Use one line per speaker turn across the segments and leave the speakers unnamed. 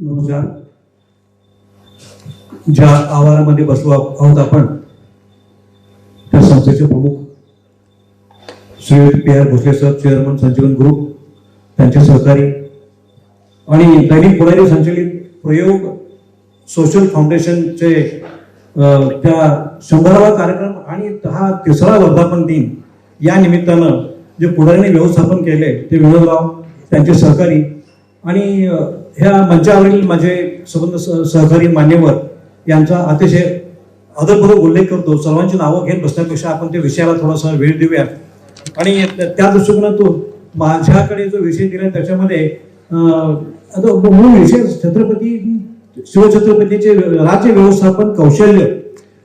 नमस्कार. ज्या आवारामध्ये बसलो आहोत आपण त्या संस्थेचे प्रमुख Shri P R Bhosale sir, chairman Sanjeevan group, त्यांचे सहकारी आणि दैनिक पुढारी संचलित प्रयोग सोशल फाउंडेशनचे त्या 100वा कार्यक्रम आणि हा 3रा वर्धापन दिन या निमित्तानं जे पुढाऱ्यांनी व्यवस्थापन केले ते विनोदराव, त्यांचे सहकारी आणि ह्या मंचावरील माझे संबंध सहकारी मान्यवर यांचा अतिशय आदरपूर्वक उल्लेख करतो. सर्वांची नावं घेत बसण्यापेक्षा आपण त्या विषयाला थोडासा वेळ देऊया आणि त्या दृष्टिकोनातून माझ्याकडे जो विषय दिला त्याच्यामध्ये आता मूळ विषय छत्रपती शिवछत्रपतीचे राज्य व्यवस्थापन कौशल्य,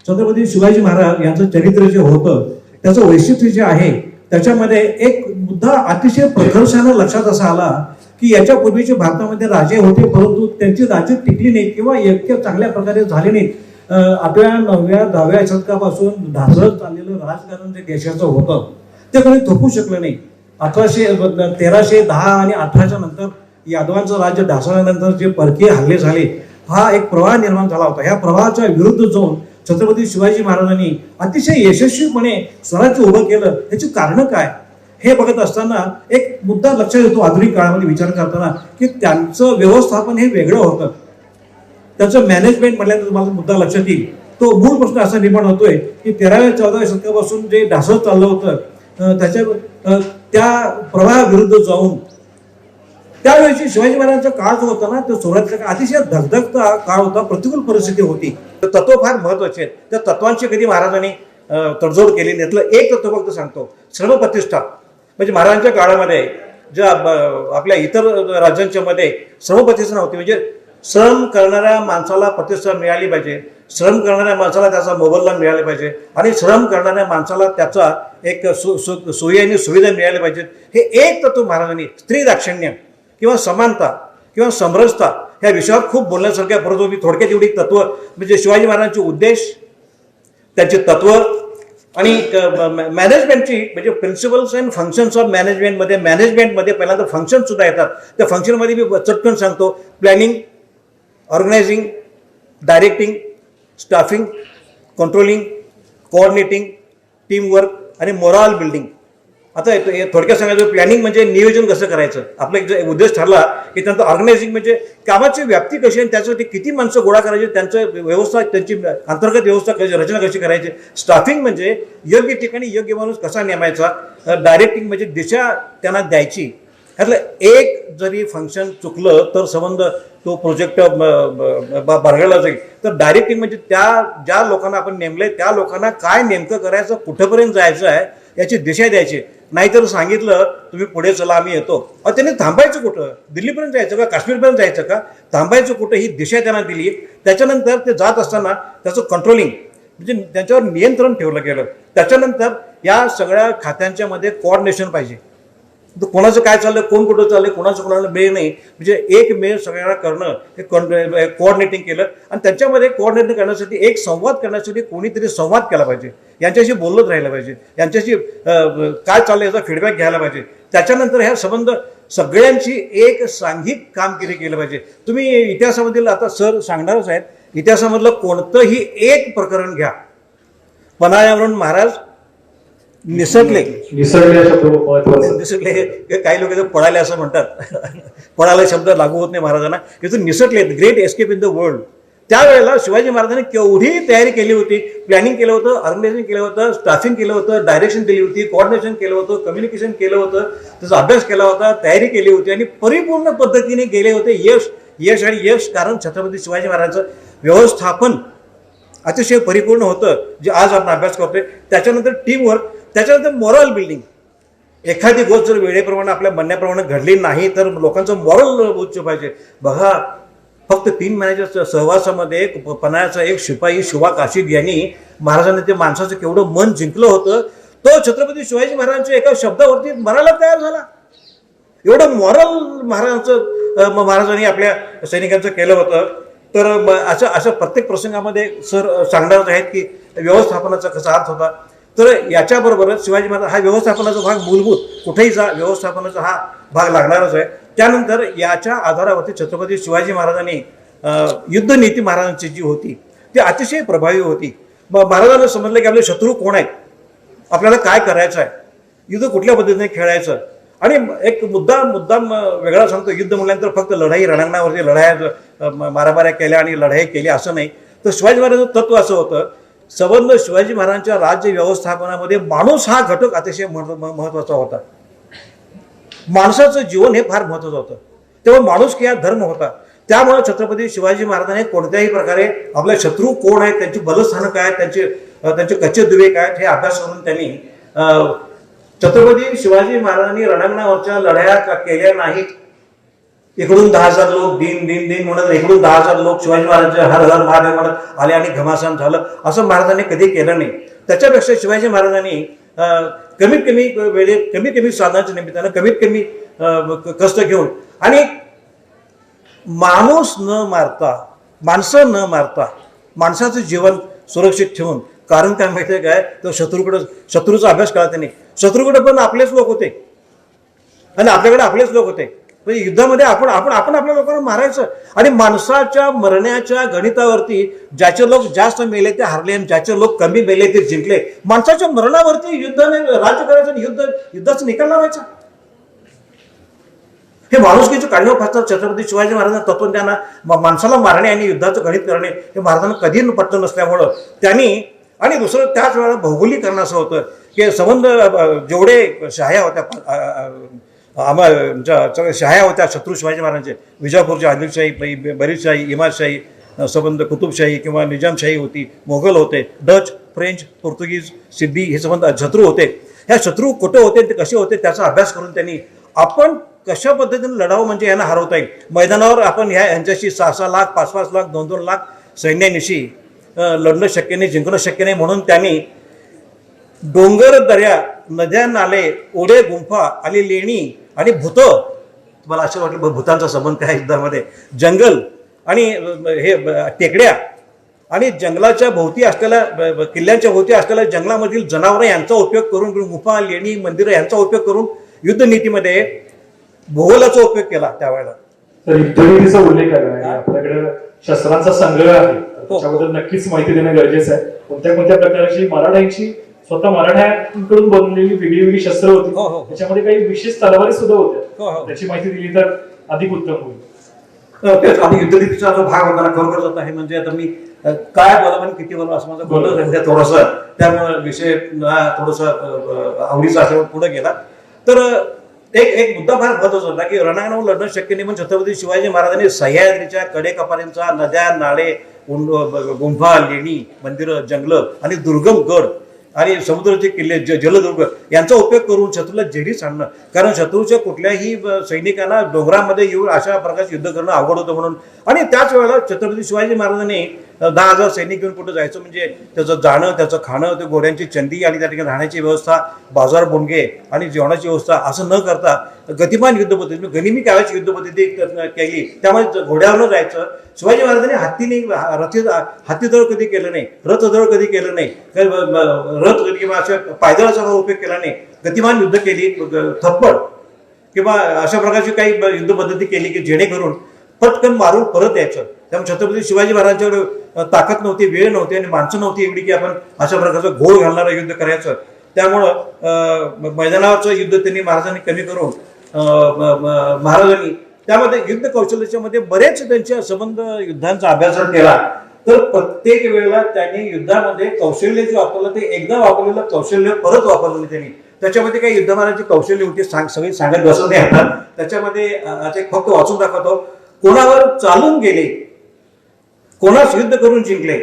छत्रपती शिवाजी महाराज यांचं चरित्र जे होतं त्याचं वैशिष्ट्य जे आहे त्याच्यामध्ये एक मुद्दा अतिशय प्रकर्षानं लक्षात असा आला की याच्यापूर्वीचे भारतामध्ये राजे होते परंतु त्यांची राज्य टिकली नाही किंवा इतक्या चांगल्या प्रकारे झाले नाही. 8व्या 9व्या 10व्या शतकापासून ढासळत चाललेलं राजकारण जे देशाचं होतं ते कोणी थोपू शकलं नाही. 1310 आणि 18च्या नंतर यादवांचं राज्य ढासळल्यानंतर जे परकीय हल्ले झाले हा एक प्रवाह निर्माण झाला होता. ह्या प्रवाहाच्या विरुद्ध जाऊन छत्रपती शिवाजी महाराजांनी अतिशय यशस्वीपणे स्वराज्य उभं केलं. याची कारणं काय हे बघत असताना एक मुद्दा लक्षात येतो आधुनिक काळामध्ये विचार करताना की त्यांचं व्यवस्थापन हे वेगळं होतं. त्याचं मॅनेजमेंट म्हटल्यानंतर तुम्हाला मुद्दा लक्षात येईल. तो मूळ प्रश्न असा निर्माण होतोय की 13व्या 14व्या शतकापासून जे ढासळत चाललं होतं त्याच्या त्या प्रवाहाविरुद्ध जाऊन त्यावेळेची शिवाजी महाराजांचा काळ जो होता ना तो स्वराज्याचा अतिशय धगधगता काळ होता, प्रतिकूल परिस्थिती होती. तत्व फार महत्वाचे आहेत. त्या तत्वांची कधी महाराजांनी तडजोड केली नाही. त्यातलं एक तत्व फक्त सांगतो, श्रमप्रतिष्ठा. म्हणजे महाराजांच्या काळामध्ये ज्या आपल्या इतर राज्यांच्या मध्ये श्रमप्रतिष्ठा नव्हती. म्हणजे श्रम करणाऱ्या माणसाला प्रतिष्ठा मिळाली पाहिजे, श्रम करणाऱ्या माणसाला त्याचा मोबदला मिळाला पाहिजे आणि श्रम करणाऱ्या माणसाला त्याचा एक सोयी आणि सुविधा मिळाल्या पाहिजेत. हे एक तत्व महाराजांनी स्त्री दाक्षिण्य किंवा समानता किंवा समरसता ह्या विषयावर खूप बोलण्यासारख्या. परंतु मी थोडक्यात एवढी तत्व म्हणजे शिवाजी महाराजांचे उद्देश, त्यांचे तत्व आणि मॅनेजमेंटची म्हणजे प्रिन्सिपल्स अँड फंक्शन्स ऑफ मॅनेजमेंटमध्ये पहिल्यांदा फंक्शन सुद्धा येतात. त्या फंक्शनमध्ये मी चटकन सांगतो, planning, organising, directing, staffing, controlling, coordinating, teamwork आणि मोराल बिल्डिंग. आता थोडक्यात सांगायचं, प्लॅनिंग म्हणजे नियोजन कसं करायचं, आपला एक उद्देश ठरला की त्यानंतर ऑर्गनायझिंग म्हणजे कामाची व्याप्ती कशी आणि त्याच्यासाठी किती माणसं गोळा करायची, त्यांचं व्यवस्था, त्यांची अंतर्गत व्यवस्था कशी, रचना कशी करायची. स्टाफिंग म्हणजे योग्य ठिकाणी योग्य माणूस कसा नेमायचा. डायरेक्टिंग म्हणजे दिशा त्यांना द्यायची. ह्यातलं एक जरी फंक्शन चुकलं तर संबंध तो प्रोजेक्ट बरगळला जाईल. तर डायरेक्टिंग म्हणजे त्या ज्या लोकांना आपण नेमलंय त्या लोकांना काय नेमकं करायचं, कुठेपर्यंत जायचं आहे याची दिशा द्यायची. नाहीतर सांगितलं तुम्ही पुढे चला आम्ही येतो, त्यांनी थांबायचं कुठं, दिल्लीपर्यंत जायचं का, काश्मीरपर्यंत जायचं का, थांबायचं कुठं, ही दिशा त्यांना दिली. त्याच्यानंतर ते जात असताना त्याचं कंट्रोलिंग म्हणजे त्यांच्यावर नियंत्रण ठेवलं गेलं. त्याच्यानंतर या सगळ्या खात्यांच्या मध्ये कोऑर्डिनेशन पाहिजे. कोणाचं काय चाललं, कोण कुठं चाललंय, कोणाचं कोणाला मेळ नाही, म्हणजे एक मेळ सगळ्यांना करणं हे कोऑर्डिनेटिंग केलं. आणि त्यांच्यामध्ये कोऑर्डिनेट करण्यासाठी एक संवाद करण्यासाठी कोणीतरी संवाद केला पाहिजे, यांच्याशी बोलत राहिलं पाहिजे, यांच्याशी काय चाललं याचा फीडबॅक घ्यायला पाहिजे. त्याच्यानंतर ह्या संबंध सगळ्यांची एक सांघिक कामगिरी केलं पाहिजे. तुम्ही इतिहासामधील आता सर सांगणारच आहेत, इतिहासामधलं कोणतंही एक प्रकरण घ्या, पन्हाळ्यावरून महाराज निसटले. काही लोक पळाले असं म्हणतात, पळाला शब्द लागू होत नाही महाराजांना. इथून निसटले, great escape in the world. त्यावेळेला शिवाजी महाराजांनी केवढी तयारी केली होती, प्लॅनिंग केलं होतं, ऑर्गनायझेशन केलं होतं, स्टाफिंग केलं होतं, डायरेक्शन दिली होती, कोऑर्डिनेशन केलं होतं, कम्युनिकेशन केलं होतं, त्याचा अभ्यास केला होता, तयारी केली होती आणि परिपूर्ण पद्धतीने गेले होते. यश आणि यश. कारण छत्रपती शिवाजी महाराजांचं व्यवस्थापन अतिशय परिपूर्ण होतं जे आज आपण अभ्यास करतोय. त्याच्यानंतर टीमवर्क, त्याच्यानंतर मॉरल बिल्डिंग. एखादी गोष्ट जर वेळेप्रमाणे आपल्या म्हणण्याप्रमाणे घडली नाही तर लोकांचं मॉरल उच्च पाहिजे. बघा, फक्त 3 महिन्याच्या सहवासामध्ये पन्हाळ्याचा एक शिपाई शिवा काशीद यांनी महाराजांनी ते माणसाचं केवढं मन जिंकलं होतं. तो छत्रपती शिवाजी महाराजांच्या एका शब्दावरती मरायला तयार झाला. एवढं मॉरल महाराजांनी आपल्या सैनिकांचं केलं होतं. तर असं प्रत्येक प्रसंगामध्ये सर सांगणारच आहेत की व्यवस्थापनाचा कसा अर्थ होता. तर याच्याबरोबरच शिवाजी महाराज हा व्यवस्थापनाचा भाग मूलभूत, कुठेही जा व्यवस्थापनाचा हा भाग लागणारच आहे. त्यानंतर याच्या आधारावरती छत्रपती शिवाजी महाराजांनी युद्धनीती महाराजांची जी होती ती अतिशय प्रभावी होती. महाराजांना समजलं की आपले शत्रू कोण आहेत, आपल्याला काय करायचं आहे, युद्ध कुठल्या पद्धतीने खेळायचं. आणि एक मुद्दाम वेगळा सांगतो, युद्ध म्हटल्यानंतर फक्त लढाई रणांगणावरती लढाया मारामाऱ्या केल्या आणि लढाई केली असं नाही. तर शिवाजी महाराजांचं तत्व असं होतं, संबंध शिवाजी महाराजांच्या राज्य व्यवस्थापनामध्ये माणूस हा घटक अतिशय महत्वाचा होता. माणसाचं जीवन हे फार महत्वाचं होतं. तेव्हा माणुसकी हा धर्म होता. त्यामुळे छत्रपती शिवाजी महाराजांनी कोणत्याही प्रकारे आपले शत्रू कोण आहेत, त्यांची बलस्थानं काय आहेत, त्यांचे कच्चे दुवे काय आहेत हे अभ्यास करून त्यांनी छत्रपती शिवाजी महाराजांनी रणांगणावरच्या लढाया केल्या नाहीत. इकडून 10,000 लोक दिन म्हणत, इकडून 10,000 लोक शिवाजी महाराजांचे हर हर महादेव म्हणत आले आणि घमासान झालं, असं महाराजांनी कधी केलं नाही. त्याच्यापेक्षा शिवाजी महाराजांनी कमीत कमी साधनाच्या निमित्तानं कमीत कमी कष्ट घेऊन आणि माणसं न मारता माणसाचं जीवन सुरक्षित ठेवून. कारण काय माहितीये काय, तर शत्रूचा अभ्यास करा त्यांनी. शत्रूकडे पण आपलेच लोक होते आणि आपल्याकडे आपलेच लोक होते. म्हणजे युद्धामध्ये आपण आपल्या लोकांना मारायचं आणि माणसाच्या मरण्याच्या गणितावरती ज्याचे लोक जास्त मेले ते हारले आणि ज्याचे लोक कमी मेले ते जिंकले. माणसाच्या मरणावरती युद्धाने राज्य करायचं आणि युद्धाचा निकाल लावायचा. हे माणुसकीचं काढणं फासतात छत्रपती शिवाजी महाराजांना तत्वज्ञान. माणसाला मारणे आणि युद्धाचं गणित करणे हे महाराजांना कधी पटलं नसल्यामुळं त्यांनी. आणि दुसरं त्याच वेळेला भौगोलिकरण असं होतं की संबंध जेवढे शाह्या होत्या शाह्या होत्या शत्रू शिवाजी महाराजांचे, विजापूरची आदिलशाही, बरीदशाही, इमादशाही, संबंध कुतुबशाही किंवा निजामशाही होती, मोगल होते, डच, फ्रेंच, पोर्तुगीज, सिद्धी हे संबंध शत्रू होते. ह्या शत्रू कुठे होते ते कसे होते त्याचा अभ्यास करून त्यांनी आपण कशा पद्धतीने लढावं म्हणजे यांना हरवता येईल. मैदानावर आपण यांच्याशी 6-6 लाख 5-5 लाख 2-2 लाख सैन्यानिशी लढणं शक्य नाही, जिंकणं शक्य नाही. म्हणून त्यांनी डोंगर, दर्या, नद्या, नाले, ओढे, गुंफा आणि लेणी आणि भूत, तुम्हाला असं वाटलं भूतांचा संबंध काय युद्धामध्ये, जंगल आणि हे टेकड्या आणि जंगलाच्या भोवती असलेल्या किल्ल्यांच्या भोवती असलेल्या जंगलामधील जनावरं यांचा उपयोग करून, गुंफा, लेणी, मंदिरं यांचा उपयोग करून युद्धनीतीमध्ये भूगोलाचा उपयोग केला त्यावेळेला.
तर युद्धनीतीचा उल्लेख आहे, आपल्याकडे शस्त्रांचा संग्रह आहे, त्याच्याबद्दल नक्कीच माहिती देणं गरजेचं आहे. कोणत्या प्रकारची मराठ्यांची स्वतः मराठ्यांकडून बनवलेली वेगळी शस्त्र होती, त्याच्यामध्ये काही विशेष तलवारी सुद्धा होत्या, त्याची माहिती दिली तर अधिक उत्तम होईल.
आणि युद्धनीतीचा जो भाग होता खरोखरच होता हे म्हणजे आता मी काय बोलावं आणि किती बोलावं असं माझं बोलत थोडंसं, त्यामुळे विषय थोडस आवडीचा असल्यावर पुढे गेला. तर एक मुद्दा फार महत्वाचा होता की रणांगणावर लढणं शक्य नाही, पण छत्रपती शिवाजी महाराजांनी सह्याद्रीच्या कडेकपारींचा, नद्या, नाळे, गुंफा, लेणी, मंदिरं, जंगल आणि दुर्गम गड आणि समुद्राचे किल्ले, जलदुर्ग यांचा उपयोग करून शत्रूला जेरीस आणणं. कारण शत्रूच्या कुठल्याही सैनिकांना डोंगरामध्ये येऊन अशा प्रकारचे युद्ध करणं अवघड होतं म्हणून. आणि त्याच वेळेला छत्रपती शिवाजी महाराजांनी 10,000 सैनिक घेऊन कुठं जायचं म्हणजे त्याचं जाणं, त्याचं खाणं, ते घोड्यांची चंदी आणि त्या ठिकाणी राहण्याची व्यवस्था, बाजार बोंडगे आणि जेवणाची व्यवस्था असं न करता गतिमान युद्ध पद्धती, गनिमी काळाची युद्ध पद्धती केली. त्यामुळे घोड्यावर जायचं. शिवाजी महाराजांनी हत्तीदळ कधी केलं नाही, रथदळ कधी केलं नाही, रथ किंवा अशा पायदळाचा उपयोग केला नाही. गतिमान युद्ध केली, थप्पड किंवा अशा प्रकारची काही युद्ध पद्धती केली की जेणेकरून पटकन मारून परत यायचं. त्यामुळे छत्रपती शिवाजी महाराजांच्याकडे ताकद नव्हती, वेळ नव्हती आणि माणसं नव्हती एवढी की आपण अशा प्रकारचं घोळ घालणारं युद्ध करायचं. त्यामुळं मैदानावरचं युद्ध त्यांनी महाराजांनी कमी करून महाराजांनी त्यामध्ये युद्ध कौशल्याच्या मध्ये बरेच त्यांच्या संबंध युद्धांचा अभ्यास केला. तर प्रत्येक वेळेला त्यांनी युद्धामध्ये कौशल्य जे वापरलं ते एकदा वापरलेलं कौशल्य परत वापरलेलं त्यांनी. त्याच्यामध्ये काही युद्धमानाची कौशल्य होती सगळी सांगत बसत नाही आता. त्याच्यामध्ये फक्त वाचून दाखवतो. कोणावर चालून गेले, कोणास युद्ध करून जिंकले,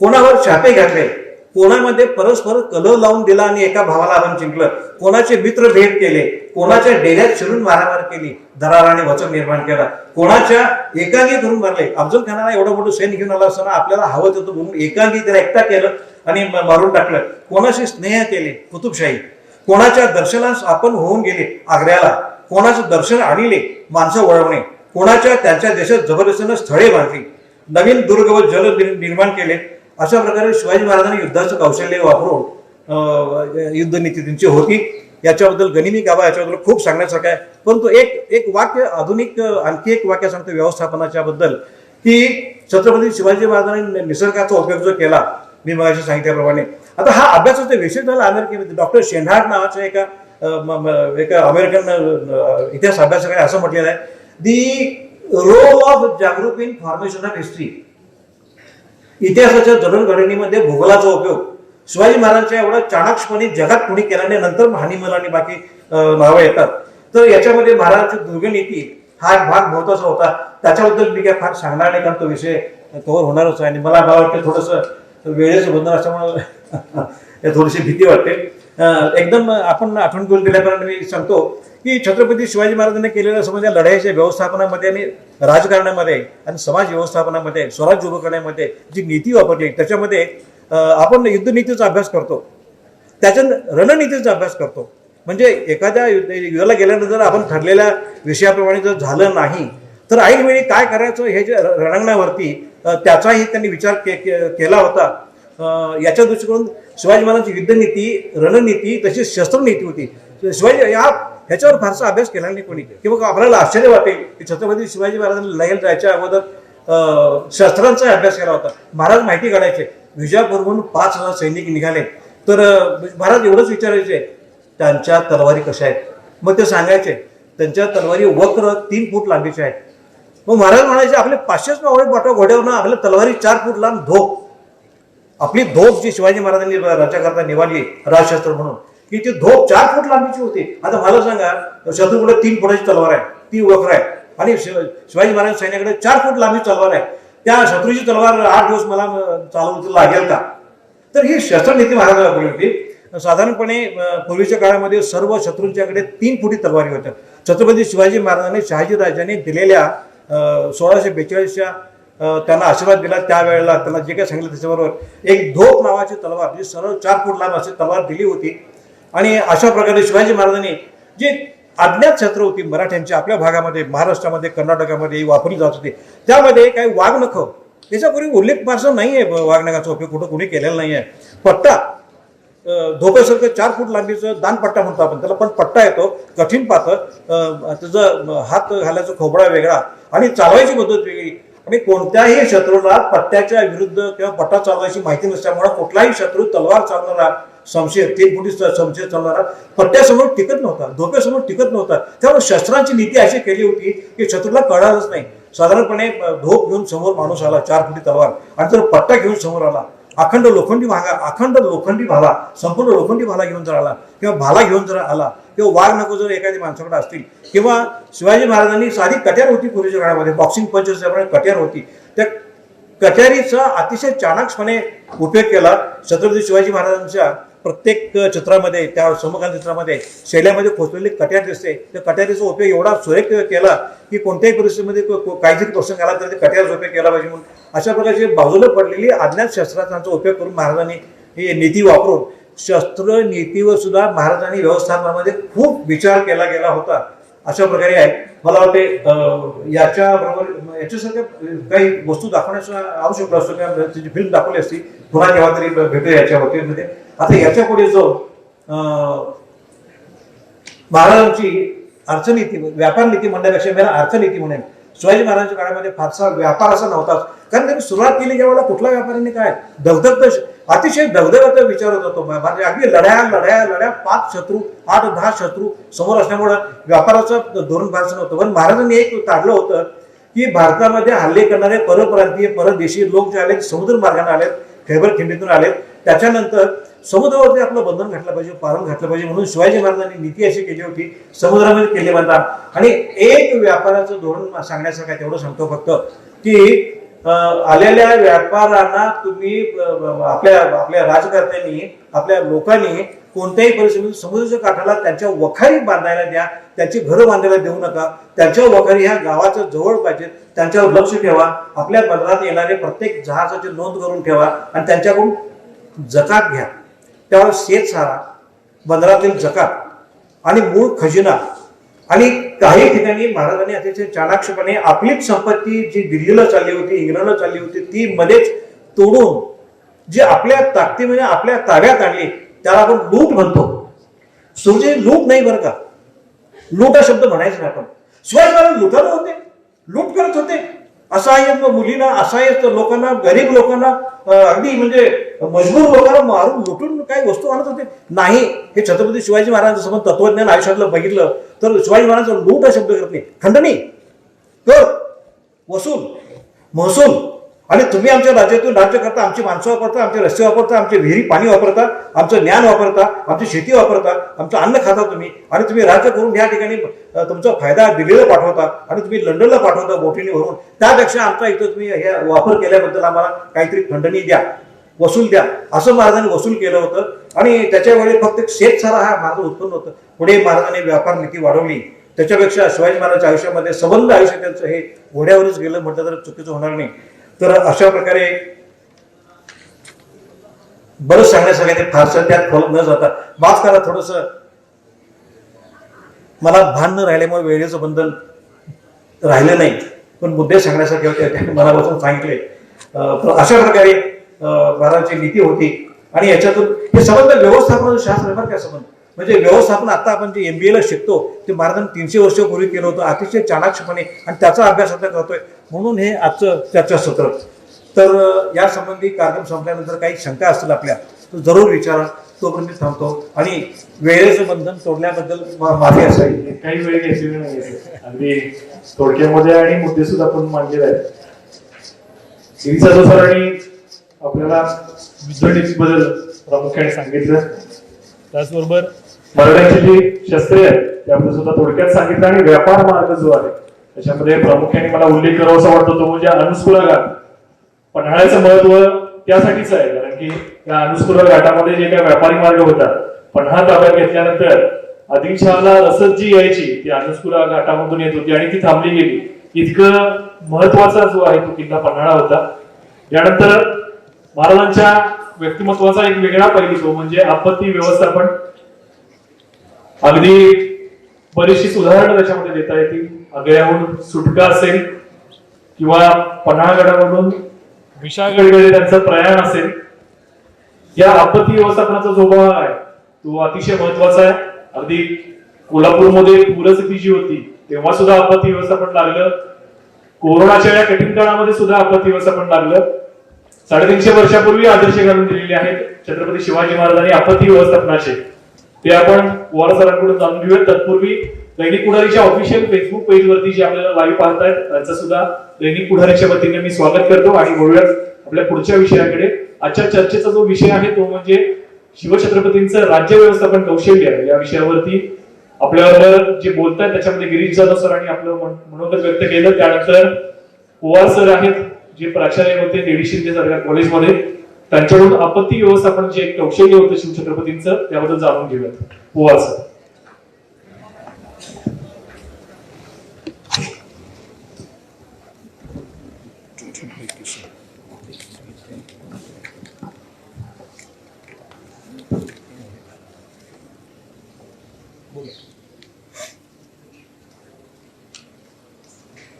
कोणावर छापे घातले, कोणामध्ये परस्पर कलह लावून दिला आणि एका भावाला आपण जिंकलं, कोणाचे मित्र भेट केले, कोणाच्या डेऱ्यात शिरून मारामार केली, दरार आणि वचन निर्माण केला, कोणाच्या एकांगी करून मारले. अफजल खानाला एवढं मोठं सैन्य घेऊन आला असताना आपल्याला हवं होतं म्हणून एकांगी त्याला एकटा केलं आणि मारून टाकलं. कोणाशी स्नेह केले, कुतुबशाही, कोणाच्या दर्शनास आपण होऊन गेले आग्र्याला, कोणाचं दर्शन आणले, माणसं वळवणे, कोणाच्या त्यांच्या देशात जबरदस्तीनं स्थळे बांधली, नवीन दुर्ग व जल निर्माण केले. अशा प्रकारे शिवाजी महाराजांनी युद्धाचं कौशल्य वापरून युद्धनीती त्यांची होती. याच्याबद्दल गनिमी गावा याच्याबद्दल खूप सांगण्यासारखं आहे. परंतु एक वाक्य आधुनिक आणखी एक वाक्य सांगतो व्यवस्थापनाच्या बद्दल, की छत्रपती शिवाजी महाराजांनी निसर्गाचा उपयोग जो केला मी मगाशी सांगितल्याप्रमाणे. आता हा अभ्यासाचा विषय झाला अमेरिकेमध्ये. डॉक्टर शेनहार्ट नावाच्या एका अमेरिकन इतिहास अभ्यासकाने असं म्हटलेलं आहे, दी रोल ऑफ जागरूक इन फॉर्मेशन ऑफ हिस्ट्री. इतिहासाच्या जडणघडणीमध्ये भूगोलाचा उपयोग शिवाजी महाराजांच्या एवढा चाणाक्षपणे जगात कोणी केल्याने नंतर हानिमल आणि बाकी नावं येतात. तर याच्यामध्ये महाराजांची दुर्गनीती हा एक भाग महत्वाचा होता. त्याच्याबद्दल मी काय फार सांगणार नाही, कारण तो विषय कव्हर होणारच आहे आणि मला वाटतं थोडंसं वेळेचं बंधन असल्यामुळे थोडीशी भीती वाटते. एकदम आपण आठवण करून दिल्याप्रमाणे मी सांगतो की छत्रपती शिवाजी महाराजांनी केलेल्या समजा लढाईच्या व्यवस्थापनामध्ये आणि राजकारणामध्ये आणि समाज व्यवस्थापनामध्ये स्वराज्य उभं करण्यामध्ये जी नीती वापरली त्याच्यामध्ये आपण युद्धनीतीचा अभ्यास करतो, त्याच्यात रणनीतीचा अभ्यास करतो. म्हणजे एखाद्या युद्धाला गेल्यानंतर आपण ठरलेल्या विषयाप्रमाणे जर झालं नाही तर ऐन वेळी काय करायचं हे जे रणांगणावरती त्याचाही त्यांनी विचार केला होता. याच्या दृष्टीकोन शिवाजी महाराजांची युद्धनीती, रणनीती तशीच शस्त्रनीती होती. शिवाजी ह्याच्यावर फारसा अभ्यास केला नाही कोणी, किंवा आपल्याला आश्चर्य वाटेल की छत्रपती शिवाजी महाराजांनी लढाईला जायच्या अगोदर शस्त्रांचा अभ्यास केला होता. महाराज माहिती काढायचे, विजापूरहून 5,000 सैनिक निघाले तर महाराज एवढंच विचारायचे त्यांच्या तलवारी कशा आहेत. मग ते सांगायचे त्यांच्या तलवारी वक्र 3 फूट लांबीच्या आहेत. मग महाराज म्हणायचे आपले 500 मावळे पाठवा घोड्यावर, आपल्या तलवारी 4 फूट लांब धोप. आपली धोप जी शिवाजी महाराजांनी राज्याकरता निवडली राजशस्त्र म्हणून, की ती धोप 4 फूट लांबीची होती. आता मला सांगा शत्रूकडे 3 फुटाची तलवार आहे, ती वक्र आहे, आणि शिवाजी महाराज सैन्याकडे 4 फूट लांबी तलवार आहे. त्या शत्रूची तलवार 8 दिवस मला चालवू लागेल का? तर ही शस्त्रनीती महाराजांनी वापरली होती. साधारणपणे पूर्वीच्या काळामध्ये सर्व शत्रूंच्याकडे 3 फुटी तलवारी होत्या. छत्रपती शिवाजी महाराजांनी शहाजी राजांनी दिलेल्या 1642च्या त्यांना आशीर्वाद दिला त्यावेळेला त्यांना जे काही सांगितलं त्याच्याबरोबर एक धोप नावाची तलवार जी सरळ 4 फूट लांब अशी तलवार दिली होती. आणि अशा प्रकारे शिवाजी महाराजांनी जी अज्ञात शस्त्र होती मराठ्यांची आपल्या भागामध्ये, महाराष्ट्रामध्ये, कर्नाटकामध्ये वापरली जात होती, त्यामध्ये काही वाघनखं, त्याच्यापूर्वी उल्लेख फारसा नाही आहे वाघनखाचा उपयोग कुठं कुणी केलेला नाही आहे. पट्टा धोक्यासारखं 4 फूट लांबीचं दानपट्टा म्हणतो आपण त्याला, पण पट्टा येतो कठीण पातळ, त्याचा हात घालायचा खोबडा वेगळा आणि चालवायची पद्धत वेगळी. आणि कोणत्याही शत्रूला पट्ट्याच्या विरुद्ध किंवा पट्टा चालवायची माहिती नसल्यामुळे कुठलाही शत्रू तलवार चालणारा शमशेर 3 फुटी शमशेर चालणारा पट्ट्यासमोर टिकत नव्हता, धोक्यासमोर टिकत नव्हता. त्यामुळे शस्त्रांची नीती अशी केली होती की शत्रूला कळणारच नाही. साधारणपणे धोप घेऊन समोर माणूस आला 4 फुटी तलवार, आणि जर पट्टा घेऊन समोर आला अखंड लोखंडी भाला, संपूर्ण लोखंडी भाला घेऊन जर आला किंवा भाला घेऊन जर आला किंवा वाघ नको जर एखाद्या माणसाकडे असतील, किंवा शिवाजी महाराजांनी साधी कट्यार होती पूर्वीच्या काळामध्ये, बॉक्सिंग पंच असल्यामुळे कट्यार होती, त्या कट्यारीचा अतिशय चाणाक्षपणे उपयोग केला. छत्रपती शिवाजी महाराजांच्या प्रत्येक चित्रामध्ये, त्या समकालीन चित्रामध्ये शैल्यामध्ये खोचलेली कट्यार दिसते. त्या कट्यारीचा उपयोग एवढा सुरेख केला की कोणत्याही परिस्थितीमध्ये काहीतरी प्रसंग आला तर ते कट्यारचा उपयोग केला पाहिजे म्हणून अशा प्रकारची बाजूला पडलेली अज्ञात शस्त्रांचा उपयोग करून महाराजांनी ही नीती वापरून शस्त्र नीतीवर सुद्धा महाराजांनी व्यवस्थापनामध्ये खूप विचार केला गेला होता. अशा प्रकारे आहे. मला वाटते याच्यासारख्या काही वस्तू दाखवण्याचा आवश्यक असतो किंवा त्याची फिल्म दाखवली असती, पुन्हा केव्हा तरी भेटू याच्या बाबतीमध्ये. आता याच्या पुढे जो महाराजांची अर्थनीती, व्यापार नीती म्हणण्यापेक्षा मला अर्थनीती म्हणेन. शिवाजी महाराजांच्या काळामध्ये फारसा व्यापार असा नव्हताच, कारण त्यांनी सुरुवात केली जेव्हा कुठल्या व्यापाऱ्यांनी काय अतिशय दगदगाचा विचार होत होतो. म्हणजे अगदी लढ्या 5 शत्रू 8-10 शत्रू समोर असल्यामुळं व्यापाराचं धोरण फारसं नव्हतं. पण महाराजांनी एक काढलं होतं की भारतामध्ये हल्ले करणारे परप्रांतीय परदेशी लोक जे आले समुद्र मार्गाने आलेत, खैबर खिंडीतून आलेत, त्याच्यानंतर समुद्रावरती आपलं बंधन घातलं पाहिजे, पारण घातलं पाहिजे म्हणून शिवाजी महाराजांनी नीती अशी केली होती समुद्रामध्ये केले बांधकाम. आणि एक व्यापाराचं धोरण सांगण्यासारखं तेवढं सांगतो फक्त की आलेल्या व्यापाऱ्यांना तुम्ही आपल्या राजकर्त्यांनी, आपल्या लोकांनी कोणत्याही परिस्थितीत समुद्राच्या काठाला त्यांच्या वखारी बांधायला द्या, त्यांची घरं बांधायला देऊ नका. त्यांच्या वखारी ह्या गावाच्या जवळ पाहिजेत, त्यांच्यावर लक्ष ठेवा. आपल्या बंदरात येणारे प्रत्येक जहाजाची नोंद करून ठेवा आणि त्यांच्याकडून जकात घ्या. त्यावर शेतसारा, बंदरातील जकात आणि मूळ खजिना. आणि काही ठिकाणी महाराजांनी अतिशय चाणाक्षपणे आपलीच संपत्ती जी दिल्लीला चालली होती, इंग्लंडला चालली होती, ती मध्येच तोडून जी आपल्या ताकदीमध्ये आपल्या ताब्यात आणली, त्याला आपण लूट म्हणतो. सुरजी लूट नाही बरं का, लूट हा शब्द म्हणायचा नाही आपण. शिवाजी महाराज लुटारू होते, लूट करत होते. असहाय्य मुलींना, असहाय्य लोकांना, गरीब लोकांना, अगदी म्हणजे मजबूर लोकांना मारून लुटून काही वस्तू आणत होते नाही. हे छत्रपती शिवाजी महाराजांचं समज तत्वज्ञान आयुष्यातलं बघितलं तर शिवाजी महाराजांचा लूट हा शब्द करत नाही. खंडणी, कर, वसूल, महसूल. आणि तुम्ही आमच्या राज्यातून राज्य करता, आमची माणसं वापरता, आमचे रस्ते वापरता, आमचे विहिरी पाणी वापरता, आमचं ज्ञान वापरता, आमची शेती वापरता, आमचं अन्न खाता तुम्ही, आणि तुम्ही राज्य करून या ठिकाणी तुमचा फायदा दिल्लीला पाठवता आणि तुम्ही लंडनला पाठवता बोटीने भरून. त्यापेक्षा आमचा इथं तुम्ही हे वापर केल्याबद्दल आम्हाला काहीतरी खंडणी द्या, वसूल द्या, असं महाराजांनी वसूल केलं होतं. आणि त्याच्यावेळी फक्त शेतसारा हा माझं उत्पन्न होतं. पुढे महाराजांनी व्यापार नीती वाढवली. त्याच्यापेक्षा शिवाजी महाराजांच्या आयुष्यामध्ये संबंध आयुष्य त्यांचं हे घोड्यावरच गेलं म्हटलं तर चुकीचं होणार नाही. तर अशा प्रकारे बरंच सांगण्यासारखं ते फारसं त्यात खोल न जाता, माफ करा थोडस मला भान न राहिल्यामुळे वेळेचं बंधन राहिलं नाही, पण मुद्दे सांगण्यासारखे होते त्याने मनापासून सांगितले. अशा प्रकारे महाराजांची नीती होती. आणि याच्यातून हे संबंध व्यवस्थापनाचं शास्त्र बरं काय संबंध म्हणजे व्यवस्थापन आता आपण जे MBA ला शिकतो ते महाराजांनी 300 वर्षापूर्वी केलं होतं अतिशय चाणाक्षपणे, आणि त्याचा अभ्यास आता करतोय. म्हणून हे आजचं चर्चासत्र. तर या संबंधी कार्यक्रम संपल्यानंतर काही शंका असतील आपल्या तर जरूर विचारा. तोपर्यंत थांबतो. आणि वेळेचं बंधन तोडल्याबद्दल माझे असायची
काही वेळ घेतलेली नाही, अगदी थोडक्यामध्ये आणि मुद्दे सुद्धा आपण मांडलेले आहेत. सरांनी आपल्याला युद्धनीतीबद्दल प्रामुख्याने सांगितलं, त्याचबरोबर मराठ्यांची जी शस्त्रे आहेत त्याबद्दल सुद्धा थोडक्यात सांगितलं. आणि व्यापार मार्ग जो आहे त्याच्यामध्ये प्रामुख्याने मला उल्लेख करावा असा वाटतो तो म्हणजे अनुस्कुरा घाट. पन्हाळ्याचं महत्व त्यासाठीच आहे कारण की या अनुस्कुरा घाटामध्ये जे काही व्यापारी मार्ग होता, पन्हाळा ताब्यात घेतल्यानंतर आदिलशहाला रसद जी यायची ती अनुस्कुरा घाटामधून येत होती आणि ती थांबली गेली. इतकं महत्वाचा जो आहे तो किल्ला पन्हाळा होता. यानंतर महाराजांच्या व्यक्तिमत्वाचा एक वेगळा पैलू तो म्हणजे आपत्ती व्यवस्थापन. अगदी बरीचशी उदाहरणं त्याच्यामध्ये देता येतील. आग्र्याहून सुटका असेल किंवा पन्हाळगडावरून विशाळगडकडे त्यांचं प्रयाण असेल, या आपत्ती व्यवस्थापनाचा जो भाग आहे तो अतिशय महत्वाचा आहे. अगदी कोल्हापूरमध्ये पूरस्थिती जी होती तेव्हा सुद्धा आपत्ती व्यवस्थापन लागलं. कोरोनाच्या या कठीण काळामध्ये सुद्धा आपत्ती व्यवस्थापन लागलं. 350 वर्षापूर्वी आदर्श घालून दिलेले आहेत छत्रपती शिवाजी महाराजांनी आपत्ती व्यवस्थापनाचे. ते आपण पवार सरांकडून जाणून घेऊयात. तत्पूर्वी दैनिक पुढारीच्या ऑफिशियल फेसबुक पेज वरती जे आपल्याला लाईव्ह पाहतायत त्यांचं सुद्धा दैनिक पुढारीच्या वतीने मी स्वागत करतो. आणि बोलूयात आपल्या पुढच्या विषयाकडे. आजच्या चर्चेचा जो विषय आहे तो म्हणजे शिवछत्रपतींचं राज्य व्यवस्थापन कौशल्य. या विषयावरती आपल्याबरोबर जे बोलतायत त्याच्यामध्ये गिरीश जाधव सरांनी आपलं मनोगत व्यक्त केलं. त्यानंतर पवार सर आहेत जे प्राचार्य होते लेडी शिंदे सरकार कॉलेजमध्ये, त्यांच्याकडून आपत्ती व्यवस्थापन जे एक कौशल्य होतं शिवछत्रपतींचं त्याबद्दल जाणून घेऊयात. पवार सर.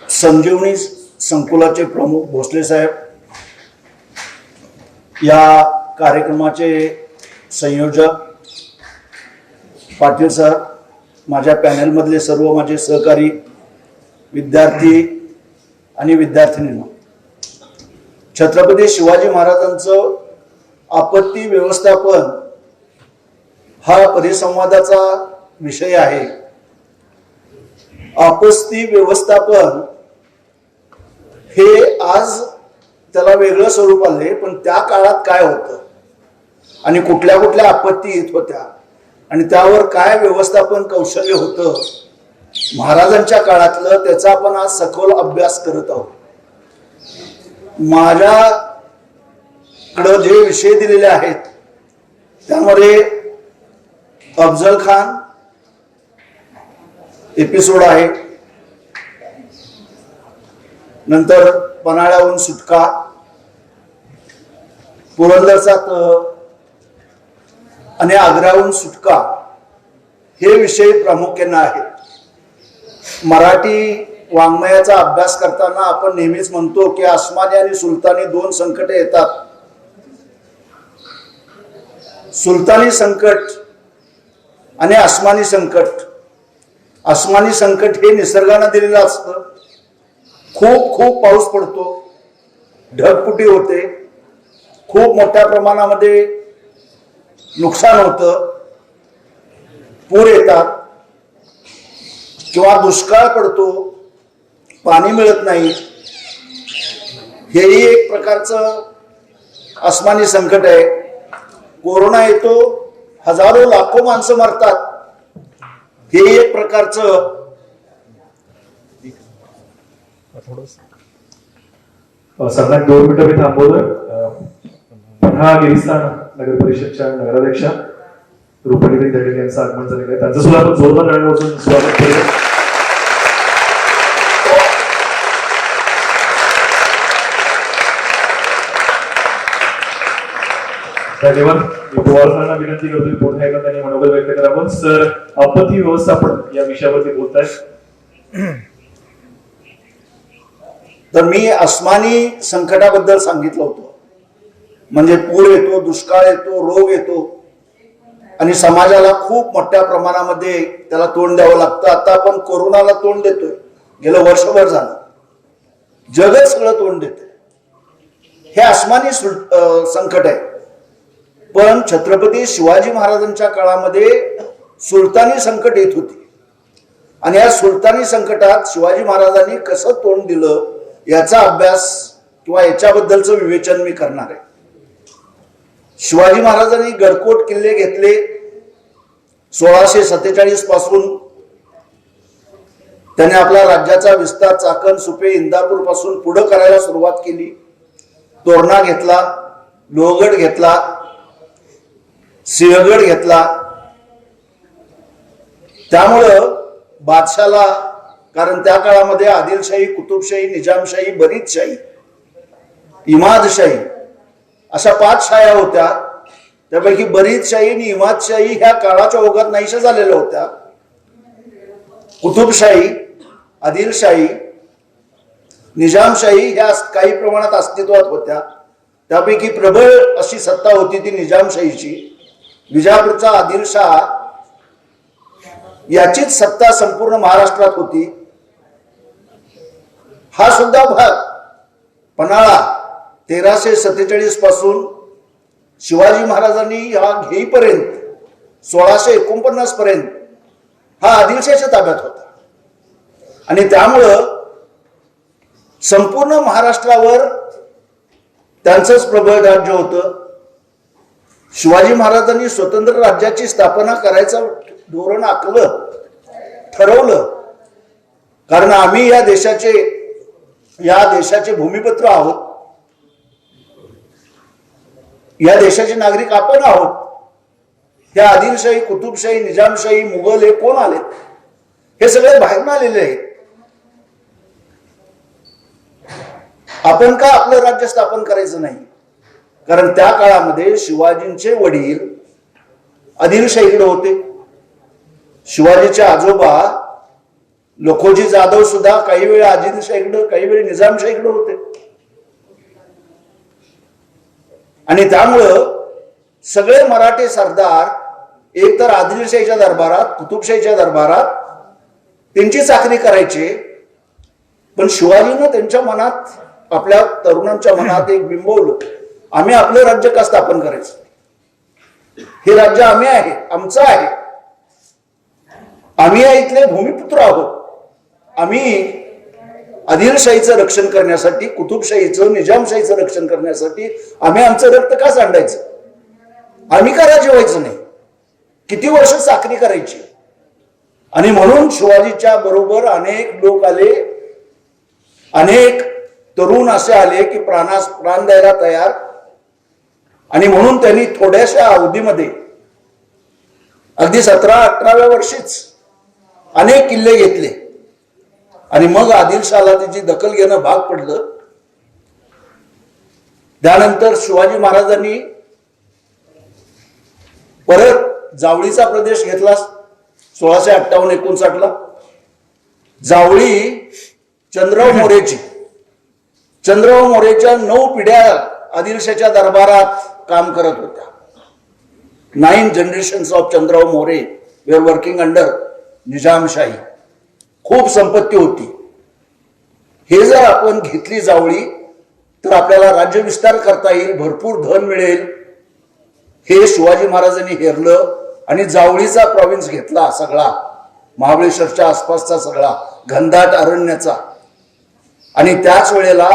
संजीवनी संकुलाचे प्रमुख भोसले साहेब, या कार्यक्रमाचे संयोजक पाटील सर, माझ्या पॅनलमधले सर्व माझे सहकारी विद्यार्थी आणि विद्यार्थिनींना, छत्रपती शिवाजी महाराजांचं आपत्ती व्यवस्थापन हा परिसंवादाचा विषय आहे. आपत्ती व्यवस्थापन हे आज त्याला वेगळं स्वरूप आले, पण त्या काळात काय होतं आणि कुठल्या कुठल्या आपत्ती येत होत्या आणि त्यावर काय व्यवस्थापन कौशल्य होतं महाराजांच्या काळातलं, त्याचा आपण आज सखोल अभ्यास करत आहोत. माझ्याकडं जे विषय दिलेले आहेत त्यामध्ये अफजल खान एपिसोड आहे, नंतर पन्हाळ्याहून सुटका, पुरंदरचा तह आणि आग्र्याहून सुटका हे विषय प्रामुख्याने आहेत. मराठी वाङ्मयाचा अभ्यास करताना आपण नेहमीच म्हणतो की अस्मानी आणि सुलतानी दोन संकटे येतात. सुलतानी संकट आणि आसमानी संकट. आसमानी संकट हे निसर्गानं दिलेलं असतं. खूप खूप पाऊस पडतो, ढगफुटी होते, खूप मोठ्या प्रमाणामध्ये नुकसान होतं, पूर येतात किंवा दुष्काळ पडतो, पाणी मिळत नाही. हेही एक प्रकारचं आसमानी संकट आहे. कोरोना येतो, हजारो लाखो माणसं मरतात, हेही एक प्रकारचं
साधारण 2 मिनिटं मी थांबवतोय. पन्हाळा गिरीस्थान नगर परिषदच्या नगराध्यक्षा रुपालीताई धडे यांचं आगमन झालेलं आहे. त्यांचं सुद्धा आपण जोरदार टाळ्या वाजवून स्वागत करूया. धन्यवाद. मी पवार सरांना विनंती करतोय पुन्हा एकदा त्यांनी मनोबल व्यक्त करावं. सर, आपत्ती व्यवस्थापन या विषयावरती बोलताय.
तर मी आसमानी संकटाबद्दल सांगितलं होतं. म्हणजे पूर येतो, दुष्काळ येतो, रोग येतो आणि समाजाला खूप मोठ्या प्रमाणामध्ये त्याला तोंड द्यावं लागतं. आता आपण कोरोनाला तोंड देतोय, गेलं वर्षभर झालं, जगच सगळं तोंड देतोय. हे आसमानी संकट आहे. पण छत्रपती शिवाजी महाराजांच्या काळामध्ये सुलतानी संकट येत होती आणि या सुलतानी संकटात शिवाजी महाराजांनी कसं तोंड दिलं याचा अभ्यास किंवा याच्याबद्दलचं विवेचन मी करणार आहे. शिवाजी महाराजांनी गडकोट किल्ले घेतले. 1647 पासून त्याने आपला राज्याचा विस्तार चाकण, सुपे, इंदापूर पासून पुढे करायला सुरुवात केली. तोरणा घेतला, लोहगड घेतला, सिंहगड घेतला. त्यामुळं बादशाला, कारण त्या काळामध्ये आदिलशाही, कुतुबशाही, निजामशाही, बरीचशाही, इमादशाही अशा 5 शाह्या होत्या. त्यापैकी बरीचशाही आणि इमादशाही ह्या काळाच्या ओघात नाहीशा झालेल्या होत्या. कुतुबशाही, आदिलशाही, निजामशाही ह्या काही प्रमाणात अस्तित्वात होत्या. त्यापैकी प्रबळ अशी सत्ता होती ती निजामशाहीची. विजापूरचा आदिलशाह याचीच सत्ता संपूर्ण महाराष्ट्रात होती. हा सुद्धा भाग पन्हाळा 1347 पासून शिवाजी महाराजांनी हा घेईपर्यंत 1649 पर्यंत हा आदिलशाहीच्या ताब्यात होता. आणि त्यामुळं संपूर्ण महाराष्ट्रावर त्यांचंच प्रबळ राज्य होतं. शिवाजी महाराजांनी स्वतंत्र राज्याची स्थापना करायचं धोरण आखलं, ठरवलं. कारण आम्ही या देशाचे भूमिपुत्र आहोत, या देशाचे नागरिक आपण आहोत. ह्या आदिलशाही, कुतुबशाही, निजामशाही, मुघल हे कोण आले? हे सगळे बाहेरून आलेले आहेत. आपण का आपलं राज्य स्थापन करायचं नाही? कारण त्या काळामध्ये शिवाजींचे वडील आदिलशाहीकडे होते. शिवाजीचे आजोबा लखोजी जाधव सुद्धा काही वेळ आदिलशाहीकडे, काही वेळ निजामशाहीकडे होते. आणि त्यामुळं सगळे मराठे सरदार एक तर आदिलशाहीच्या दरबारात, कुतुबशाहीच्या दरबारात त्यांची चाकरी करायचे. पण शिवाजीनं त्यांच्या मनात, आपल्या तरुणांच्या मनात एक बिंबवलं, आम्ही आपलं राज्य का स्थापन करायचं? हे राज्य आम्ही आहे, आमचं आहे. आम्ही या इथले भूमिपुत्र आहोत. आम्ही आदिलशाहीचं रक्षण करण्यासाठी, कुतुबशाहीचं, निजामशाहीचं रक्षण करण्यासाठी आम्ही आमचं रक्त का सांडायचं? आम्ही का राजे व्हायचं नाही? किती वर्ष चाकरी करायची? आणि म्हणून शिवाजीच्या बरोबर अनेक लोक आले, अनेक तरुण असे आले की प्राण द्यायला तयार. आणि म्हणून त्यांनी थोड्याशा अवधीमध्ये अगदी 17-18व्या वर्षीच अनेक किल्ले घेतले. आणि मग आदिलशाहला त्याची दखल घेणं भाग पडलं. त्यानंतर शिवाजी महाराजांनी परत जावळीचा प्रदेश घेतला 1658-59 ला. जावळी चंद्रराव मोरेची, चंद्रराव मोरेच्या 9 पिढ्या आदिलशाहीच्या दरबारात काम करत होत्या. 9 generations of Chandrarao More we are working under निजामशाही. खूप संपत्ती होती. हे जर आपण घेतली जावळी तर आपल्याला राज्य विस्तार करता येईल, भरपूर धन मिळेल. हे शिवाजी महाराजांनी हेरलं आणि जावळीचा प्रॉव्हिन्स घेतला सगळा, महाबळेश्वरच्या आसपासचा सगळा घनदाट अरण्याचा. आणि त्याच वेळेला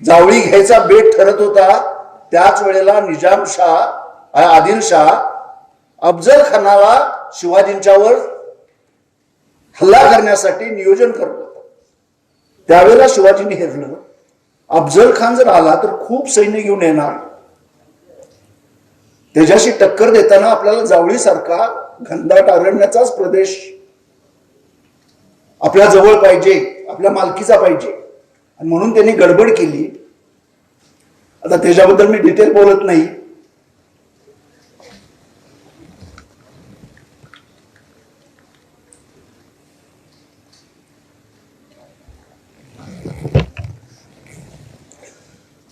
जावळी घ्यायचा बेट ठरत होता. त्याच वेळेला निजामशाह आदिलशाह अफजल खानाला शिवाजींच्यावर हल्ला करण्यासाठी नियोजन करत होता. त्यावेळेला शिवाजींनी हेरलं अफजल खान जर आला तर खूप सैन्य घेऊन येणार, त्याच्याशी टक्कर देताना आपल्याला जावळीसारखा घनदाट अरण्याचाच प्रदेश आपल्या जवळ पाहिजे, आपल्या मालकीचा पाहिजे. आणि म्हणून त्यांनी गडबड केली. आता त्याच्याबद्दल मी डिटेल बोलत नाही.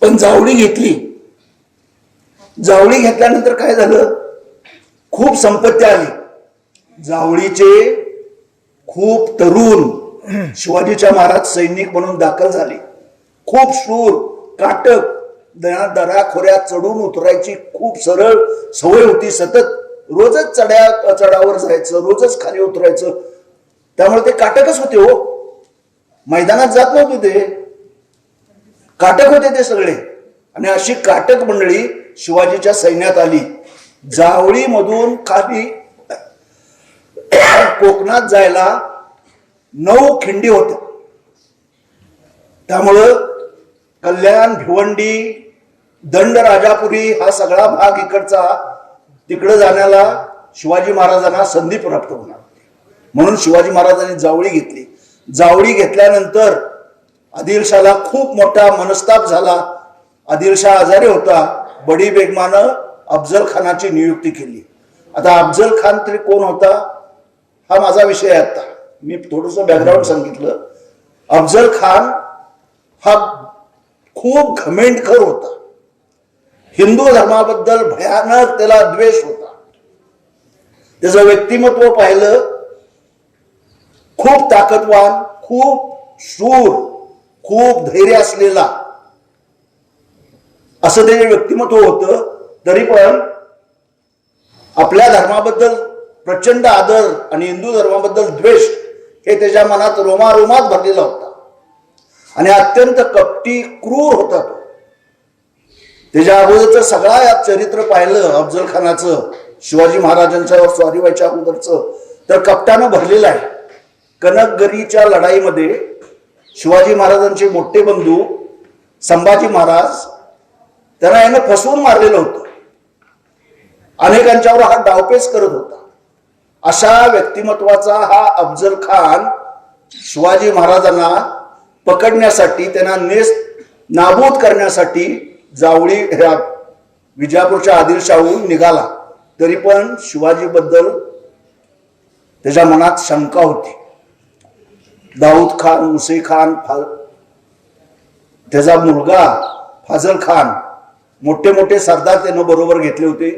पण जावळी घेतली. जावळी घेतल्यानंतर काय झालं, खूप संपत्ती आली. जावळीचे खूप तरुण शिवाजीच्या महाराज सैनिक म्हणून दाखल झाले. खूप शूर, काटक, दऱ्याखोऱ्यात चढून उतरायची खूप सरळ सवय होती. सतत रोजच चढावर जायचं, रोजच खाली उतरायचं. त्यामुळे ते काटकच होते हो, मैदानात जात नव्हते ते, काटक होते ते सगळे. आणि अशी काटक मंडळी शिवाजीच्या सैन्यात आली. जावळी मधून खाली कोकणात जायला 9 खिंडी होत्या. त्यामुळं कल्याण, भिवंडी, दंड, राजापुरी हा सगळा भाग इकडचा तिकडे जाण्याला शिवाजी महाराजांना संधी प्राप्त होणार. म्हणून शिवाजी महाराजांनी जावळी घेतली. जावळी घेतल्यानंतर आदिलशाहला खूप मोठा मनस्ताप झाला. आदिलशाह आजारी होता. बडी बेगमानं अफजल खानाची नियुक्ती केली. आता अफजल खान तरी कोण होता हा माझा विषय आहे. आता मी थोडस बॅकग्राऊंड सांगितलं. अफजल खान हा खूप घमेंडखोर होता. हिंदू धर्माबद्दल भयानक त्याला द्वेष होता. त्याचं व्यक्तिमत्व पाहिलं, खूप ताकदवान, खूप शूर, खूप धैर्य असलेला असं त्याचे व्यक्तिमत्व होतं. तरी पण आपल्या धर्माबद्दल प्रचंड आदर आणि हिंदू धर्माबद्दल द्वेष हे त्याच्या मनात रोमारोमात भरलेला होता. आणि अत्यंत कपटी, क्रूर होता तो. त्याच्या अगोदरचं सगळा यात चरित्र पाहिलं अफजल खानाचं, शिवाजी महाराजांच्यावर स्वारी व्हायच्या अगोदरचं, तर कपटानं भरलेलं आहे. कनकगरीच्या लढाईमध्ये शिवाजी महाराजांचे मोठे बंधू संभाजी महाराज त्यांना यानं फसवून मारलेलं होतं. अनेकांच्यावर हा डावपेच करत होता. अशा व्यक्तिमत्वाचा हा अफजल खान शिवाजी महाराजांना पकडण्यासाठी, त्यांना नाबूद करण्यासाठी जावळी ह्या विजापूरच्या आदिलशाहून निघाला. तरी पण शिवाजीबद्दल त्याच्या मनात शंका होती. दाऊद खान, मुसे खान, त्याचा मुलगा फाजल खान, मोठे मोठे सरदार त्यानं बरोबर घेतले होते.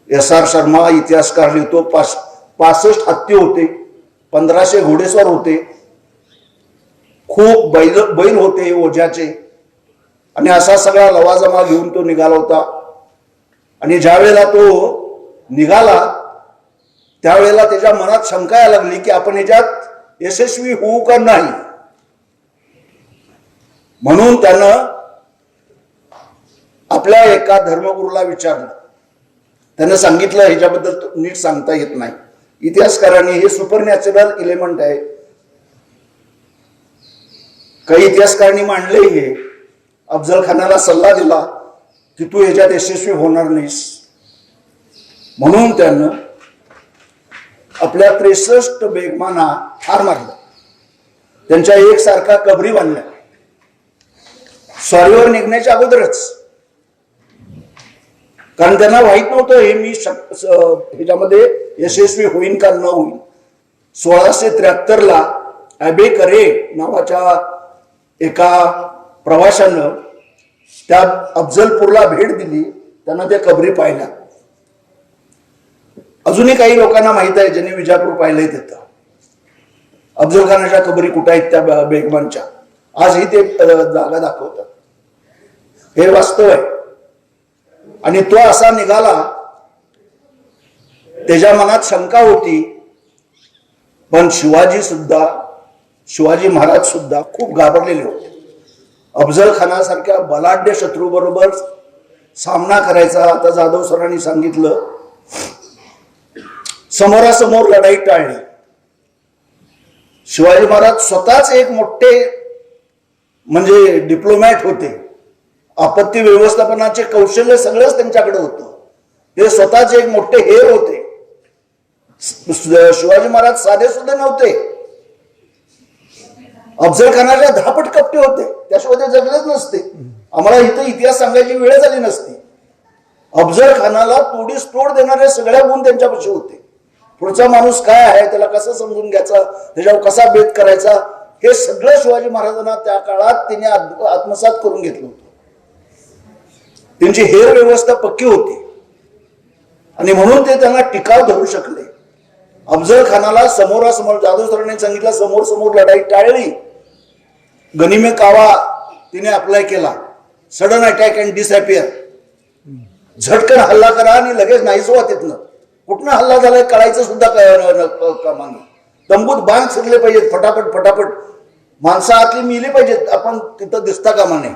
SR शर्मा इतिहासकार लिहितो 65 हत्ती होते, 1500 घोडेस्वार होते, खूप बैल होते ओझ्याचे. आणि असा सगळा लवाजमा घेऊन तो निघाला होता. आणि ज्या वेळेला तो निघाला त्यावेळेला त्याच्या मनात शंका यायला लागली की आपण याच्यात यशस्वी होऊ का नाही. म्हणून त्यानं आपल्या एका धर्मगुरूला विचारलं. त्यानं सांगितलं ह्याच्याबद्दल नीट सांगता येत नाही, इतिहासकारांनी हे सुपरनॅचरल एलिमेंट आहे. काही इतिहासकारांनी मांडले. हे अफजल खानाला सल्ला दिला की तू ह्याच्यात यशस्वी होणार नाहीस. म्हणून त्यानं आपल्या 63 बेगमांना ठार मारलं. त्यांच्या एकसारखा कबरी बांधल्या स्वारीवर निघण्याच्या अगोदरच. कारण त्यांना माहित नव्हतं हे मी ह्याच्यामध्ये यशस्वी होईन का न होईन. 1673 ॲबे करे नावाच्या एका प्रवाशानं त्या अफजलपूरला भेट दिली. त्यांना त्या कबरी पाहिल्या. अजूनही काही लोकांना माहित आहे ज्यांनी विजापूर पाहिलंय तिथं अफजल खानाच्या कबरी कुठं आहेत त्या बेगमांच्या, आजही ते जागा दाखवतात. हे वास्तव आहे. आणि तो असा निघाला, त्याच्या मनात शंका होती, पण शिवाजी महाराज सुद्धा खूप घाबरलेले होते. अफजल खानासारख्या बलाढ्य शत्रू बरोबर सामना करायचा. आता जाधव सरांनी सांगितलं, समोरासमोर लढाई टाळली. शिवाजी महाराज स्वतःच एक मोठे म्हणजे डिप्लोमॅट होते. आपत्ती व्यवस्थापनाचे कौशल्य सगळंच त्यांच्याकडे होतं. ते स्वतःच एक मोठे हेर होते. शिवाजी महाराज साधे सुद्धा नव्हते. अफजल खानाच्या 10 पट कपटे होते, त्याशिवाय ते जगलेच नसते. आम्हाला इथं इतिहास सांगायची वेळ झाली नसती. अफजल खानाला तोडीस तोड देणारे सगळ्या गुण त्यांच्यापाशी होते. पुढचा माणूस काय आहे, त्याला कसं समजून घ्यायचा, त्याच्यावर कसा भेद करायचा, हे सगळं शिवाजी महाराजांना त्या काळात त्यांनी आत्मसात करून घेतलं होतं. त्यांची हेर व्यवस्था पक्की होती आणि म्हणून ते त्यांना टिकाव धरू शकले. अफजल खानाला समोरासमोर, जाधव सरांनी सांगितलं, समोर समोर लढाई टाळली. गनिमे कावा तिने अप्लाय केला. सडन अटॅक अँड डिसअपियर, झटकन हल्ला करा आणि लगेच नाहीच व्हा. तिथनं कुठनं हल्ला झालाय कळायचं सुद्धा कामा नाही. तंबूत बांध शिरले पाहिजेत, फटाफट फटाफट माणसं आतली मिली पाहिजेत, आपण तिथं दिसता कामा नये.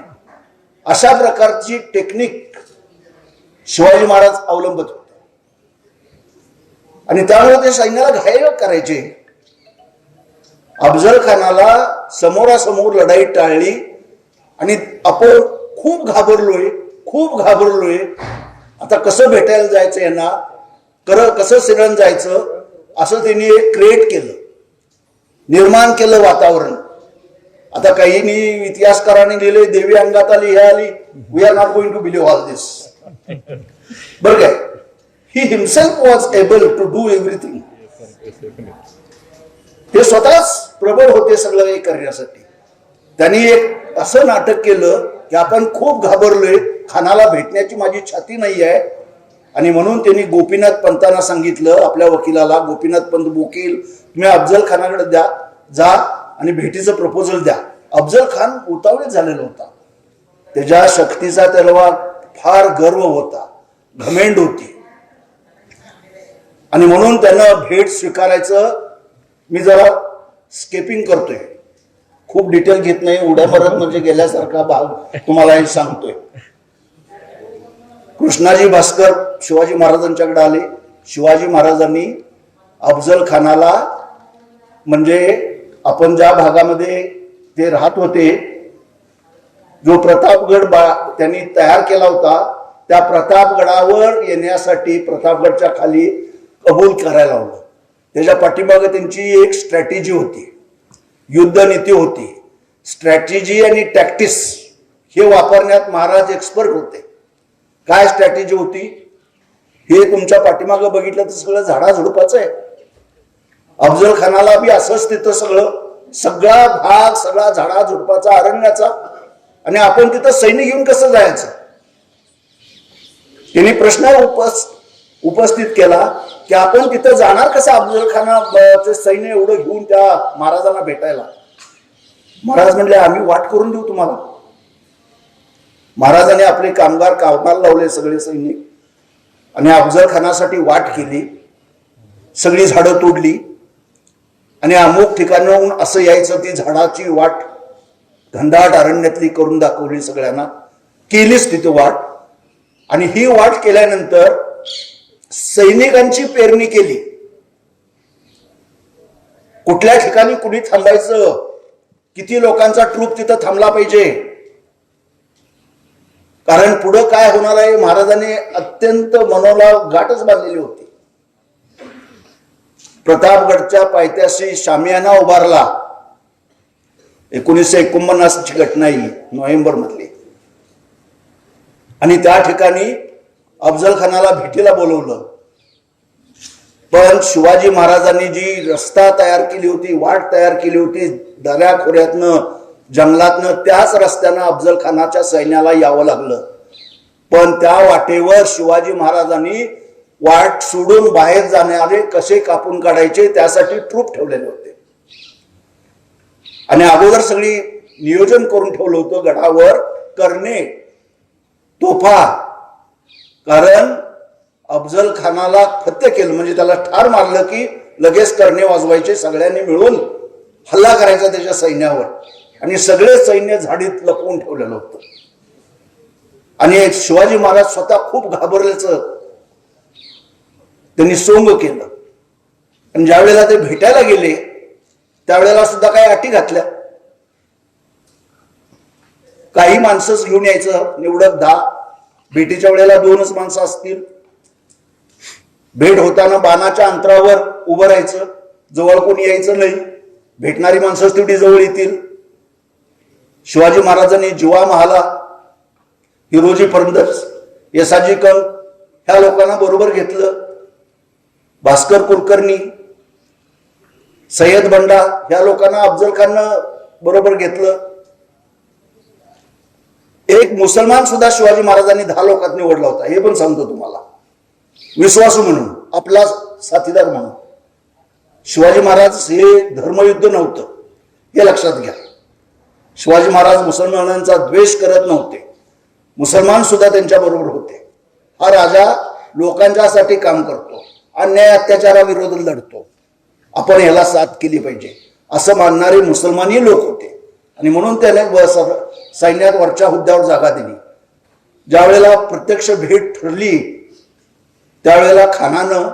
अशा प्रकारची टेक्निक शिवाजी महाराज अवलंबत होते आणि त्यामुळे ते सैन्याला घायल करायचे. अफजल खानाला समोरासमोर लढाई टाळली आणि आपण खूप घाबरलोय. आता कसं भेटायला जायचं यांना, कसं सिरण जायचं, असं त्यांनी एक क्रिएट केलं, निर्माण केलं वातावरण. आता काहींनी इतिहासकारांनी लिहिले, देवी अंगात आली, हे आली. We are not going to believe all this. बरं काय, he himself was able to do everything. ते स्वतःच प्रबळ होते सगळं हे करण्यासाठी. त्यांनी एक असं नाटक केलं की आपण खूप घाबरलोय, खानाला भेटण्याची माझी छाती नाही आहे. आणि म्हणून त्यांनी गोपीनाथ पंतांना सांगितलं, आपल्या वकिलाला, गोपीनाथ पंत वकील, तुम्ही अफजल खानाकडे जा आणि भेटीचं प्रपोजल द्या. अफजल खान उतावळीत झालेला होता. त्याच्या शक्तीचा त्याला फार गर्व होता, घमेंड होती. आणि म्हणून त्यानं भेट स्वीकारायचं. मी जरा स्केपिंग करतोय, खूप डिटेल घेत नाही, उड्या मारत म्हणजे गेल्यासारखा भाग तुम्हाला हे सांगतोय. कृष्णाजी भास्कर शिवाजी महाराजांच्याकडे आले. शिवाजी महाराजांनी अफजल खानाला, म्हणजे आपण ज्या भागामध्ये ते राहत होते, जो प्रतापगड त्यांनी तयार केला होता, त्या प्रतापगडावर येण्यासाठी प्रतापगडच्या खाली कबूल करायला लावलं. त्याच्या पाठीमागे त्यांची एक स्ट्रॅटेजी होती, युद्धनीती होती. स्ट्रॅटेजी आणि टॅक्टिक्स हे वापरण्यात महाराज एक्सपर्ट होते. काय स्ट्रॅटेजी होती हे तुमच्या पाठीमागं बघितलं तर सगळं झाडाझुडपाचं आहे. अफजल खानाला बी असंच तिथं सगळा भाग सगळा झाडाझुडपाचा, अरण्याचा. आणि आपण तिथं सैन्य घेऊन कसं जायचं, त्यांनी प्रश्न उपस्थित केला की आपण तिथं जाणार कसं अफजल खानाचं सैन्य एवढं घेऊन त्या महाराजांना भेटायला. महाराज म्हणले, आम्ही वाट करून देऊ तुम्हाला. महाराजांनी आपले कामाला लावले सगळे सैनिक आणि अफजल खानासाठी वाट केली. सगळी झाडं तोडली आणि अमुक ठिकाणाहून असं यायचं, ती झाडाची वाट घनदाट अरण्यातली करून दाखवली सगळ्यांना. केलीच तिथे वाट. आणि ही वाट केल्यानंतर सैनिकांची पेरणी केली. कुठल्या ठिकाणी कुणी थांबायचं, किती लोकांचा ट्रूप तिथं थांबला पाहिजे, कारण पुढं काय होणार आहे महाराजांनी अत्यंत मनोला गाठच बांधलेली होती. प्रतापगडच्या पायथ्याशी शामियाना उभारला. 1949 ची घटना ही नोव्हेंबर मधली. आणि त्या ठिकाणी अफजल खानाला भेटीला बोलवलं. पण शिवाजी महाराजांनी जी रस्ता तयार केली होती, वाट तयार केली होती, दऱ्या खोऱ्यातनं जंगलातनं, त्याच रस्त्यानं अफजल खानाच्या सैन्याला यावं लागलं. पण त्या वाटेवर शिवाजी महाराजांनी वाट सोडून बाहेर जाणारे कसे कापून काढायचे त्यासाठी ट्रूप ठेवलेले होते आणि अगोदर सगळी नियोजन करून ठेवलं होतं गडावर करणे तोफा. कारण अफजल खानाला फत्ते केलं म्हणजे त्याला ठार मारलं की लगेच करणे वाजवायचे, सगळ्यांनी मिळून हल्ला करायचा त्याच्या सैन्यावर आणि सगळे सैन्य झाडीत लपवून ठेवलेलं होतं. आणि शिवाजी महाराज स्वतः खूप घाबरल्याचं त्यांनी सोंग केलं. आणि ज्या वेळेला ते भेटायला गेले त्यावेळेला सुद्धा काही अटी घातल्या. काही माणसंच घेऊन यायचं, निवडक 10. भेटीच्या वेळेला 2च माणसं असतील. भेट होताना बाणाच्या अंतरावर उभं राहायचं, जवळ कोणी यायचं नाही. भेटणारी माणसंच तेवढी जवळ येतील. शिवाजी महाराजांनी जीवा महाला, हिरोजी फर्नांडिस, येसाजी कंक ह्या लोकांना बरोबर घेतलं. भास्कर कुलकर्णी, सय्यद बंडा ह्या लोकांना अफजल खाननं बरोबर घेतलं. एक मुसलमान सुद्धा शिवाजी महाराजांनी 10 लोकात निवडला होता, हे पण सांगतो तुम्हाला, विश्वासू म्हणून, आपला साथीदार म्हणून. शिवाजी महाराज हे धर्मयुद्ध नव्हतं, हे लक्षात घ्या. शिवाजी महाराज मुसलमानांचा द्वेष करत नव्हते, मुसलमान सुद्धा त्यांच्या बरोबर होते. हा राजा लोकांच्यासाठी काम करतो, अन्याय अत्याचाराविरोधात लढतो, आपण याला साथ केली पाहिजे असं मानणारे मुसलमानी लोक होते. आणि म्हणून त्याने सैन्यात वरच्या हुद्द्यावर जागा दिली. ज्या वेळेला प्रत्यक्ष भेट ठरली त्यावेळेला खानानं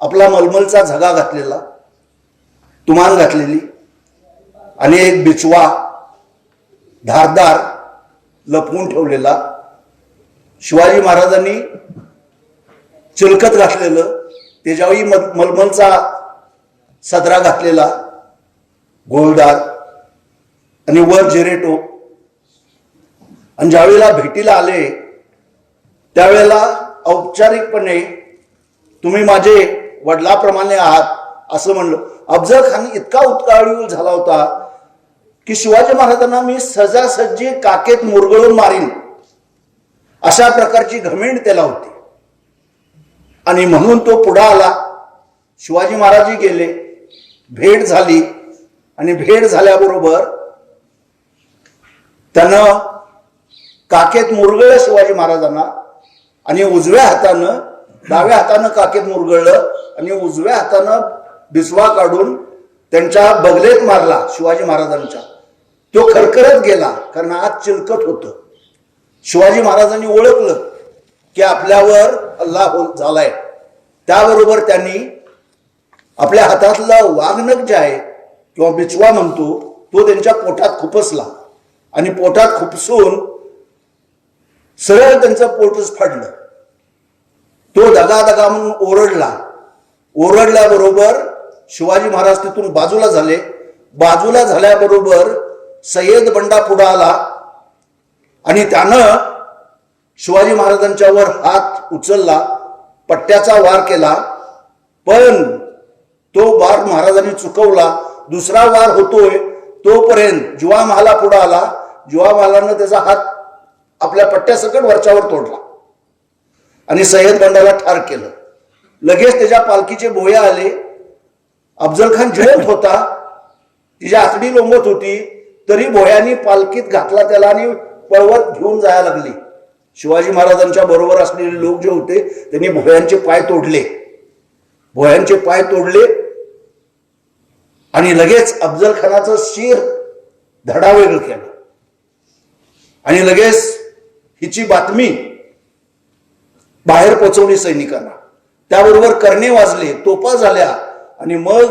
आपला मलमलचा झगा घातलेला, तुमान घातलेली आणि एक बिचवा धारदार लपवून ठेवलेला, शिवाजी महाराजांनी चिलखत घातलेलं, त्याच्यावेळी मलमलचा सदरा घातलेला गोलदार आणि वर जिरेटो. आणि ज्यावेळेला भेटीला आले त्यावेळेला औपचारिकपणे तुम्ही माझे वडिलाप्रमाणे आहात असं म्हणलं. अफजल खान इतका उत्काळीव झाला होता की शिवाजी महाराजांना मी सजासजी काकेत मुरगळून मारीन अशा प्रकारची घमेंड त्याला होती. आणि म्हणून तो पुढे आला. शिवाजी महाराजही गेले, भेट झाली आणि भेट झाल्याबरोबर त्यानं काकेत मुरगळलं शिवाजी महाराजांना आणि उजव्या हातानं, डाव्या हातानं काकेत मुरगळलं आणि उजव्या हातानं बिस्वा काढून त्यांच्या बगलेत मारला शिवाजी महाराजांच्या. तो खरखरत गेला कारण आज चिलकत होतं. शिवाजी महाराजांनी ओळखलं की आपल्यावर हल्ला झालाय. त्याबरोबर त्यांनी आपल्या हातातलं वाघनख जे आहे किंवा बिचवा म्हणतो तो त्यांच्या पोटात खुपसला आणि पोटात खुपसून सरळ त्यांचं पोटच फाडलं. तो दगा दगा म्हणून ओरडला. ओरडल्याबरोबर शिवाजी महाराज तिथून बाजूला झाले. बाजूला झाल्याबरोबर सय्यद बंडा पुढे आला आणि त्यानं शिवाजी महाराजांच्यावर हात उचलला, पट्ट्याचा वार केला. पण तो वार महाराजांनी चुकवला. दुसरा वार होतोय तोपर्यंत जुवा महाला पुढे आला. जुवा महालानं त्याचा हात आपल्या पट्ट्यासकट वरच्यावर तोडला आणि सय्यद बंडाला ठार केलं. लगेच त्याच्या पालखीचे बोया आले. अफजल खान जिवंत होता, तिच्या आतडी लोंबत होती, तरी भोयांनी पालखीत घातला त्याला आणि पळवत घेऊन जायला लागली. शिवाजी महाराजांच्या बरोबर असलेले लोक जे होते त्यांनी भोयांचे पाय तोडले. भोयांचे पाय तोडले आणि लगेच अफजल खानाचं शिर धडावेगळं केलं आणि लगेच हिची बातमी बाहेर पोहोचवली सैनिकांना. त्याबरोबर करणे वाजले, तोफा झाल्या आणि मग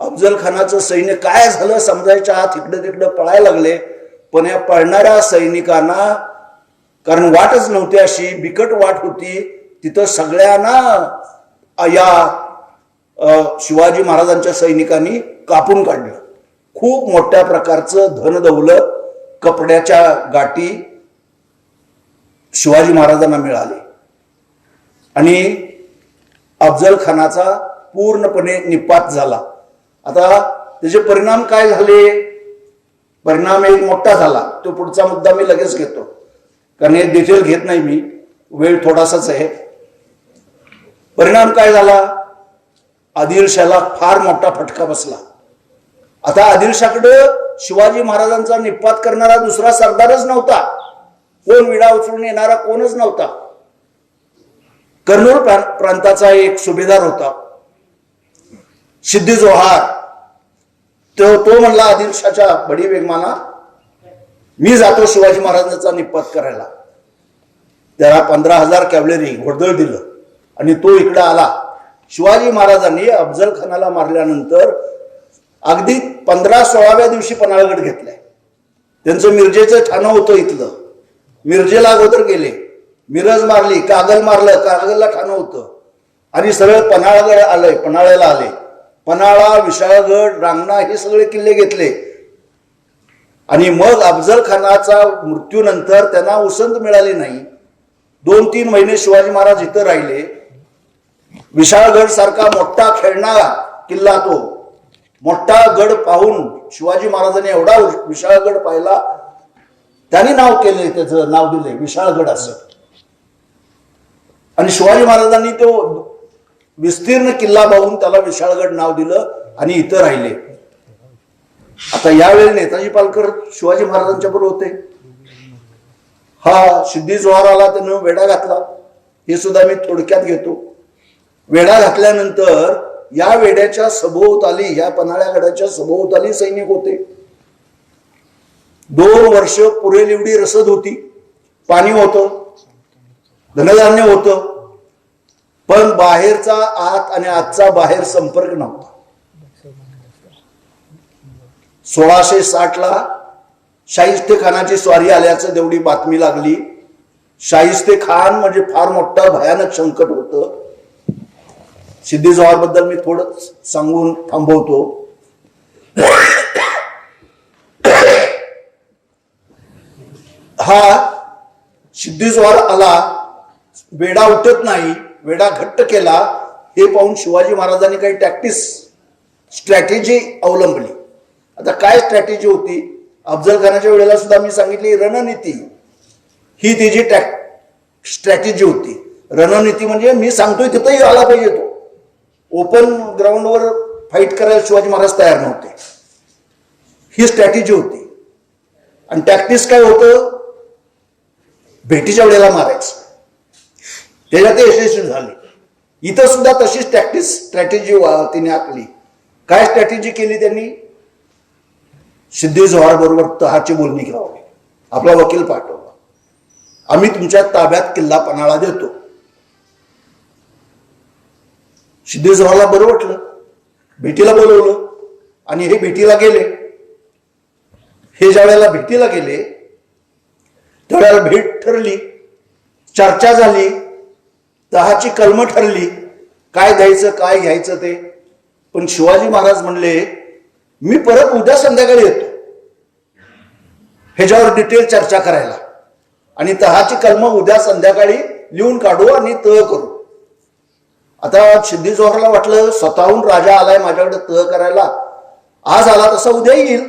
अफजल खानाचं सैन्य काय झालं समजायच्या आत इकडं तिकडं पळायला लागले. पण या पळणाऱ्या सैनिकांना, कारण वाटच नव्हती, अशी बिकट वाट होती, तिथं सगळ्यांना या शिवाजी महाराजांच्या सैनिकांनी कापून काढलं. खूप मोठ्या प्रकारचं धनदौलत, कपड्याच्या गाठी शिवाजी महाराजांना मिळाले आणि अफजल खानाचा पूर्णपणे निपात झाला. आता त्याचे परिणाम काय झाले? परिणाम एक मोठा झाला. तो पुढचा मुद्दा मी लगेच घेतो कारण हे डिटेल घेत नाही मी, वेळ थोडासाच आहे. परिणाम काय झाला? आदिलशाला फार मोठा फटका बसला. आता आदिलशाकडे शिवाजी महाराजांचा निपात करणारा दुसरा सरदारच नव्हता. कोण विडा उचलून येणारा कोणच नव्हता. कर्नूल प्रांताचा एक सुभेदार होता, सिद्दी जोहार. तो म्हणला आदिलशाच्या बडी बेगमाना, मी जातो शिवाजी महाराजांचा निपात करायला. त्याला 15,000 कॅव्हलरी घोडदळ दिलं आणि तो इकडे आला. शिवाजी महाराजांनी अफजल खानाला मारल्यानंतर अगदी 15-16व्या दिवशी पन्हाळगड घेतलाय. त्यांचं मिरजेचं ठाणं होतं इथलं. मिरजेला अगोदर गेले, मिरज मारली, कागल मारलं, कागलला ठाणं होतं आणि सरळ पन्हाळगड आलंय, पन्हाळ्याला आले. पन्हाळा, विशाळगड, रांगणा हे सगळे किल्ले घेतले आणि मग अफजल खानाचा मृत्यूनंतर त्यांना उसंत मिळाली नाही. 2-3 महिने शिवाजी महाराज इथं राहिले. विशाळगड सारखा मोठा खेळणारा किल्ला, तो मोठा गड पाहून शिवाजी महाराजांनी एवढा विशाळगड पाहिला, त्यांनी नाव केले, त्याचं नाव दिले विशाळगड असं. आणि शिवाजी महाराजांनी तो विस्तीर्ण किल्ला पाहून त्याला विशाळगड नाव दिलं आणि इथं राहिले. आता यावेळी नेताजी पालकर शिवाजी महाराजांच्या बरोबर होते. हा सिद्दी जोहाराला त्यानं वेढा घातला, हे सुद्धा मी थोडक्यात घेतो. वेढा घातल्यानंतर या वेड्याच्या सभोवताली, या पन्हाळ्यागडाच्या सभोवताली सैनिक होते. 2 वर्ष पुरेल एवढी रसद होती, पाणी होतं, धनधान्य होतं, पण बाहेरचा आत आणि आतचा बाहेर संपर्क नव्हता. 1660ला शाहिस्ते खानाची स्वारी आल्याचं तेवढी बातमी लागली. शाहिस्ते खान म्हणजे फार मोठा भयानक संकट होतं. सिद्दी जोहार बद्दल मी थोडं सांगून थांबवतो. हा सिद्दी जोहार आला, वेढा उठत नाही, वेढा घट्ट केला. हे पाहून शिवाजी महाराजांनी काही स्ट्रॅटेजी अवलंबली. आता काय स्ट्रॅटेजी होती? अफजल खानाच्या वेळेला सुद्धा मी सांगितली, रणनीती ही त्याची स्ट्रॅटेजी होती. रणनीती म्हणजे मी सांगतोय तिथंही आला पाहिजे. तो ओपन ग्राउंडवर फाईट करायला शिवाजी महाराज तयार नव्हते. ही स्ट्रॅटेजी होती. आणि टॅक्टिक्स काय होतं? भेटीच्या वेळेला मारायचं. त्याच्यात ते यशस्वी झाले. इथं सुद्धा तशीच स्ट्रॅटेजी तिने आखली. काय स्ट्रॅटेजी केली त्यांनी? सिद्दी जोहार बरोबर तहाची बोलणी करावी, आपला वकील पाठवला, आम्ही तुमच्या ताब्यात किल्ला पन्हाळा देतो. सिद्दी जोहारला बरं वाटलं, भेटीला बोलवलं आणि हे भेटीला गेले. हे ज्या वेळेला भेटीला गेले त्यावेळेला भेट ठरली, चर्चा झाली, तहाची कलमं ठरली, काय द्यायचं काय घ्यायचं ते. पण शिवाजी महाराज म्हणले, मी परत उद्या संध्याकाळी येतो ह्याच्यावर डिटेल चर्चा करायला आणि तहाची कलमं उद्या संध्याकाळी लिहून काढू आणि तह करू. आता सिद्दी जोहरला वाटलं स्वतःहून राजा आलाय माझ्याकडे तह करायला, आज आला तसा उद्या येईल.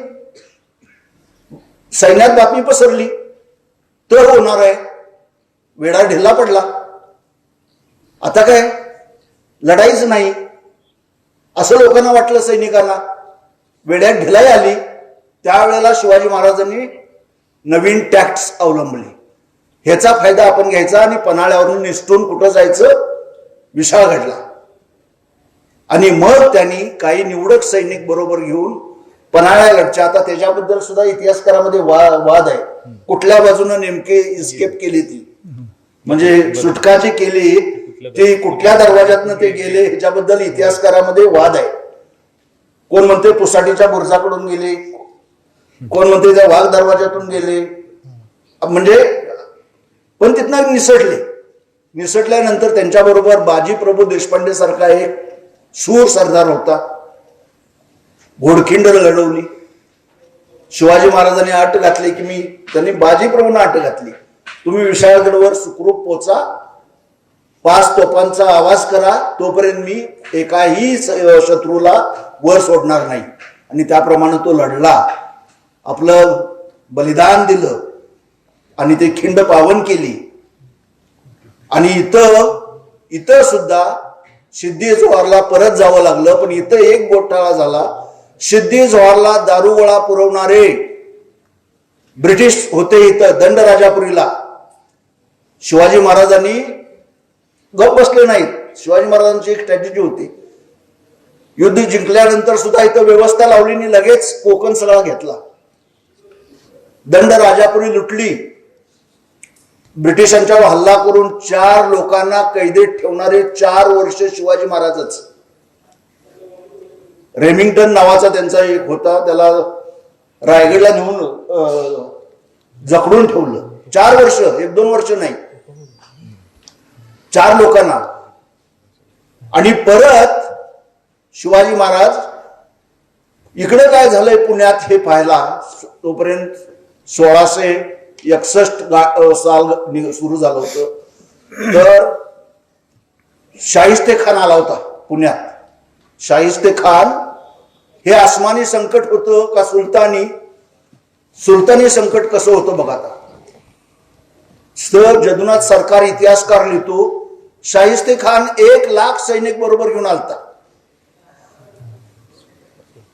सैन्यात बातमी पसरली, तह होणार आहे. वेढा ढिल्ला पडला. आता काय लढाईच नाही असं लोकांना वाटलं. सैनिकांना वेड्यात ढिलाई आली. त्यावेळेला शिवाजी महाराजांनी नवीन टॅक्ट्स अवलंबली. ह्याचा फायदा आपण घ्यायचा आणि पन्हाळ्यावरून निसटून कुठं जायचं? विशाळगडला. आणि मग त्यांनी काही निवडक सैनिक बरोबर घेऊन पन्हाळ्यागडच्या, आता त्याच्याबद्दल सुद्धा इतिहासकारामध्ये वाद आहे, कुठल्या बाजूनं नेमके इस्केप केली ती, म्हणजे सुटका जी केली ती कुठल्या दरवाजातनं ते गेले ह्याच्याबद्दल इतिहासकारामध्ये वाद आहे. कोण म्हणते पुसाटीच्या बुर्जाकडून गेले, कोण म्हणते त्या वाघ दरवाजातून गेले. म्हणजे पण तिथनं निसटले. निसटल्यानंतर त्यांच्याबरोबर बाजी प्रभू देशपांडे सारखा एक शूर सरदार होता. घोडखिंड लढवली. शिवाजी महाराजांनी अट घातली की त्यांनी बाजी प्रभूंना अट घातली, तुम्ही विशाळगडवर सुखरूप पोचा, 5 तोफांचा आवाज करा, तोपर्यंत मी एकाही शत्रूला वर सोडणार नाही. आणि त्याप्रमाणे तो लढला, आपलं बलिदान दिलं आणि ते खिंड पावन केली. आणि इथं सुद्धा सिद्धी जोहरला परत जावं लागलं. पण इथं एक घोटाळा झाला. सिद्धी जोहरला दारुगोळा पुरवणारे ब्रिटिश होते इथं दंडराजापुरीला. शिवाजी महाराजांनी गप बसले नाहीत. शिवाजी महाराजांची एक स्ट्रॅटेजी होती. युद्ध जिंकल्यानंतर सुद्धा इथं व्यवस्था लावली आणि लगेच कोकण सगळा घेतला. दंडराजापुरी लुटली. ब्रिटिशांच्यावर हल्ला करून 4 लोकांना कैदेत ठेवणारे 4 वर्ष शिवाजी महाराजच. रेमिंग्टन नावाचा त्यांचा एक होता, त्याला रायगडला नेऊन जखडून ठेवलं. 4 वर्ष, 1-2 वर्ष नाही, 4 लोकांना. आणि परत शिवाजी महाराज इकडे काय झालंय पुण्यात हे पाहायला. तोपर्यंत 1661 साल सुरू झालं होतं. तर शाहिस्ते खान आला होता पुण्यात. शाहिस्ते खान हे आसमानी संकट होतं का सुलतानी संकट कसं होतं बघा. आता सर जदुनाथ सरकार इतिहासकार लिहितो, शाहिस्ते खान 1 लाख सैनिक बरोबर घेऊन आलता.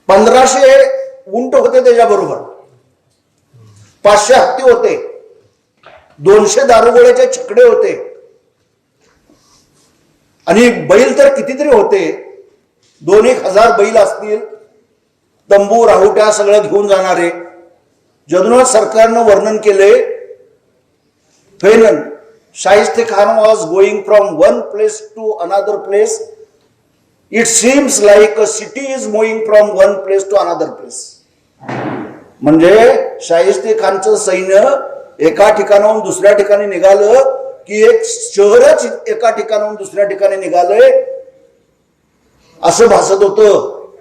1500 उंट होते त्याच्याबरोबर, 500 हत्ती होते, 200 दारुगोळ्याचे छकडे होते आणि बैल तर कितीतरी होते. 2-1 हजार बैल असतील. तंबू राहुट्या सगळं घेऊन जाणारे. जदुनाथ सरकारनं वर्णन केले, when Shaiste Khan was going from one place to another place, it seems like a city is moving from one place to another place. म्हणजे शाहिस्ते खानचं सैन्य एका ठिकाणाहून दुसऱ्या ठिकाणी निघालं की एक शहरच एका ठिकाणाहून दुसऱ्या ठिकाणी निघालंय असं भासत होतं.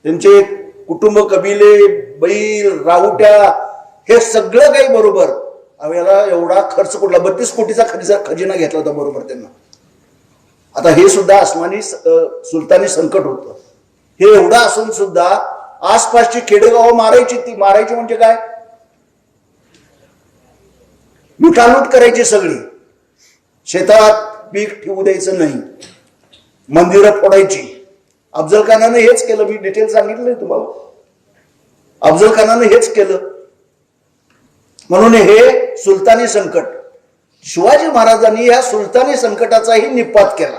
त्यांचे कुटुंब, कबिले, बैल, राहुट्या हे सगळं काही बरोबर. याला एवढा खर्च कुठला, 32 कोटीचा खजिना घेतला होता बरोबर त्यांना. आता हे सुद्धा आसमानी सुलतानी संकट होतं. हे एवढं असून सुद्धा आसपासची खेडेगाव मारायची. ती मारायची म्हणजे काय, लुटालूट करायची सगळी. शेतात पीक ठेवू द्यायचं नाही, मंदिरं फोडायची. अफजल खानाने हेच केलं. मी डिटेल सांगितलं तुम्हाला. अफजल खानाने हेच केलं. म्हणून हे सुलतानी संकट. शिवाजी महाराजांनी या सुलतानी संकटाचाही निपात केला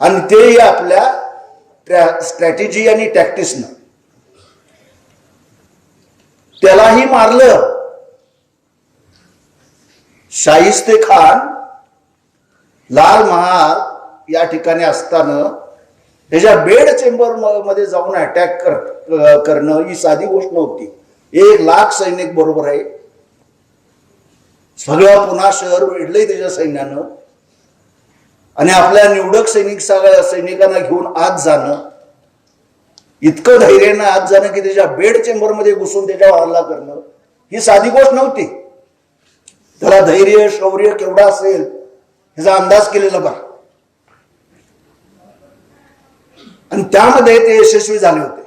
आणि तेही आपल्या स्ट्रॅटेजी आणि टॅक्टिक्सनं. त्यालाही मारलं. शाहिस्ते खान लाल महाल या ठिकाणी असताना त्याच्या बेड चेंबर मध्ये जाऊन अटॅक करणं ही साधी गोष्ट नव्हती. 1 लाख सैनिक बरोबर आहे. सगळं पुन्हा शहर वेढलंय त्याच्या सैन्यानं आणि आपल्या निवडक सैनिकांना घेऊन आत जाणं, इतकं धैर्यानं आत जाणं की त्याच्या बेड चेंबर मध्ये घुसून त्याच्यावर हल्ला करणं ही साधी गोष्ट नव्हती. त्याला धैर्य, शौर्य केवढा असेल ह्याचा अंदाज केलेला बरा. आणि त्यामध्ये ते यशस्वी झाले होते.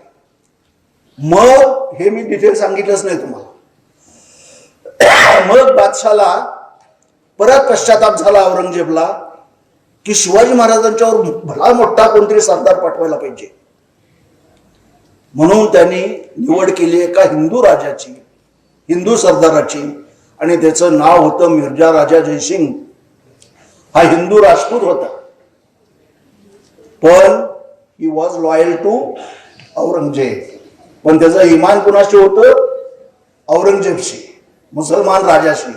मग हे मी डिटेल सांगितलंच नाही तुम्हाला. मग बादशाला परत पश्चाताप झाला औरंगजेबला की शिवाजी महाराजांच्यावर भला मोठा कोणतरी सरदार पाठवायला पाहिजे. म्हणून त्यांनी निवड केली एका हिंदू राजाची, हिंदू सरदाराची, आणि त्याचं नाव होतं मिर्झा राजा जयसिंग. हा हिंदू राजपूत होता, पण he was loyal to Aurangzeb. पण त्याचं इमान कुणाशी होतं, औरंगजेबशी, मुसलमान राजाशी.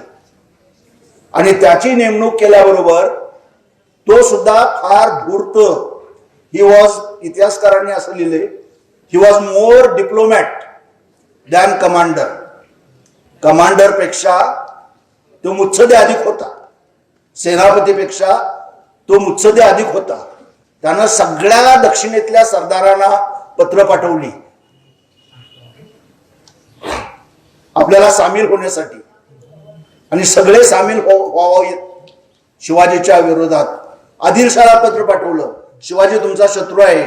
आणि त्याची नेमणूक केल्याबरोबर तो सुद्धा फार धूर्त. ही वॉज, इतिहासकारांनी असं लिहिले, he was more diplomat than commander. Commander पेक्षा तो मुत्सद्दे अधिक होता. सेनापतीपेक्षा तो मुत्सद्दे अधिक होता. त्यानं सगळ्या दक्षिणेतल्या सरदारांना पत्र पाठवली आपल्याला सामील होण्यासाठी, आणि सगळे सामील व्हावेत शिवाजीच्या विरोधात. आदिलशाला पत्र पाठवलं, शिवाजी तुमचा शत्रू आहे,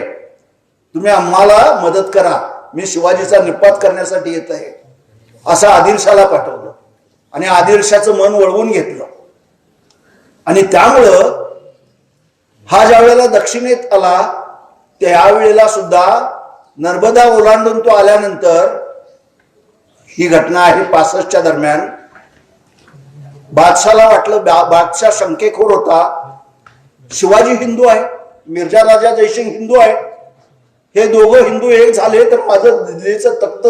तुम्ही आम्हाला मदत करा, मी शिवाजीचा निपात करण्यासाठी येत आहे, असं आदिलशाला पाठवलं. आणि आदिलशाचं मन वळवून घेतलं. आणि त्यामुळं हा ज्या वेळेला दक्षिणेत आला त्यावेळेला सुद्धा नर्मदा ओलांडून तो आल्यानंतर ही घटना आहे 65च्या दरम्यान. बादशाला वाटलं, बादशाह शंकेखोर होता, शिवाजी हिंदू आहे, मिर्झा राजा जयसिंग हिंदू आहे, हे दोघं हिंदू एक झाले तर माझं दिल्लीचं तख्त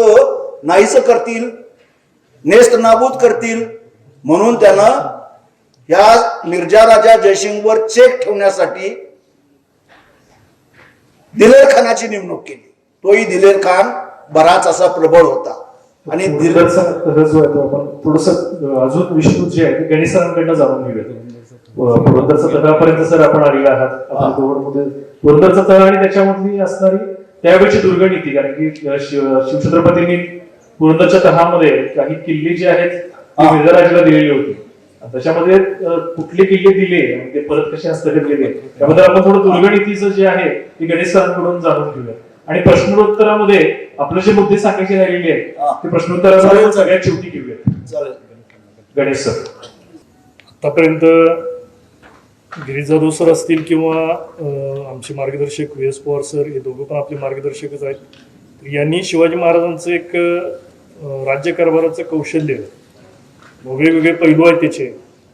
नाहीसं करतील, नेस्त नाबूद करतील. म्हणून त्यानं या मिर्झा राजा जयसिंगवर चेक ठेवण्यासाठी दिलेर खानाची नेमणूक केली. तोही दिलेर खान बराच असा प्रबळ होता. आणि
दिलेरचा रस जो आहे तो आपण थोडस अजून विस्तृत जे आहे ते गणेशांकडनं जाणून घेऊया. पुरंदरचा तळापर्यंत सर आपण आलेला आहात. आपण दोघांमध्ये पुरंदरचा तळ आणि त्याच्यामधली असणारी त्यावेळची दुर्गणीती, कारण की शिवछत्रपतींनी पुरंदरच्या तहामध्ये काही किल्ले जे आहेत ते मिर्झाराजाला दिलेली होती. त्याच्यामध्ये कुठले किल्ले दिले आणि ते परत कसे हस्तगत केले त्याबद्दल आपण थोडं दुर्गणीतीचं जे आहे ते गणेश सरांकडून जाणून घेऊया. आणि प्रश्नोत्तरामध्ये आपले जे मुद्दे सांगायचे राहिलेले आहेत ते प्रश्नोत्तरामध्ये सगळ्यात शेवटी घेऊया. गणेश सर,
आतापर्यंत गिरीश जाधव सर असतील किंवा आमचे मार्गदर्शक व्ही.एस. पवार सर, हे दोघं पण आपले मार्गदर्शकच आहेत. तर यांनी शिवाजी महाराजांचं एक राज्यकारभाराचं कौशल्य, वेगवेगळे पैलू आहेत त्याचे.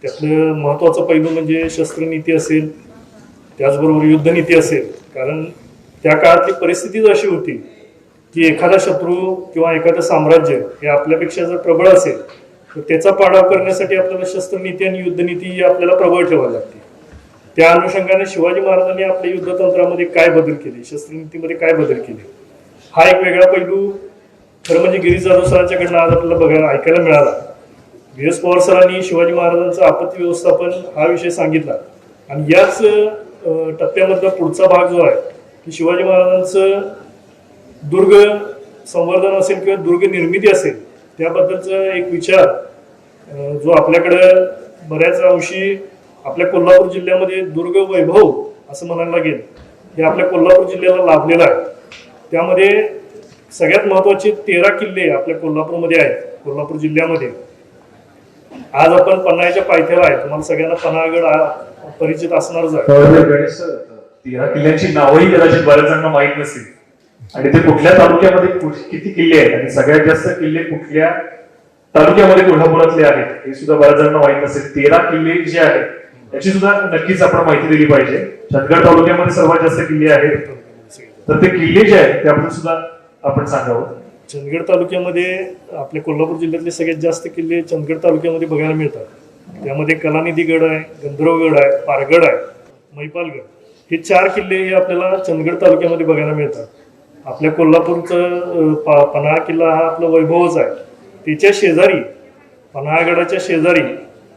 त्यातलं महत्त्वाचा पैलू म्हणजे शस्त्रनीती असेल, त्याचबरोबर युद्धनीती असेल. कारण त्या काळातली परिस्थितीच अशी होती की एखादा शत्रू किंवा एखादं साम्राज्य हे आपल्यापेक्षा जर प्रबळ असेल तर त्याचा पाडाव करण्यासाठी आपल्याला शस्त्रनीती आणि युद्धनीती आपल्याला प्रबळ ठेवावी लागते. त्या अनुषंगाने शिवाजी महाराजांनी आपल्या युद्धतंत्रामध्ये काय बदल केले, शस्त्रनीतीमध्ये काय बदल केले, हा एक वेगळा पैलू खरं म्हणजे गिरीश जाधव सरांच्याकडनं आज आपल्याला बघायला ऐकायला मिळाला. व्ही.एस. पवार सरांनी शिवाजी महाराजांचं आपत्ती व्यवस्थापन हा विषय सांगितला. आणि याच टप्प्यामधला पुढचा भाग जो आहे की शिवाजी महाराजांचं दुर्ग संवर्धन असेल किंवा दुर्ग निर्मिती असेल त्याबद्दलचा एक विचार जो आपल्याकडं बऱ्याच अंशी आपल्या कोल्हापूर जिल्ह्यामध्ये दुर्ग वैभव असं म्हणायला लागेल हे आपल्या कोल्हापूर जिल्ह्याला लाभलेलं आहे. त्यामध्ये सगळ्यात महत्त्वाचे 13 किल्ले आपल्या कोल्हापूरमध्ये आहेत. कोल्हापूर जिल्ह्यामध्ये आज आपण पन्हाळ्याच्या पायथ्याला आहे. तुम्हाला सगळ्यांना पन्हाळगड परिचित असणारच आहे.
गणेश सर, 13 किल्ल्यांची नावही कदाचित बऱ्याच जणांना माहीत नसतील आणि ते कुठल्या तालुक्यामध्ये किती किल्ले आहेत आणि सगळ्यात जास्त किल्ले कुठल्या तालुक्यामध्ये कोल्हापुरातले आहेत हे सुद्धा बऱ्याच जणांना माहीत नसेल. 13 किल्ले जे आहेत त्याची सुद्धा नक्कीच आपण माहिती दिली पाहिजे. चंदगड तालुक्यामध्ये सर्वात जास्त किल्ले आहेत, तर ते किल्ले जे आहेत त्याबद्दल सुद्धा आपण सांगावं.
चंदगड तालुक्यामध्ये आपल्या कोल्हापूर जिल्ह्यातले सगळ्यात जास्त किल्ले चंदगड तालुक्यामध्ये बघायला मिळतात. त्यामध्ये कलानिधी गड आहे, गंधर्वगड आहे, पारगड आहे, मैपालगड, हे 4 किल्ले हे आपल्याला चंदगड तालुक्यामध्ये बघायला मिळतात. आपल्या कोल्हापूरचं पन्हाळा किल्ला हा आपला वैभवच आहे. त्याच्या शेजारी, पन्हाळगडाच्या शेजारी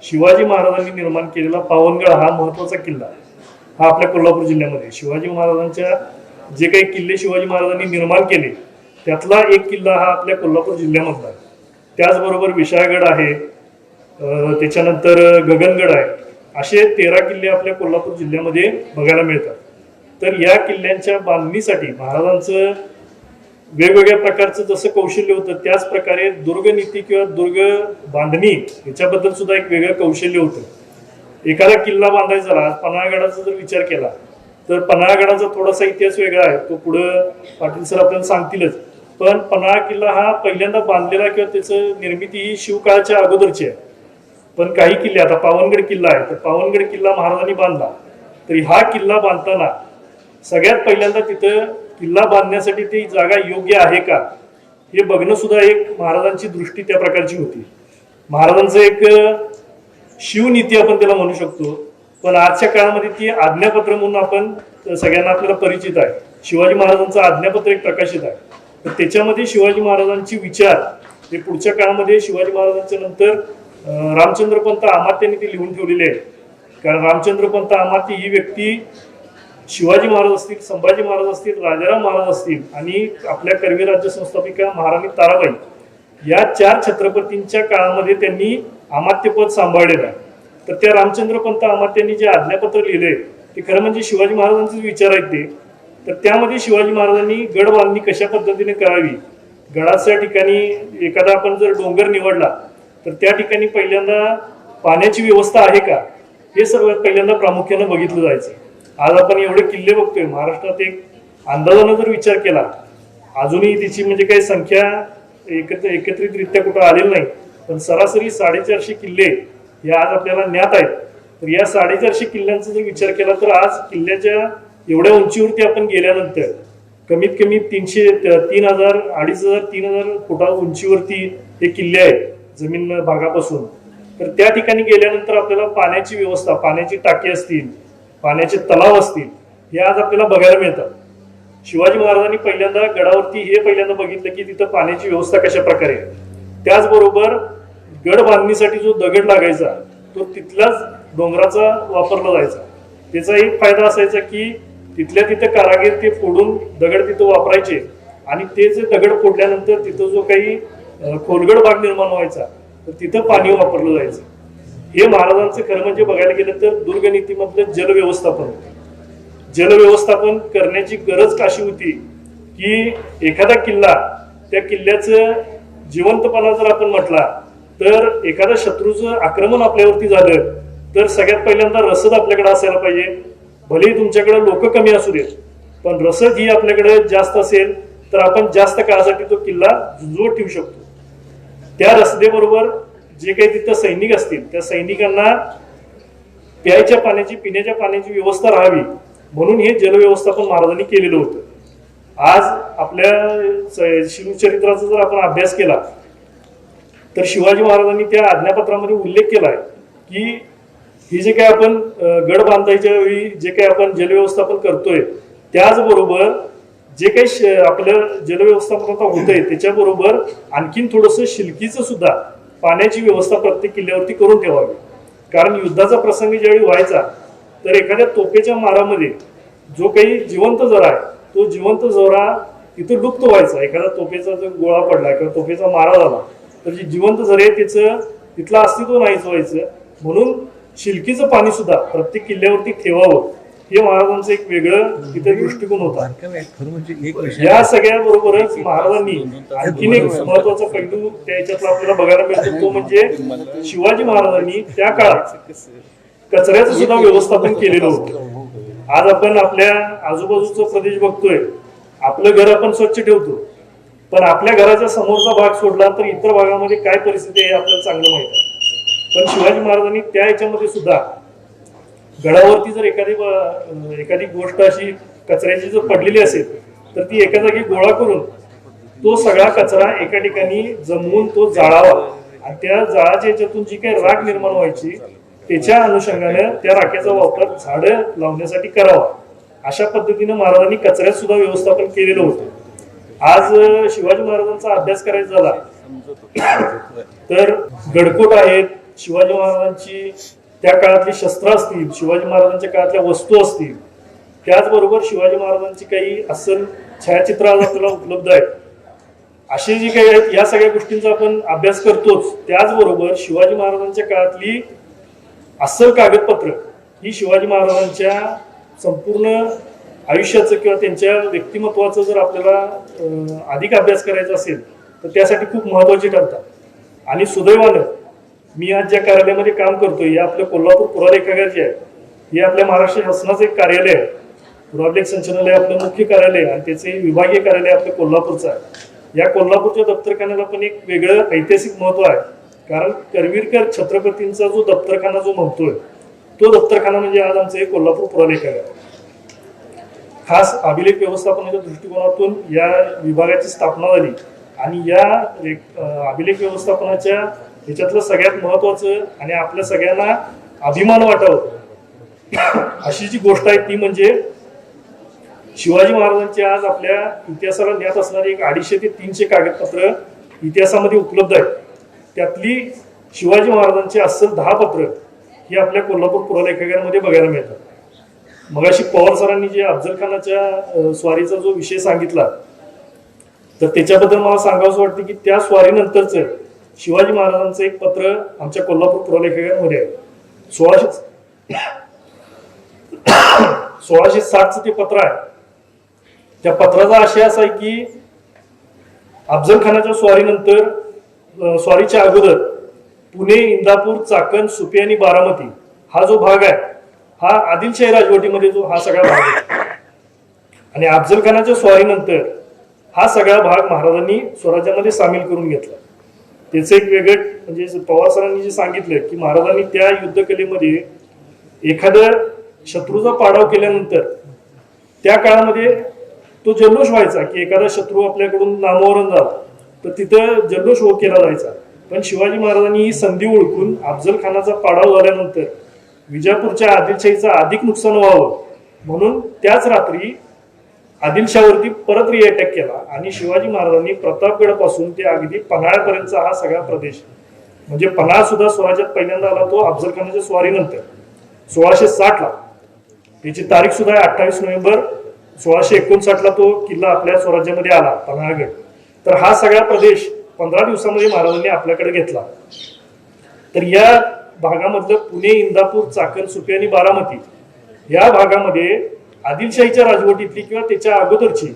शिवाजी महाराजांनी निर्माण केलेला पावनगड हा महत्त्वाचा किल्ला हा आपल्या कोल्हापूर जिल्ह्यामध्ये. शिवाजी महाराजांच्या जे काही किल्ले शिवाजी महाराजांनी निर्माण केले त्यातला एक किल्ला हा आपल्या कोल्हापूर जिल्ह्यामधला आहे. त्याचबरोबर विशाळगड आहे, त्याच्यानंतर गगनगड आहे. असे 13 किल्ले आपल्या कोल्हापूर जिल्ह्यामध्ये बघायला मिळतात. तर या किल्ल्यांच्या बांधणीसाठी महाराजांचं वेगवेगळ्या प्रकारचं जसं कौशल्य होतं त्याच प्रकारे दुर्गनीती किंवा दुर्ग बांधणी याच्याबद्दल सुद्धा एक वेगळं कौशल्य होतं. एखादा किल्ला बांधायचा झाला, पन्हाळगडाचा जर विचार केला तर पन्हाळगडाचा थोडासा इतिहास वेगळा आहे, तो पुढं पाटील सर आपल्याला सांगतीलच. पण पन्हाळा किल्ला हा पहिल्यांदा बांधलेला किंवा त्याचं निर्मिती ही शिवकाळाच्या अगोदरची आहे. पण काही किल्ले, आता पावनगड किल्ला आहे, तर पावनगड किल्ला महाराजांनी बांधला. तरी हा किल्ला बांधताना सगळ्यात पहिल्यांदा तिथं किल्ला बांधण्यासाठी ती जागा योग्य आहे का हे बघणं सुद्धा एक महाराजांची दृष्टी त्या प्रकारची होती. महाराजांचं एक शिवनीती आपण त्याला म्हणू शकतो, पण आजच्या काळामध्ये ती आज्ञापत्र म्हणून आपण सगळ्यांना आपल्याला परिचित आहे. शिवाजी महाराजांचं आज्ञापत्र एक प्रकाशित आहे. तर त्याच्यामध्ये शिवाजी महाराजांची विचार हे पुढच्या काळामध्ये शिवाजी महाराजांच्या नंतर रामचंद्रपंत आमात्यांनी ते लिहून ठेवलेले आहे. कारण रामचंद्रपंत आमाती ही व्यक्ती शिवाजी महाराज असतील, संभाजी महाराज असतील, राजाराम महाराज असतील आणि आपल्या कर्वे राज्य संस्थापिका महाराणी ताराबाई या 4 छत्रपतींच्या काळामध्ये त्यांनी अमात्यपद सांभाळलेलं आहे. तर त्या रामचंद्रपंत अमात्यांनी जे आज्ञापत्र लिहिले ते खरं म्हणजे शिवाजी महाराजांचेच विचार आहेत ते. तर त्यामध्ये शिवाजी महाराजांनी गड बांधणी कशा पद्धतीने करावी, गडाच्या ठिकाणी एखादा आपण जर डोंगर निवडला तर त्या ठिकाणी पहिल्यांदा पाण्याची व्यवस्था आहे का हे सर्वात पहिल्यांदा प्रामुख्यानं बघितलं जायचं. आज आपण एवढे किल्ले बघतोय महाराष्ट्रात. एक अंदाजानं जर विचार केला, अजूनही तिची म्हणजे काही संख्या एकत्रितरित्या कुठं आलेली नाही, पण सरासरी 450 किल्ले हे आज आपल्याला ज्ञात आहेत. तर या 450 किल्ल्यांचा जर विचार केला तर आज किल्ल्याच्या एवढ्या उंचीवरती आपण गेल्यानंतर कमीत कमी 3,000, 2,500, 3,000 फुटा उंचीवरती हे किल्ले आहेत जमीन भागापासून. तर त्या ठिकाणी गेल्यानंतर आपल्याला पाण्याची व्यवस्था, पाण्याची टाकी असतील, पाण्याचे तलाव असतील, हे आज आपल्याला बघायला मिळतात. शिवाजी महाराजांनी पहिल्यांदा गडावरती हे पहिल्यांदा बघितलं की तिथं पाण्याची व्यवस्था कशा प्रकारे आहे. त्याचबरोबर गड बांधणीसाठी जो दगड लागायचा तो तिथलाच डोंगराचा वापरला जायचा. त्याचा एक फायदा असायचा की तिथल्या तिथं कारागीर ते फोडून दगड तिथं वापरायचे आणि ते जे दगड फोडल्यानंतर तिथं जो काही खोलगड भाग निर्माण व्हायचा तर तिथं पाणी वापरलं जायचं. हे महाराजांचं खरं म्हणजे बघायला गेलं तर दुर्गनीतीमधलं जलव्यवस्थापन. जलव्यवस्थापन करण्याची गरज अशी होती की एखादा किल्ला, त्या किल्ल्याचं जिवंतपणा जर आपण म्हटला तर एखाद्या शत्रूचं आक्रमण आपल्यावरती झालं तर सगळ्यात पहिल्यांदा रसद आपल्याकडे असायला पाहिजे. भलेही तुमच्याकडे लोक कमी असू देत, पण रसद ही आपल्याकडे जास्त असेल तर आपण जास्त काळासाठी तो किल्ला झुंजवत ठेवू शकतो. त्या रसदेबरोबर जे काही तिथं सैनिक असतील त्या सैनिकांना प्यायच्या पाण्याची, पिण्याच्या पाण्याची व्यवस्था राहावी म्हणून हे जलव्यवस्थापन महाराजांनी केलेलं होतं. आज आपल्या शिवचरित्राचा जर आपण अभ्यास केला तर शिवाजी महाराजांनी त्या आज्ञापत्रामध्ये उल्लेख केला आहे की ही जे काही आपण गड बांधायच्या वेळी जे काही आपण जलव्यवस्थापन करतोय त्याचबरोबर जे काही आपलं जलव्यवस्थापन आता होतंय त्याच्याबरोबर आणखीन थोडंसं शिलकीचं सुद्धा पाण्याची व्यवस्था प्रत्येक किल्ल्यावरती करून ठेवावी. कारण युद्धाचा प्रसंग ज्यावेळी व्हायचा तर एखाद्या तोफेच्या मारामध्ये जो काही जिवंत जरा आहे तो जिवंत जरा तिथं लुप्त व्हायचा. एखादा तोफेचा जर गोळा पडला किंवा तोफेचा मारा झाला तर जे जिवंत जरे त्याचं तिथलं अस्तित्व नाहीच व्हायचं. म्हणून शिलकीचं पाणी सुद्धा प्रत्येक किल्ल्यावरती ठेवावं हे महाराजांचं एक वेगळं तिथे दृष्टिकोन होता. या सगळ्या बरोबरच महाराजांनी आणखीन एक महत्वाचा पैलू त्याच्यातला आपल्याला बघायला मिळतो तो म्हणजे शिवाजी महाराजांनी त्या काळात कचऱ्याचं सुद्धा व्यवस्थापन केलेलं होतं. आज आपण आपल्या आजूबाजूचा प्रदेश बघतोय, आपलं घर आपण स्वच्छ ठेवतो, पण आपल्या घराच्या समोरचा भाग सोडला तर इतर भागामध्ये काय परिस्थिती आहे आपल्याला चांगलं माहित आहे. पण शिवाजी महाराजांनी त्या ह्याच्यामध्ये सुद्धा गडावरती जर एखादी गोष्ट अशी कचऱ्याची जर पडलेली असेल तर ती एका जागी गोळा करून तो सगळा कचरा एका ठिकाणी जमवून तो जाळावा आणि त्या जाळाच्या याच्यातून जी काही राख निर्माण व्हायची त्याच्या अनुषंगाने त्या राखेचा वापर झाडं लावण्यासाठी करावा. अशा पद्धतीने महाराजांनी कचऱ्यात सुद्धा व्यवस्थापन केलेलं होतं. आज शिवाजी महाराजांचा अभ्यास करायचा झाला तर गडकोट आहेत, शिवाजी महाराजांची त्या काळातली शस्त्र असतील, शिवाजी महाराजांच्या काळातल्या वस्तू असतील, त्याचबरोबर शिवाजी महाराजांची काही अस्सल छायाचित्र आज आपल्याला उपलब्ध आहेत. असे जे काही आहेत या सगळ्या गोष्टींचा आपण अभ्यास करतोच. त्याचबरोबर शिवाजी महाराजांच्या काळातली अस्सल कागदपत्र ही शिवाजी महाराजांच्या संपूर्ण आयुष्याचं किंवा त्यांच्या व्यक्तिमत्वाचं जर आपल्याला अधिक अभ्यास करायचा असेल तर त्यासाठी खूप महत्वाची ठरतात. आणि सुदैवानं मी आज ज्या कार्यालयामध्ये काम करतोय या आपल्या कोल्हापूर पुरालेखागार जे आहे हे आपल्या महाराष्ट्र शासनाचं एक कार्यालय आहे. पुरालेख संचालनालय आपलं मुख्य कार्यालय आणि त्याचे विभागीय कार्यालय आपल्या कोल्हापूरचं आहे. या कोल्हापूरच्या दप्तरखान्याला पण एक वेगळं ऐतिहासिक महत्व आहे. कारण करवीरकर छत्रपतींचा जो दप्तरखाना जो म्हणतोय तो दप्तरखाना म्हणजे आज आमचं हे कोल्हापूर पुरालेखागार. खास अभिलेख व्यवस्थापनाच्या दृष्टिकोनातून या विभागाची स्थापना झाली आणि या अभिलेख व्यवस्थापनाच्या ह्याच्यातलं सगळ्यात महत्वाचं आणि आपल्या सगळ्यांना अभिमान वाटावं अशी जी गोष्ट आहे ती म्हणजे शिवाजी महाराजांची आज आपल्या इतिहासाला ज्ञात असणारी एक 250 ते 300 कागदपत्र इतिहासामध्ये उपलब्ध आहेत. त्यातली शिवाजी महाराजांची अस्सल 10 पत्र ही आपल्या कोल्हापूर पुरालेखागारमध्ये बघायला मिळतात. मगाशी पवार सरांनी जे अफजल खानाच्या स्वारीचा जो विषय सांगितला तर त्याच्याबद्दल मला सांगावंसं वाटतं की त्या स्वारीनंतरचं शिवाजी महाराजांचं एक पत्र आमच्या कोल्हापूर पुरालेखागारमध्ये आहे. 1660चं ते पत्र आहे. त्या पत्राचा आशय असा आहे की अफजल खानाच्या स्वारीनंतर स्वारीच्या अगोदर पुणे, इंदापूर, चाकण, सुपे आणि बारामती हा जो भाग आहे हा आदिलशाही राजवटीमध्ये जो हा सगळा भाग आहे. आणि अफजल खानाच्या स्वारीनंतर हा सगळा भाग महाराजांनी स्वराज्यामध्ये सामील करून घेतला. त्याचं एक वेगळं म्हणजे पवार सरांनी जे सांगितलं की महाराजांनी त्या युद्धकलेमध्ये एखाद्या शत्रूचा पाडाव केल्यानंतर त्या काळामध्ये तो जल्लोष व्हायचा की एखादा शत्रू आपल्याकडून नामोहरम झाला तर तिथं जल्लोष केला जायचा. पण शिवाजी महाराजांनी ही संधी ओळखून अफजल खानाचा पाडाव झाल्यानंतर विजापूरच्या आदिलशाहीचं अधिक नुकसान व्हावं म्हणून त्याच रात्री आदिलशाहवरती परत रिअटॅक केला आणि शिवाजी महाराजांनी प्रतापगडापासून ते अगदी पन्हाळ्यापर्यंतचा हा सगळा प्रदेश म्हणजे पन्हाळा सुद्धा स्वराज्यात पहिल्यांदा आला तो अफजल खानाच्या स्वारीनंतर 1660 ला. त्याची तारीख सुद्धा आहे 28 नोव्हेंबर 1659 ला तो किल्ला आपल्या स्वराज्यामध्ये आला पन्हाळगड. तर हा सगळा प्रदेश 15 दिवसामध्ये महाराजांनी आपल्याकडे घेतला. तर या भागामधलं पुणे, इंदापूर, चाकण, सुपी आणि बारामती या भागामध्ये आदिलशाहीच्या राजवटीतली किंवा त्याच्या अगोदरची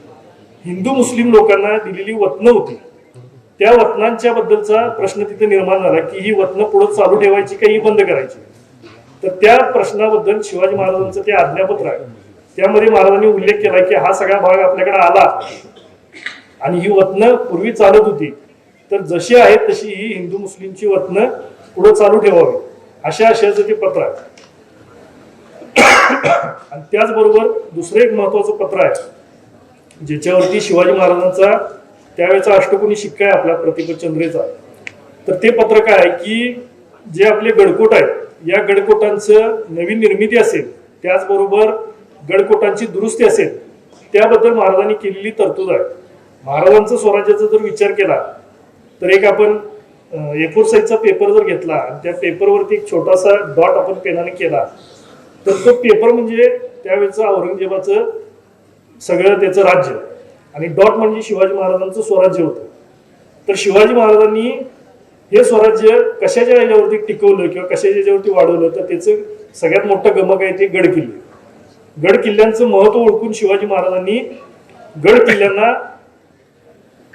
हिंदू मुस्लिम लोकांना दिलेली वतनं होती. त्या वतनांच्या बद्दलचा प्रश्न तिथे निर्माण झाला की ही वतनं पुढे चालू ठेवायची का ही बंद करायची. तर त्या प्रश्नाबद्दल शिवाजी महाराजांचं ते आज्ञापत्र आहे. त्यामध्ये महाराजांनी उल्लेख केला की हा सगळा भाग आपल्याकडे आला आणि ही वतनं पूर्वी चालत होती तर जशी आहे तशी ही हिंदू मुस्लिमची वतनं पुढे चालू ठेवावी अशा आशयाचं ते पत्र आहे. आणि त्याचबरोबर दुसरं एक महत्वाचं पत्र आहे ज्याच्यावरती शिवाजी महाराजांचा त्यावेळेचा अष्टकोनी शिक्का आहे आपल्या प्रतिपचंद्रेचा. तर ते पत्र काय आहे की जे आपले गडकोट आहेत या गडकोटांचं नवीन निर्मिती असेल त्याचबरोबर गडकोटांची दुरुस्ती असेल त्याबद्दल महाराजांनी केलेली तरतूद आहे. महाराजांचं स्वराज्याचा जर विचार केला तर एक आपण A4 साईजचा पेपर जर घेतला आणि त्या पेपरवरती एक छोटासा डॉट आपण पेनाने केला तर तो पेपर म्हणजे त्यावेळेचं औरंगजेबाचं सगळं त्याचं राज्य आणि डॉट म्हणजे शिवाजी महाराजांचं स्वराज्य होतं. तर शिवाजी महाराजांनी हे स्वराज्य कशाच्या याच्यावरती टिकवलं किंवा कशाच्या याच्यावरती वाढवलं तर त्याचं सगळ्यात मोठं गमक आहे ते गड किल्ले. गड किल्ल्यांचं महत्व ओळखून शिवाजी महाराजांनी गड किल्ल्यांना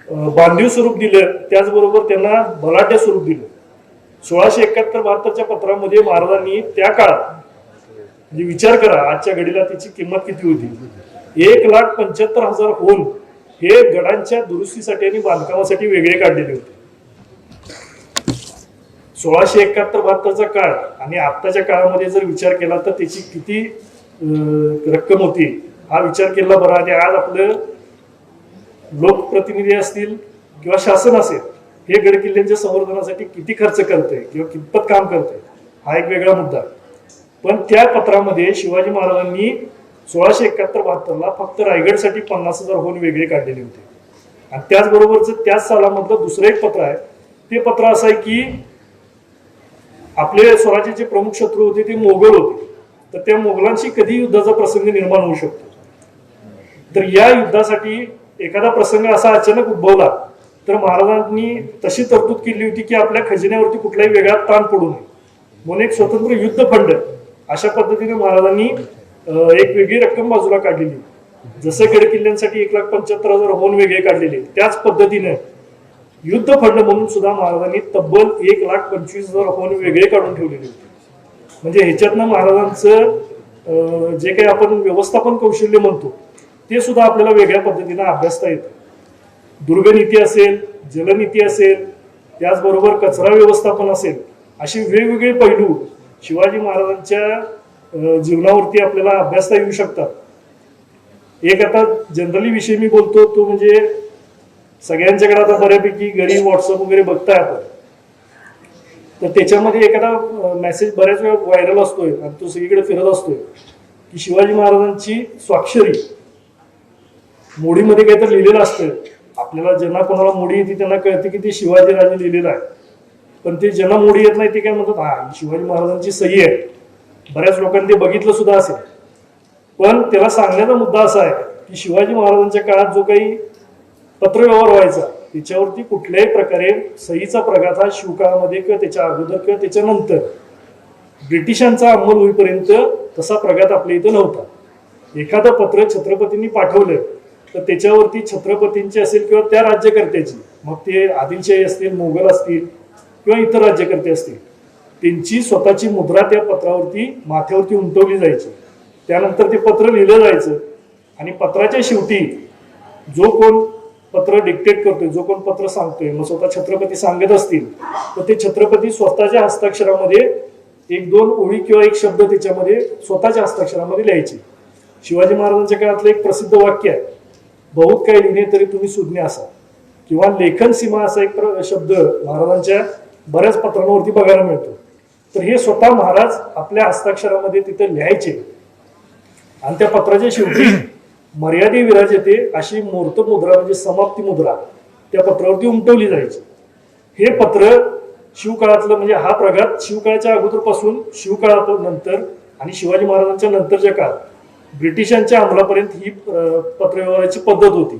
बांधीव स्वरूप दिलं त्याचबरोबर त्यांना बलाढ्य स्वरूप दिलं. 1671-72च्या पत्रामध्ये महाराजांनी त्या काळात म्हणजे विचार करा आजच्या घडीला त्याची किंमत किती होती 1,75,000 होऊन हे गडांच्या दुरुस्तीसाठी आणि बांधकामासाठी वेगळे काढलेले होते. 1671-72चा काळ आणि आत्ताच्या काळामध्ये जर विचार केला तर त्याची किती रक्कम होती हा विचार केला बरा. आणि आज आपलं लोकप्रतिनिधी असतील किंवा शासन असेल हे गड किल्ल्यांच्या संवर्धनासाठी किती खर्च करते किंवा कितपत काम करते हा एक वेगळा मुद्दा. पण त्या पत्रामध्ये शिवाजी महाराजांनी 1671-72ला फक्त रायगडसाठी 50,000 होऊन वेगळे काढलेले होते. आणि त्याचबरोबरच त्याच सालामधलं दुसरं एक पत्र आहे ते पत्र असं आहे की आपले स्वराज्याचे प्रमुख शत्रू होते ते मोगल होते. तर त्या मोगलांशी कधी युद्धाचा प्रसंग निर्माण होऊ शकतो. तर या युद्धासाठी एखादा प्रसंग असा अचानक उद्भवला तर महाराजांनी तशी तरतूद केली होती की आपल्या खजिन्यावरती कुठलाही वेगळा ताण पडू नये म्हणून एक स्वतंत्र युद्ध फंड अशा पद्धतीने महाराजांनी एक वेगळी रक्कम बाजूला काढलेली. जसं गड किल्ल्यांसाठी 1,75,000 होऊन वेगळे काढलेले त्याच पद्धतीने युद्ध फंड म्हणून सुद्धा महाराजांनी तब्बल 1,25,000 होऊन वेगळे काढून ठेवलेले होते. म्हणजे ह्याच्यातनं महाराजांचं जे काही आपण व्यवस्थापन कौशल्य म्हणतो ते सुद्धा आपल्याला वेगळ्या पद्धतीने अभ्यासता येतं. दुर्गनीती असेल, जलनीती असेल, त्याचबरोबर कचरा व्यवस्थापन असेल असे वेगवेगळे पैलू शिवाजी महाराजांच्या जीवनावरती आपल्याला अभ्यासता येऊ शकतात. एक आता जनरली विषय मी बोलतो तो म्हणजे सगळ्यांच्याकडे आता बऱ्यापैकी घरी व्हॉट्सअप वगैरे बघताय आपण तर त्याच्यामध्ये एखादा मेसेज बऱ्याच वेळा व्हायरल असतोय आणि तो सगळीकडे फिरत असतोय की शिवाजी महाराजांची स्वाक्षरी मोडीमध्ये काहीतरी लिहिलेलं असतं. आपल्याला ज्यांना कोणाला मोडी येते त्यांना कळते की ते शिवाजीराजे लिहिलेलं आहे. पण ते ज्यांना मोडी येत नाही ते काय म्हणतात हा शिवाजी महाराजांची सही आहे. बऱ्याच लोकांनी ते बघितलं सुद्धा असेल. पण त्याला सांगण्याचा मुद्दा असा आहे की शिवाजी महाराजांच्या काळात जो काही पत्रव्यवहार व्हायचा त्याच्यावरती कुठल्याही प्रकारे सहीचा प्रघात हा शिवकाळामध्ये किंवा त्याच्या अगोदर किंवा त्याच्यानंतर ब्रिटिशांचा अंमल होईपर्यंत तसा प्रघात आपल्या इथं नव्हता. एखादं पत्र छत्रपतींनी पाठवलं तर त्याच्यावरती छत्रपतींची असेल किंवा त्या राज्यकर्त्याची मग ते आदिलशाही असतील, मोगल असतील किंवा इतर राज्यकर्ते असतील त्यांची स्वतःची मुद्रा त्या पत्रावरती माथ्यावरती उमटवली जायची. त्यानंतर ते पत्र लिहिलं जायचं आणि पत्राच्या शेवटी जो कोण पत्र डिक्टेट करतोय, जो कोण पत्र सांगतोय, मग स्वतः छत्रपती सांगत असतील तर ते छत्रपती स्वतःच्या हस्ताक्षरामध्ये एक दोन ओळी किंवा एक शब्द त्याच्यामध्ये स्वतःच्या हस्ताक्षरामध्ये लिहायचे. शिवाजी महाराजांच्या काळातलं एक प्रसिद्ध वाक्य आहे, बहुत काही लिहिणे तरी तुम्ही सुज्ञ असा, किंवा लेखन सीमा असा एक शब्द महाराजांच्या बऱ्याच पत्रांवरती बघायला मिळतो. तर हे स्वतः महाराज आपल्या हस्ताक्षरामध्ये तिथे लिहायचे आणि त्या पत्राच्या शेवटी मर्यादे विराजते अशी मूर्त मुद्रा म्हणजे समाप्ती मुद्रा त्या पत्रावरती उमटवली जायची. हे पत्र शिवकाळातलं म्हणजे हा प्रघात शिवकाळाच्या अगोदरपासून शिवकाळानंतर आणि शिवाजी महाराजांच्या नंतरच्या काळात ब्रिटिशांच्या अंमलापर्यंत ही पत्रव्यवहाराची पद्धत होती.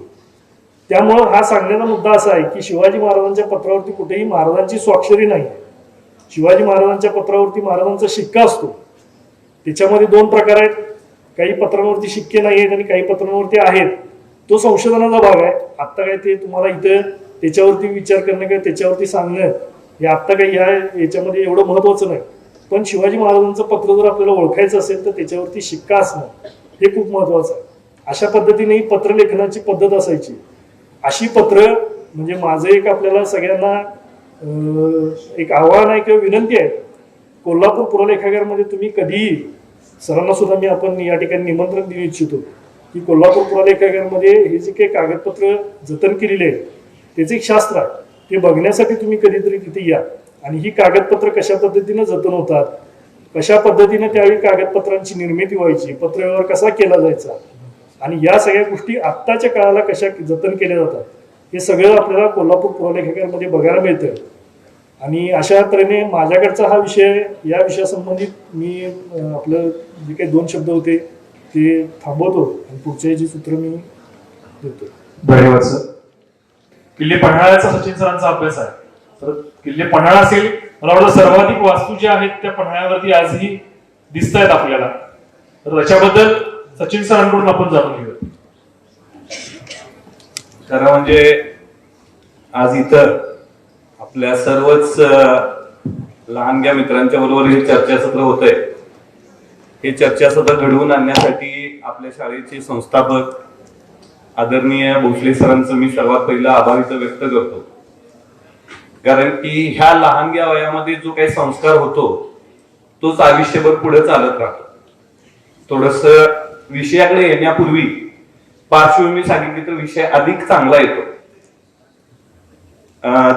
त्यामुळं हा सांगण्याचा मुद्दा असा आहे की शिवाजी महाराजांच्या पत्रावरती कुठेही महाराजांची स्वाक्षरी नाही. शिवाजी महाराजांच्या पत्रावरती महाराजांचा शिक्का असतो. त्याच्यामध्ये दोन प्रकार आहेत, काही पत्रांवरती शिक्के नाही आहेत आणि काही पत्रांवरती आहेत. तो संशोधनाचा भाग आहे. आत्ता काय ते तुम्हाला इथं त्याच्यावरती विचार करणं किंवा त्याच्यावरती सांगणं हे आत्ता काही याच्यामध्ये एवढं महत्वाचं नाही. पण शिवाजी महाराजांचं पत्र जर आपल्याला ओळखायचं असेल तर त्याच्यावरती शिक्का असणं हे खूप महत्वाचं आहे. अशा पद्धतीने ही पत्रलेखनाची पद्धत असायची. अशी पत्र म्हणजे माझं एक आपल्याला सगळ्यांना एक आव्हान आहे किंवा विनंती आहे, कोल्हापूर पुरलेखागारमध्ये तुम्ही कधीही सरांना सुद्धा मी आपण या ठिकाणी निमंत्रण देऊ इच्छितो की कोल्हापूर पुरलेखागारमध्ये हे जे काही कागदपत्र जतन केलेले आहेत त्याचे एक शास्त्र आहे, ते बघण्यासाठी तुम्ही कधीतरी तिथे या आणि ही कागदपत्र कशा पद्धतीनं जतन होतात, कशा पद्धतीने त्यावेळी कागदपत्रांची निर्मिती व्हायची, पत्रव्यवहार कसा केला जायचा आणि या सगळ्या गोष्टी आत्ताच्या काळाला कशा जतन केल्या जातात हे सगळं आपल्याला कोल्हापूर पुरलेखागारमध्ये बघायला मिळतं. आणि अशा तऱ्हेने माझ्याकडचा हा विषय, या विषयासंबंधित मी आपलं जे काही दोन शब्द होते ते थांबवतो आणि पुढचे जे सूत्र मी देतो.
धन्यवाद सर. किल्ले पन्हाळ्याचा सचिन सरांचा अभ्यास आहे. तर किल्ले पन्हाळा असेल, मला वाटतं सर्वाधिक वास्तू ज्या आहेत त्या पन्हाळ्यावरती आजही दिसत आहेत आपल्याला. तर त्याच्याबद्दल सचिन सरांकडून आपण जाणून घेऊया.
खरं म्हणजे आज इथं आपल्या सर्वच लहानग्या मित्रांच्या बरोबर हे चर्चासत्र होत आहे. हे चर्चासत्र घडवून आणण्यासाठी आपल्या शाळेचे संस्थापक आदरणीय भोसले सरांचं मी सर्वात पहिला आभार इथं व्यक्त करतो. कारण की ह्या लहानग्या वयामध्ये जो काही संस्कार होतो तोच आयुष्यभर पुढे चालत राहतो. थोडस विषयाकडे येण्यापूर्वी पार्श्वभूमी सांगितली तर विषय अधिक चांगला येतो.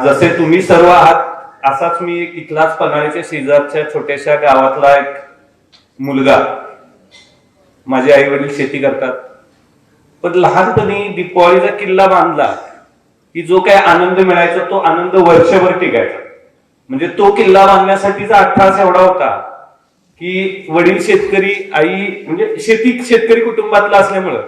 जसे तुम्ही सर्व आहात असाच मी इथलाच पन्हाळ्याच्या शेजारच्या छोट्याशा गावातला एक मुलगा. माझे आई वडील शेती करतात, पण लहानपणी दीपावलीचा किल्ला बांधला की जो काय आनंद मिळायचा तो आनंद वर्षभर टिकायचा. म्हणजे तो किल्ला बांधण्यासाठीचा अट्टाहास एवढा होता की वडील शेतकरी, आई म्हणजे शेतकरी कुटुंबातला असल्यामुळं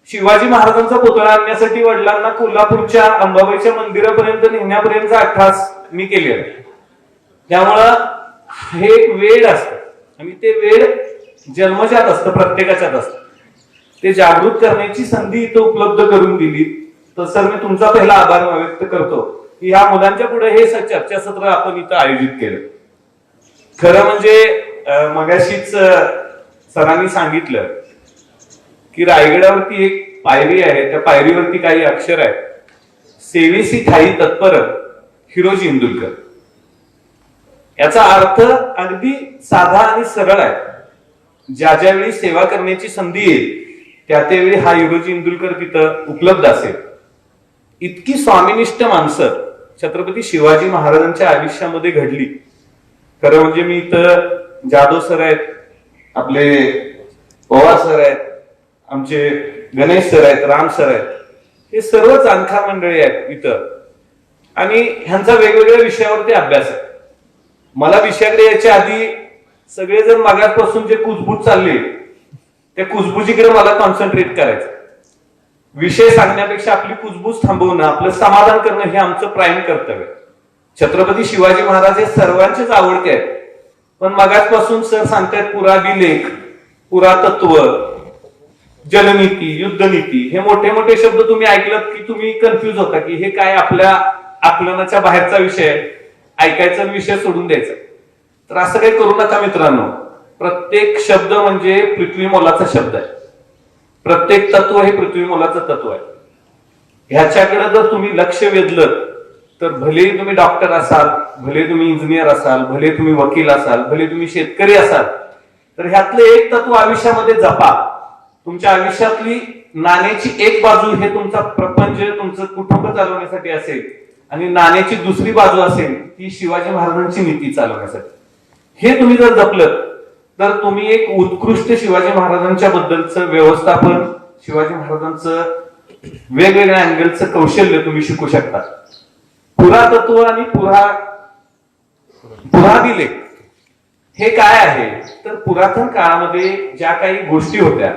शिवाजी महाराजांचा पुतळा आणण्यासाठी वडिलांना कोल्हापूरच्या अंबाबाईच्या मंदिरापर्यंत नेण्यापर्यंतचा अट्टाहास मी केलेला. त्यामुळं हे एक वेळ असतं आणि ते वेळ जन्मजात असतं, प्रत्येकाच्यात असतं. ते जागृत करण्याची संधी इथं उपलब्ध करून दिली. तर सर मी तुमचा पहिला आभार व्यक्त करतो की या मुलांच्या पुढे हे चर्चासत्र आपण इथं आयोजित केलं. खरं म्हणजे मगाशीच सरांनी सांगितलं की रायगडावरती एक पायरी आहे, त्या पायरीवरती काही अक्षर आहेत. सेवेसी ठाई तत्पर हिरोजी इंदुलकर. याचा अर्थ अगदी साधा आणि सरळ आहे. ज्या ज्यावेळी सेवा करण्याची संधी येईल त्या त्यावेळी हा हिरोजी इंदुलकर तिथं उपलब्ध असेल. इतकी स्वामिनिष्ठ माणसं छत्रपती शिवाजी महाराजांच्या आयुष्यामध्ये घडली. खरं म्हणजे मी इथं जाधव सर आहेत, आपले पवार सर आहेत, आमचे गणेश सर आहेत, राम सर आहेत, हे सर्व जाणकार मंडळी आहेत इथं आणि ह्यांचा वेगवेगळ्या विषयावरती अभ्यास आहे. मला विषयाकडे याच्या आधी सगळेजण मागासपासून जे कुजबूज चालले त्या कुजबुजीकडे मला कॉन्सन्ट्रेट करायचं. विषय सांगण्यापेक्षा आपली कुजबूज थांबवणं, आपलं समाधान करणं हे आमचं प्राईम कर्तव्य. छत्रपती शिवाजी महाराज हे सर्वांचेच आवडते आहेत, पण मागासपासून सर सांगतायत पुराभिलेख, पुरातत्व, जलनीती, युद्धनीती हे मोठे मोठे शब्द तुम्ही ऐकलात की तुम्ही कन्फ्युज होता की हे काय आपल्या आकलनाच्या बाहेरचा विषय आहे, ऐकायचा विषय सोडून द्यायचा. तर असं काही करू नका मित्रांनो. प्रत्येक शब्द म्हणजे पृथ्वी मोलाचा शब्द आहे. प्रत्येक तत्व हे पृथ्वी मोलाचं तत्व आहे. ह्याच्याकडे जर तुम्ही लक्ष वेधलं तर भले तुम्ही डॉक्टर असाल, भले तुम्ही इंजिनियर असाल, भले तुम्ही वकील असाल, भले तुम्ही शेतकरी असाल, तर ह्यातलं एक तत्व आयुष्यामध्ये जपा. तुमच्या आयुष्यातली नाण्याची एक बाजू हे तुमचा प्रपंच, तुमचं कुटुंब चालवण्यासाठी असेल, आणि नाण्याची दुसरी बाजू असेल ती शिवाजी महाराजांची नीती चालवण्यासाठी. हे तुम्ही जर जपलं तर तुम्ही एक उत्कृष्ट शिवाजी महाराजांच्या बद्दलचं व्यवस्थापन, शिवाजी महाराजांचं वेगवेगळ्या अँगलचं कौशल्य तुम्ही शिकू शकता. पुरातत्व आणि पुराभिलेख हे काय आहे तर पुरातन काळामध्ये ज्या काही गोष्टी होत्या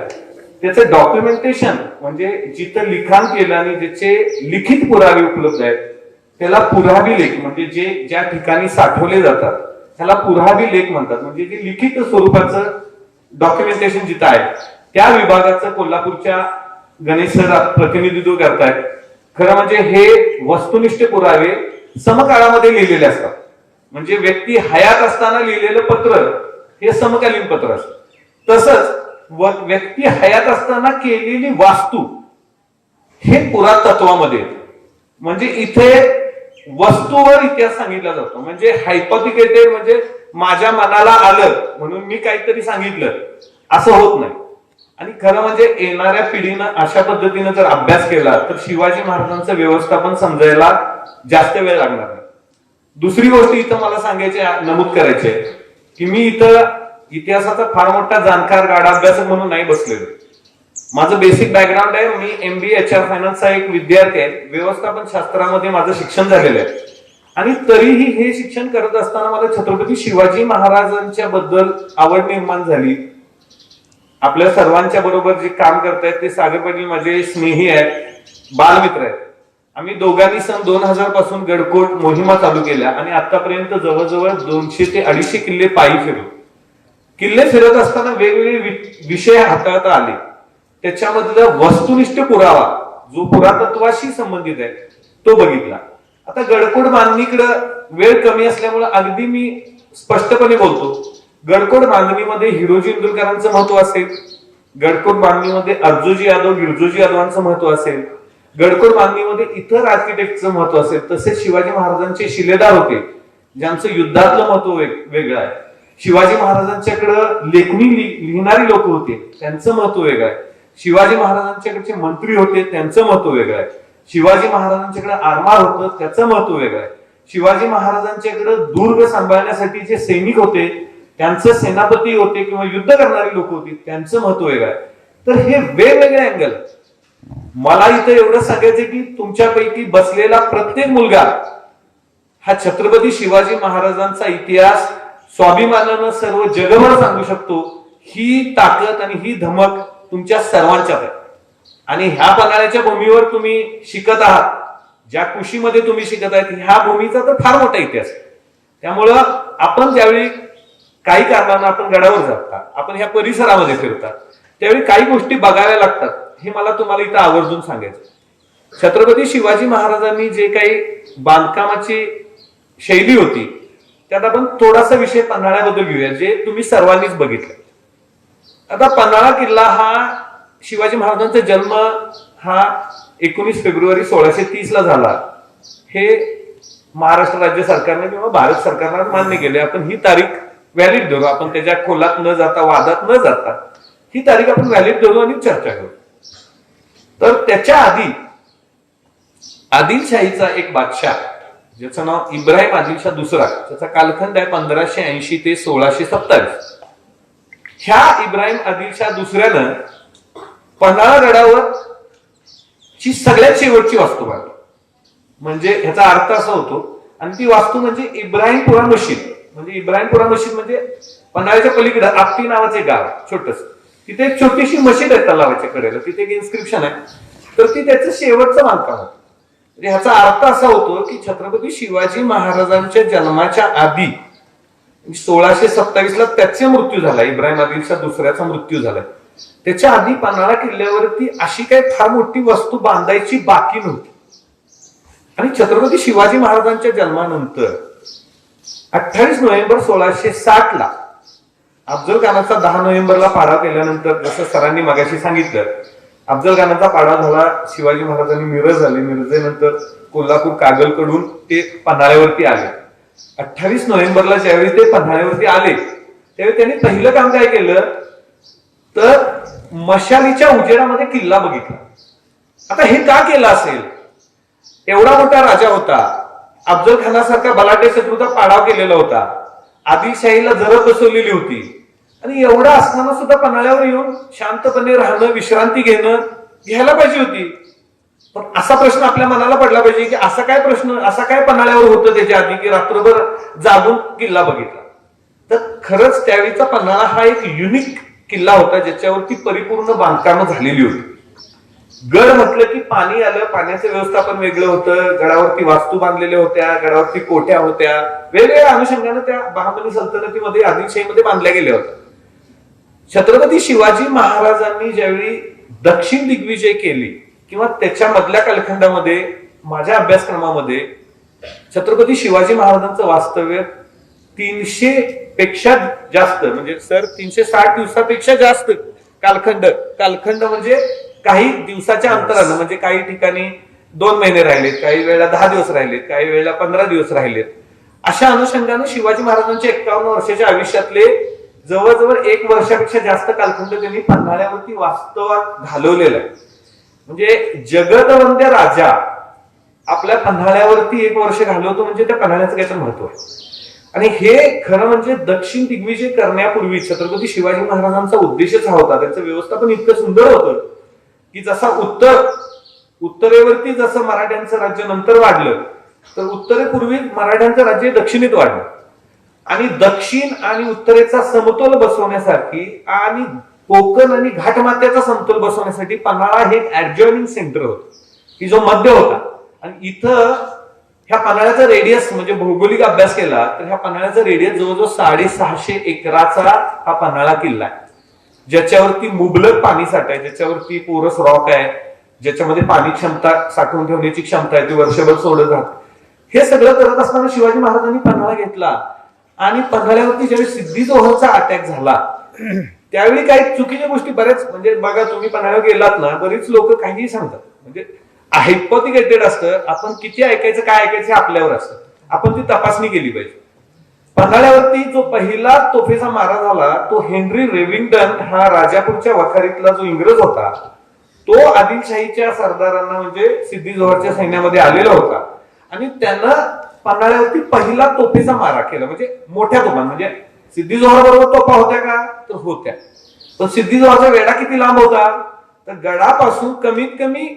त्याचं डॉक्युमेंटेशन, म्हणजे जिथं लिखाण केलं आणि ज्याचे लिखित पुरावे उपलब्ध आहेत त्याला पुराभिलेख, म्हणजे जे ज्या ठिकाणी साठवले जातात त्याला पुराभिलेख म्हणतात. म्हणजे जे लिखित स्वरूपाचं डॉक्युमेंटेशन जिथं आहे त्या विभागाचं कोल्हापूरच्या गणेश सर प्रतिनिधित्व करतायत. खरं म्हणजे हे वस्तुनिष्ठ पुरावे समकाळामध्ये लिहिलेले असतात. म्हणजे व्यक्ती हयात असताना लिहिलेलं पत्र हे समकालीन पत्र असतं. तसंच व्यक्ती हयात असताना केलेली वास्तू हे पुरातत्वामध्ये येतं. म्हणजे इथे वस्तूवर इतिहास सांगितला जातो. म्हणजे हायपोथिकेटेड, म्हणजे माझ्या मनाला आलं म्हणून मी काहीतरी सांगितलं असं होत नाही. आणि खरं म्हणजे येणाऱ्या पिढीनं अशा पद्धतीनं जर अभ्यास केला तर शिवाजी महाराजांचं व्यवस्थापन समजायला जास्त वेळ लागणार नाही. दुसरी गोष्ट इथं मला सांगायची, नमूद करायची आहे की मी इथं इतिहासाचा फार मोठा जाणकार गाडा अभ्यासक म्हणून नाही बसलेलो. माझं बेसिक बॅकग्राऊंड आहे. मी MBA HR फायनान्सचा एक विद्यार्थी आहे. व्यवस्थापन शास्त्रामध्ये माझं शिक्षण झालेलं आहे. आणि तरीही हे शिक्षण करत असताना मला छत्रपती शिवाजी महाराजांच्या बद्दल आवड निर्माण झाली. आपल्या सर्वांच्या बरोबर जे काम करतायत ते सागर पाटील माझे स्नेही आहेत, बालमित्र आहेत. आम्ही दोघांनी सन 2000 पासून गडकोट मोहिमा चालू केल्या आणि आतापर्यंत जवळजवळ 200 ते 250 किल्ले पायी फिरलो. किल्ले फिरत असताना वेगवेगळे विषय हाताळता आले. त्याच्यामधला वस्तुनिष्ठ पुरावा जो पुरातत्वाशी संबंधित आहे तो बघितला. आता गडकोट बांधणीकडे वेळ कमी असल्यामुळे अगदी मी स्पष्टपणे बोलतो. गडकोट बांधणीमध्ये हिरोजी इंदुरकरांचं महत्व असेल, गडकोट बांधणीमध्ये अर्जुजी यादव, गिरजोजी यादवांचं महत्व असेल, गडकोट बांधणीमध्ये इतर आर्किटेक्टचं महत्व असेल, तसेच शिवाजी महाराजांचे शिलेदार होते ज्यांचं युद्धातलं महत्व वेगळं आहे. शिवाजी महाराजांच्याकडं लेखणी लिहिणारी लोक होते त्यांचं महत्व वेगळं आहे. शिवाजी महाराजांच्याकडचे मंत्री होते त्यांचं महत्व वेगळं आहे. शिवाजी महाराजांच्याकडे आरमार होतं त्याचं महत्व वेगळं आहे. शिवाजी महाराजांच्याकडे दुर्ग सांभाळण्यासाठी जे सैनिक होते त्यांचं सेनापती होते किंवा युद्ध करणारी लोक होती त्यांचं महत्व वेगळं आहे. तर हे वेगवेगळे अँगल. मला इथं एवढं सांगायचं की तुमच्यापैकी बसलेला प्रत्येक मुलगा हा छत्रपती शिवाजी महाराजांचा इतिहास स्वाभिमानानं सर्व जगभर सांगू शकतो. ही ताकद आणि ही धमक तुमच्या सर्वांच्यात आहे. आणि ह्या पन्हाळ्याच्या भूमीवर तुम्ही शिकत आहात, ज्या कुशीमध्ये तुम्ही शिकत आहात ह्या भूमीचा तर फार मोठा इतिहास आहे. त्यामुळं आपण ज्यावेळी काही कारणानं आपण गडावर जाता, आपण ह्या परिसरामध्ये फिरता, त्यावेळी काही गोष्टी बघाव्या लागतात. हे मला तुम्हाला इथं आवर्जून सांगायचं. छत्रपती शिवाजी महाराजांनी जे काही बांधकामाची शैली होती त्यात आपण थोडासा विषय पन्हाळ्याबद्दल घेऊया जे तुम्ही सर्वांनीच बघितलं. आता पन्हाळा किल्ला हा शिवाजी महाराजांचा जन्म हा 19 फेब्रुवारी 1630 ला झाला. हे महाराष्ट्र राज्य सरकारने किंवा भारत सरकारने मान्य केले. आपण ही तारीख व्हॅलिड धरू, आपण त्याच्या खोलात न जाता, वादात न जाता ही तारीख आपण व्हॅलिड धरू आणि चर्चा करू. तर त्याच्या आधी आदिलशाहीचा एक बादशाह ज्याचं नाव इब्राहिम आदिलशाह दुसरा, त्याचा कालखंड आहे 1580 ते 1627. ह्या इब्राहिम आदिलशाह दुसऱ्यानं पन्हाळा गडावर ची सगळ्यात शेवटची वास्तू बांधली. म्हणजे ह्याचा अर्थ असा होतो, आणि ती वास्तू म्हणजे इब्राहिमपुरा मशीद. म्हणजे इब्राहिमपुरा मशीद म्हणजे पन्हाळ्याच्या पलीकडे आपटी नावाचे गाव छोटस, तिथे एक छोटीशी मशीद आहे तलावाच्या कडेला, तिथे एक इन्स्क्रिप्शन आहे. तर ती त्याचं शेवटचं बांधकाम होतं. म्हणजे ह्याचा अर्थ असा होतो की छत्रपती शिवाजी महाराजांच्या जन्माच्या आधी 1627 ला त्याचा मृत्यू झाला, इब्राहिम आदिलशाह दुसऱ्याचा मृत्यू झाला. त्याच्या आधी पन्हाळा किल्ल्यावरती अशी काही फार मोठी वस्तू बांधायची बाकी नव्हती. आणि छत्रपती शिवाजी महाराजांच्या जन्मानंतर 28 नोव्हेंबर 1660 ला अफजल खानाचा 10 नोव्हेंबरला पाडाव केल्यानंतर जसं सरांनी मगाशी सांगितलं, अफजल खानाचा पाडाव झाला, शिवाजी महाराजांनी मिरज झाले, मिरजेनंतर कोल्हापूर कागलकडून ते पन्हाळ्यावरती आले. 28 नोव्हेंबरला ज्यावेळी ते पन्हाळ्यावरती आले त्यावेळी त्यांनी पहिलं काम काय केलं तर मशालीच्या उजेडामध्ये किल्ला बघितला. आता हे का केलं असेल? एवढा मोठा राजा होता, अफजल खानासारखा बलाढ्य शत्रूचा पाडाव केलेला होता, आदिलशाहीला जरब बसवलेली होती, आणि एवढं असताना सुद्धा पन्हाळ्यावर येऊन शांतपणे राहणं, विश्रांती घ्यायला पाहिजे होती. पण असा प्रश्न आपल्या मनाला पडला पाहिजे की असा काय पन्हाळ्यावर होतं त्याच्या आधी की रात्रभर जागून किल्ला बघितला. तर खरंच त्यावेळीचा पन्हाळा हा एक युनिक किल्ला होता ज्याच्यावरती परिपूर्ण बांधकामं झालेली होती. गड म्हटलं की पाणी आलं, पाण्याचं व्यवस्थापन वेगळं होतं, गडावरती वास्तू बांधलेल्या होत्या, गडावरती कोठ्या होत्या, वेगवेगळ्या अनुषंगाने त्या बहामनी सल्तनतीमध्ये आदिलशाहीमध्ये बांधल्या गेल्या होत्या. छत्रपती शिवाजी महाराजांनी ज्यावेळी दक्षिण दिग्विजय केली किंवा त्याच्या मधल्या कालखंडामध्ये माझ्या अभ्यासक्रमामध्ये छत्रपती शिवाजी महाराजांचं वास्तव्य 300 पेक्षा जास्त, म्हणजे सर 360 दिवसापेक्षा जास्त कालखंड म्हणजे काही दिवसाच्या अंतरानं, म्हणजे काही ठिकाणी 2 महिने राहिलेत, काही वेळेला 10 दिवस राहिलेत, काही वेळेला 15 दिवस राहिलेत. अशा अनुषंगाने शिवाजी महाराजांच्या 51 वर्षाच्या आयुष्यातले जवळजवळ 1 वर्षापेक्षा जास्त कालखंड त्यांनी पन्हाळ्यावरती वास्तवात घालवलेला आहे. म्हणजे जगदवंद्य राजा आपल्या पन्हाळ्यावरती 1 वर्ष घालवतो म्हणजे त्या पन्हाळ्याचं काहीतरी महत्व आहे. आणि हे खरं म्हणजे दक्षिण दिग्विजय करण्यापूर्वी छत्रपती शिवाजी महाराजांचा उद्देशच हा होता. त्यांचं व्यवस्थापन इतकं सुंदर होतं की जसा उत्तरेवरती जसं मराठ्यांचं राज्य नंतर वाढलं, तर उत्तरेपूर्वी मराठ्यांचं राज्य दक्षिणेत वाढलं, आणि दक्षिण आणि उत्तरेचा समतोल बसवण्यासाठी आणि कोकण आणि घाटमाथ्याचा समतोल बसवण्यासाठी पन्हाळा हे ऍडजॉइनिंग सेंटर होतं की जो मध्य होता. आणि इथं ह्या पन्हाळ्याचा रेडियस म्हणजे भौगोलिक अभ्यास केला तर ह्या पन्हाळ्याचा रेडियस जवळजवळ 650 एकराचा हा पन्हाळा किल्ला आहे, ज्याच्यावरती मुबलक पाणी साठा आहे, ज्याच्यावरती पोरस रॉक आहे, ज्याच्यामध्ये पाणी क्षमता साठवून ठेवण्याची क्षमता आहे, ती वर्षभर सोडत राहत. हे सगळं करत असताना शिवाजी महाराजांनी पन्हाळा घेतला आणि पन्हाळ्यावरती ज्यावेळी सिद्धी जोहरचा अटॅक झाला त्यावेळी काही चुकीच्या गोष्टी बऱ्याच, म्हणजे बघा तुम्ही पन्हाळ्यावर गेलात ना, बरीच लोक काहीही सांगतात, म्हणजे हायपोथिकेटेड असतं, आपण किती ऐकायचं काय ऐकायचं आपल्यावर असतं, आपण ती तपासणी केली पाहिजे. पन्हाळ्यावरती जो पहिला तोफेचा मारा झाला तो हेनरी रेविंग्टन हा राजापूरच्या वखारीतला जो इंग्रज होता, तो आदिलशाहीच्या सरदारांना म्हणजे सिद्धी जोहरच्या सैन्यामध्ये आलेला होता आणि त्यानं पन्हाळ्यावरती पहिला तोफेचा मारा केला. म्हणजे मोठ्या तोफा, म्हणजे सिद्धी जोहर बरोबर तोफा होत्या का तर होत्या, पण सिद्धी जोहरचा वेढा किती लांब होता तर गडापासून कमीत कमी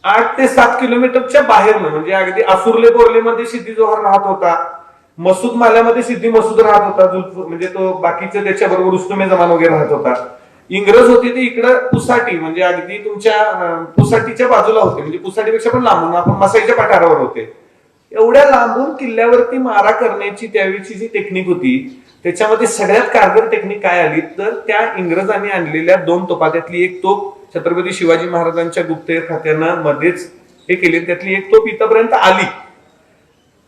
8 ते 7 किलोमीटरच्या बाहेर, म्हणजे अगदी आसुर्ले बोर्लेमध्ये सिद्धी जोहर राहत होता, मसूद माल्यामध्ये सिद्धी मसूद राहत होता, म्हणजे तो बाकीचे त्याच्याबरोबर रुस्तुमे जमान वगैरे राहत होता. इंग्रज होते ते इकडं पुसाटी, म्हणजे अगदी तुमच्या पुसाटीच्या बाजूला होते, म्हणजे पुसाटीपेक्षा पण लांबून आपण मसाईच्या पठारावर होते. एवढ्या लांबून किल्ल्यावरती मारा करण्याची त्यावेळीची जी टेक्निक होती त्याच्यामध्ये सगळ्यात कारगर टेक्निक काय आली तर त्या इंग्रजांनी आणलेल्या 2 तोफा, त्यातली एक तोफ छत्रपती शिवाजी महाराजांच्या गुप्तहेर खात्यानं मध्येच हे केले, त्यातली एक तोफ इथपर्यंत आली.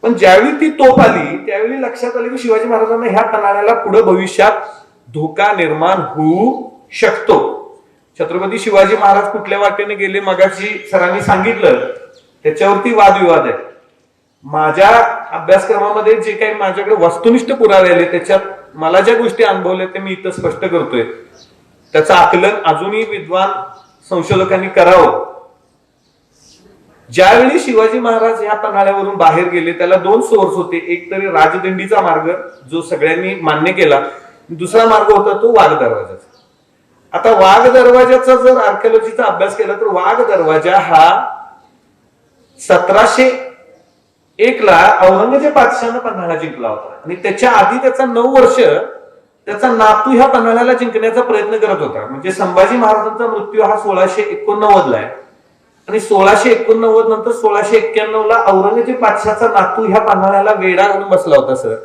पण ज्यावेळी ती तोफ आली त्यावेळी लक्षात आलं की शिवाजी महाराजांना ह्या पन्हाळ्याला पुढे भविष्यात धोका निर्माण होऊ शकतो. छत्रपती शिवाजी महाराज कुठल्या वाटेने गेले मगाशी सरांनी सांगितलं, त्याच्यावरती वादविवाद आहे. माझ्या अभ्यासक्रमामध्ये जे काही माझ्याकडे वस्तुनिष्ठ पुरावे आले त्याच्यात मला ज्या गोष्टी अनुभवल्या ते मी इथं स्पष्ट करतोय. त्याचं आकलन अजूनही विद्वान संशोधकांनी करावं. ज्यावेळी शिवाजी महाराज ह्या पन्हाळ्यावरून बाहेर गेले त्याला 2 सोर्स होते, एक तरी राजदंडीचा मार्ग जो सगळ्यांनी मान्य केला, दुसरा मार्ग होता तो वाघ दरवाजाचा. आता वाघ दरवाजाचा जर आर्किओलॉजीचा अभ्यास केला तर वाघ दरवाजा हा 1701 ला औरंगजेब बादशाहनं पन्हाळा जिंकला होता आणि त्याच्या आधी त्याचा 9 वर्ष त्याचा नातू ह्या पन्हाळ्याला जिंकण्याचा प्रयत्न करत होता. म्हणजे संभाजी महाराजांचा मृत्यू हा 1689 ला आहे आणि 1689 नंतर 1691 ला औरंगजेब बादशाहचा नातू ह्या पन्हाळ्याला वेढा घालून बसला होता सर.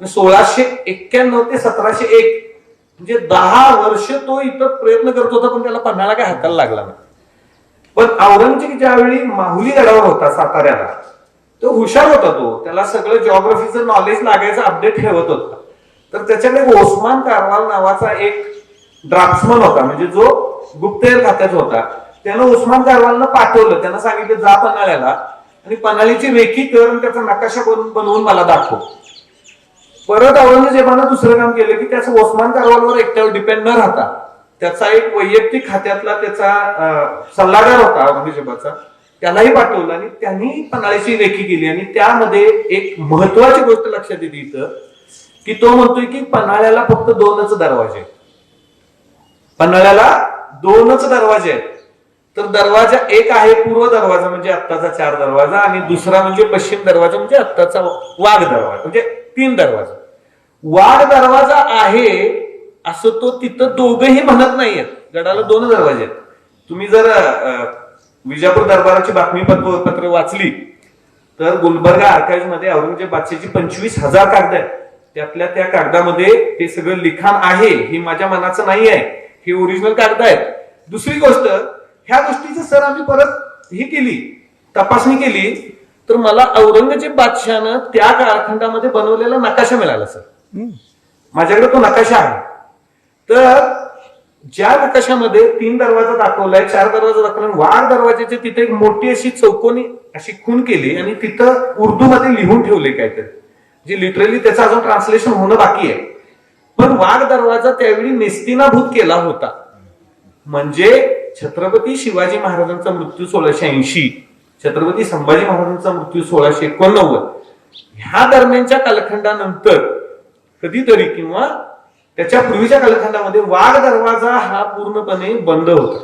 आणि 1691 ते 1701 म्हणजे 10 वर्ष तो इथं प्रयत्न करत होता पण त्याला पन्हाळा काय हाताला लागला नाही. पण औरंगजेब ज्यावेळी माहुली गडावर होता साताऱ्याला तो हुशार होता, त्याला सगळं जॉग्रफीचं नॉलेज लागायचं, अपडेट ठेवत होता. तर त्याच्याकडे ओस्मान कारवाल नावाचा एक ड्राफ्ट्समन होता, म्हणजे जो गुप्तहेर खात्यात होता. त्यानं ओस्मान कारवालनं पाठवलं, त्यानं सांगितलं जा पन्हाळ्याला आणि पन्हाळीची रेखी कर आणि त्याचा नकाशा बनवून मला दाखव. परत औरंगजेबानं दुसरं काम केलं की त्याचं ओस्मान कारवालवर एकट्यावर डिपेंड न राहता त्याचा एक वैयक्तिक खात्यातला त्याचा सल्लागार होता औरंगजेबाचा, त्यालाही पाठवलं आणि त्यांनी पन्हाळ्याची रेखी केली. आणि त्यामध्ये एक महत्वाची गोष्ट लक्षात येते इथं की तो म्हणतोय की पन्हाळ्याला फक्त 2च दरवाजे आहेत. पन्हाळ्याला 2च दरवाजे आहेत. तर दरवाजा एक आहे पूर्व दरवाजा म्हणजे आत्ताचा 4 दरवाजा आणि दुसरा म्हणजे पश्चिम दरवाजा म्हणजे आत्ताचा वाघ दरवाजा, म्हणजे 3 दरवाजा. वाघ दरवाजा आहे असं तो तिथं दोघंही म्हणत नाहीयेत. गडाला 2 दरवाजे आहेत. तुम्ही जर विजापूर दरबाराची बातमीपत्र वाचली तर गुलबर्गा आर्काइव्ह मध्ये औरंगजेब बादशाहची 25,000 कागद आहेत. त्यातल्या त्या कागदामध्ये ते सगळं लिखाण आहे. हे माझ्या मनाचं नाही आहे, हे ओरिजिनल कागद आहेत. दुसरी गोष्ट, ह्या गोष्टीचं सर आम्ही परत ही केली, तपासणी केली तर मला औरंगजेब बादशाहनं त्या कालखंडामध्ये बनवलेला नकाशा मिळाला सर. माझ्याकडे तो नकाशा आहे. तर ज्या नकाशामध्ये 3 दरवाजा दाखवलाय, 4 दरवाजा दाखवलाय, वाघ दरवाजाचे तिथे एक मोठी अशी चौकोनी अशी खून केली आणि तिथं उर्दू मध्ये लिहून ठेवले काहीतरी, जे लिटरली त्याचं अजून ट्रान्सलेशन होणं बाकी आहे. पण वाघ दरवाजा त्यावेळी नेस्तिनाभूत केला होता. म्हणजे छत्रपती शिवाजी महाराजांचा मृत्यू 1680, छत्रपती संभाजी महाराजांचा मृत्यू 1689, ह्या दरम्यानच्या कालखंडानंतर कधीतरी किंवा त्याच्या पूर्वीच्या कालखंडामध्ये वाघ दरवाजा हा पूर्णपणे बंद होता.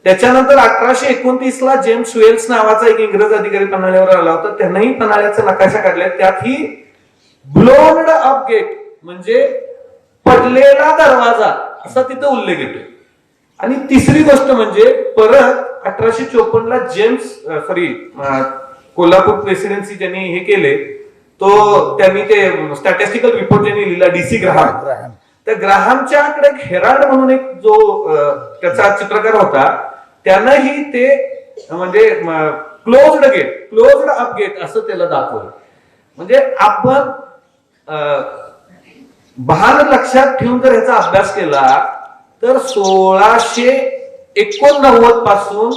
त्याच्यानंतर 1829 ला जेम्स वेल्स नावाचा एक इंग्रज अधिकारी पन्हाळ्यावर आला होता. त्यांनाही पन्हाळ्याचा नकाशा काढलाय. त्यातही ब्लोन्ड अप गेट म्हणजे पडलेला दरवाजा असा तिथं उल्लेख येतो. आणि तिसरी गोष्ट म्हणजे परत 1854 ला कोल्हापूर प्रेसिडेन्सी ज्यांनी हे केले, त्यांनी ते स्टॅटिस्टिकल रिपोर्ट ज्यांनी लिहिला DC ग्राहम, त्या ग्राहमच्याकडे हेराल्ड म्हणून एक जो त्याचा चित्रकार होता, त्यानंही ते म्हणजे क्लोज्ड अप गेट असं त्याला दाखवलं. म्हणजे आपण भान लक्षात ठेवून जर ह्याचा अभ्यास केला तर 1689 पासून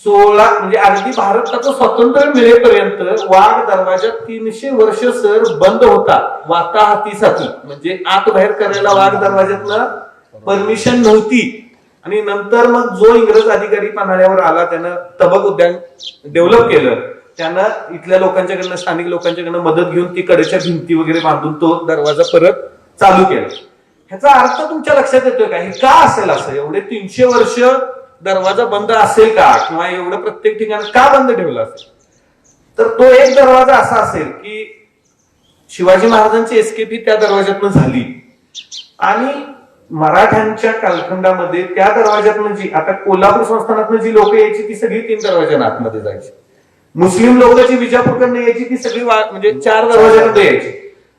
16 म्हणजे अगदी भारताचं स्वातंत्र्य मिळेपर्यंत वाघ दरवाजा 300 वर्ष सर बंद होता वाताहतीसाठी. म्हणजे आत बाहेर करायला वाघ दरवाज्यातनं परमिशन नव्हती. आणि नंतर मग जो इंग्रज अधिकारी पन्हाळ्यावर आला त्यानं तबक उद्यान डेव्हलप केलं. त्यानं इथल्या लोकांच्याकडनं, स्थानिक लोकांच्याकडनं मदत घेऊन ती कडेच्या भिंती वगैरे बांधून तो दरवाजा परत चालू केला. ह्याचा अर्थ तुमच्या लक्षात येतोय का? हे का असेल असं? एवढे 300 वर्ष दरवाजा बंद असेल का? किंवा एवढं प्रत्येक ठिकाणी का बंद ठेवला असेल? तर तो एक दरवाजा असा असेल की शिवाजी महाराजांची एस्केप ही त्या दरवाज्यातनं झाली आणि मराठ्यांच्या कालखंडामध्ये त्या दरवाज्यातनं जी आता कोल्हापूर संस्थानातनं जी लोक यायची ती सगळी 3 दरवाज्यानं आतमध्ये जायची. मुस्लिम लोकांची विजापूरकडनं यायची ती सगळी म्हणजे 4 दरवाज्याकडे यायची.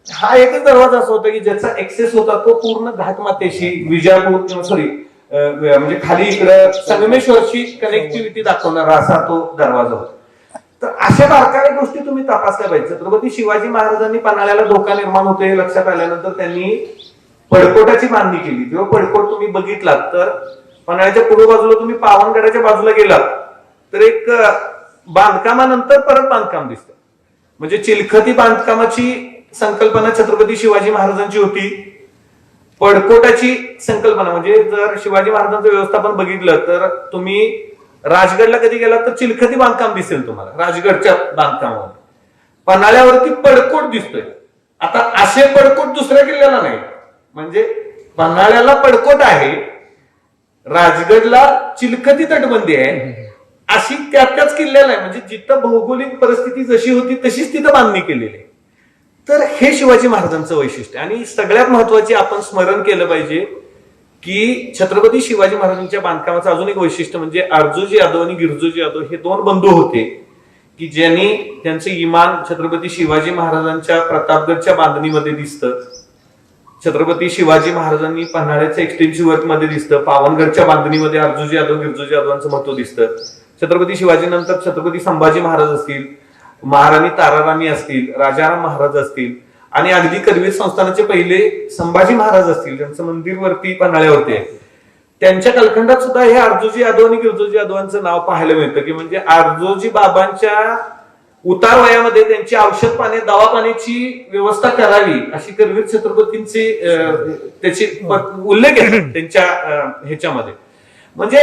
हा एकच दरवाजा असा होता की ज्याचा एक्सेस होता तो पूर्ण घाटमातेशी विजापूर किंवा म्हणजे खाली इकडं संगमेश्वरची कनेक्टिव्हिटी दाखवणारा असा तो दरवाजा होता. तर अशा बारकाव्या गोष्टी तुम्ही तपासल्या पाहिजे. छत्रपती शिवाजी महाराजांनी पन्हाळ्याला धोका निर्माण होतो हे लक्षात आल्यानंतर त्यांनी पडकोटाची बांधणी केली. जेव्हा पडकोट तुम्ही बघितलात तर पन्हाळ्याच्या पूर्व बाजूला तुम्ही पावनगडाच्या बाजूला गेलात तर एक बांधकामानंतर परत बांधकाम दिसतं. म्हणजे चिलखती बांधकामाची संकल्पना छत्रपती शिवाजी महाराजांची होती. पडकोटाची संकल्पना म्हणजे जर शिवाजी महाराजांचं व्यवस्थापन बघितलं तर तुम्ही राजगडला कधी गेलात तर चिलखती बांधकाम दिसेल तुम्हाला राजगडच्या बांधकामावर. पन्हाळ्यावरती पडकोट दिसतोय. आता असे पडकोट दुसऱ्या किल्ल्याला नाही. म्हणजे पन्हाळ्याला पडकोट आहे, राजगडला चिलखती तटबंदी आहे, अशी त्याच किल्ल्याला आहे. म्हणजे जिथं भौगोलिक परिस्थिती जशी होती तशीच तिथं बांधणी केलेली आहे. तर हे शिवाजी महाराजांचं वैशिष्ट्य. आणि सगळ्यात महत्वाचे आपण स्मरण केलं पाहिजे की छत्रपती शिवाजी महाराजांच्या बांधकामाचं अजून एक वैशिष्ट्य म्हणजे अर्जुजी यादव आणि गिरजोजी यादव हे 2 बंधू होते की ज्यांनी त्यांचं इमान छत्रपती शिवाजी महाराजांच्या प्रतापगडच्या बांधणीमध्ये दिसतं. छत्रपती शिवाजी महाराजांनी पन्हाळ्याच्या एक्सटेन्सिव्ह वर्क मध्ये दिसतं. पावनगडच्या बांधणीमध्ये अर्जुजी यादव गिरजोजी यादवांचं महत्व दिसतं. छत्रपती शिवाजी नंतर छत्रपती संभाजी महाराज असतील, महाराणी ताराराणी असतील, राजाराम महाराज असतील आणि अगदी करवीर संस्थानाचे पहिले संभाजी महाराज असतील, ज्यांचं मंदिर वरती पन्हाळ्यावरती आहे, त्यांच्या कालखंडात सुद्धा हे आरजोजी यादव आणि गिरजोजी यादवांचं नाव पाहायला मिळतं की म्हणजे आरजोजी बाबांच्या उतार वयामध्ये त्यांची औषध पाणी दवा पाण्याची व्यवस्था करावी अशी करवीर छत्रपतींची त्याची उल्लेख आहे त्यांच्या ह्याच्यामध्ये. म्हणजे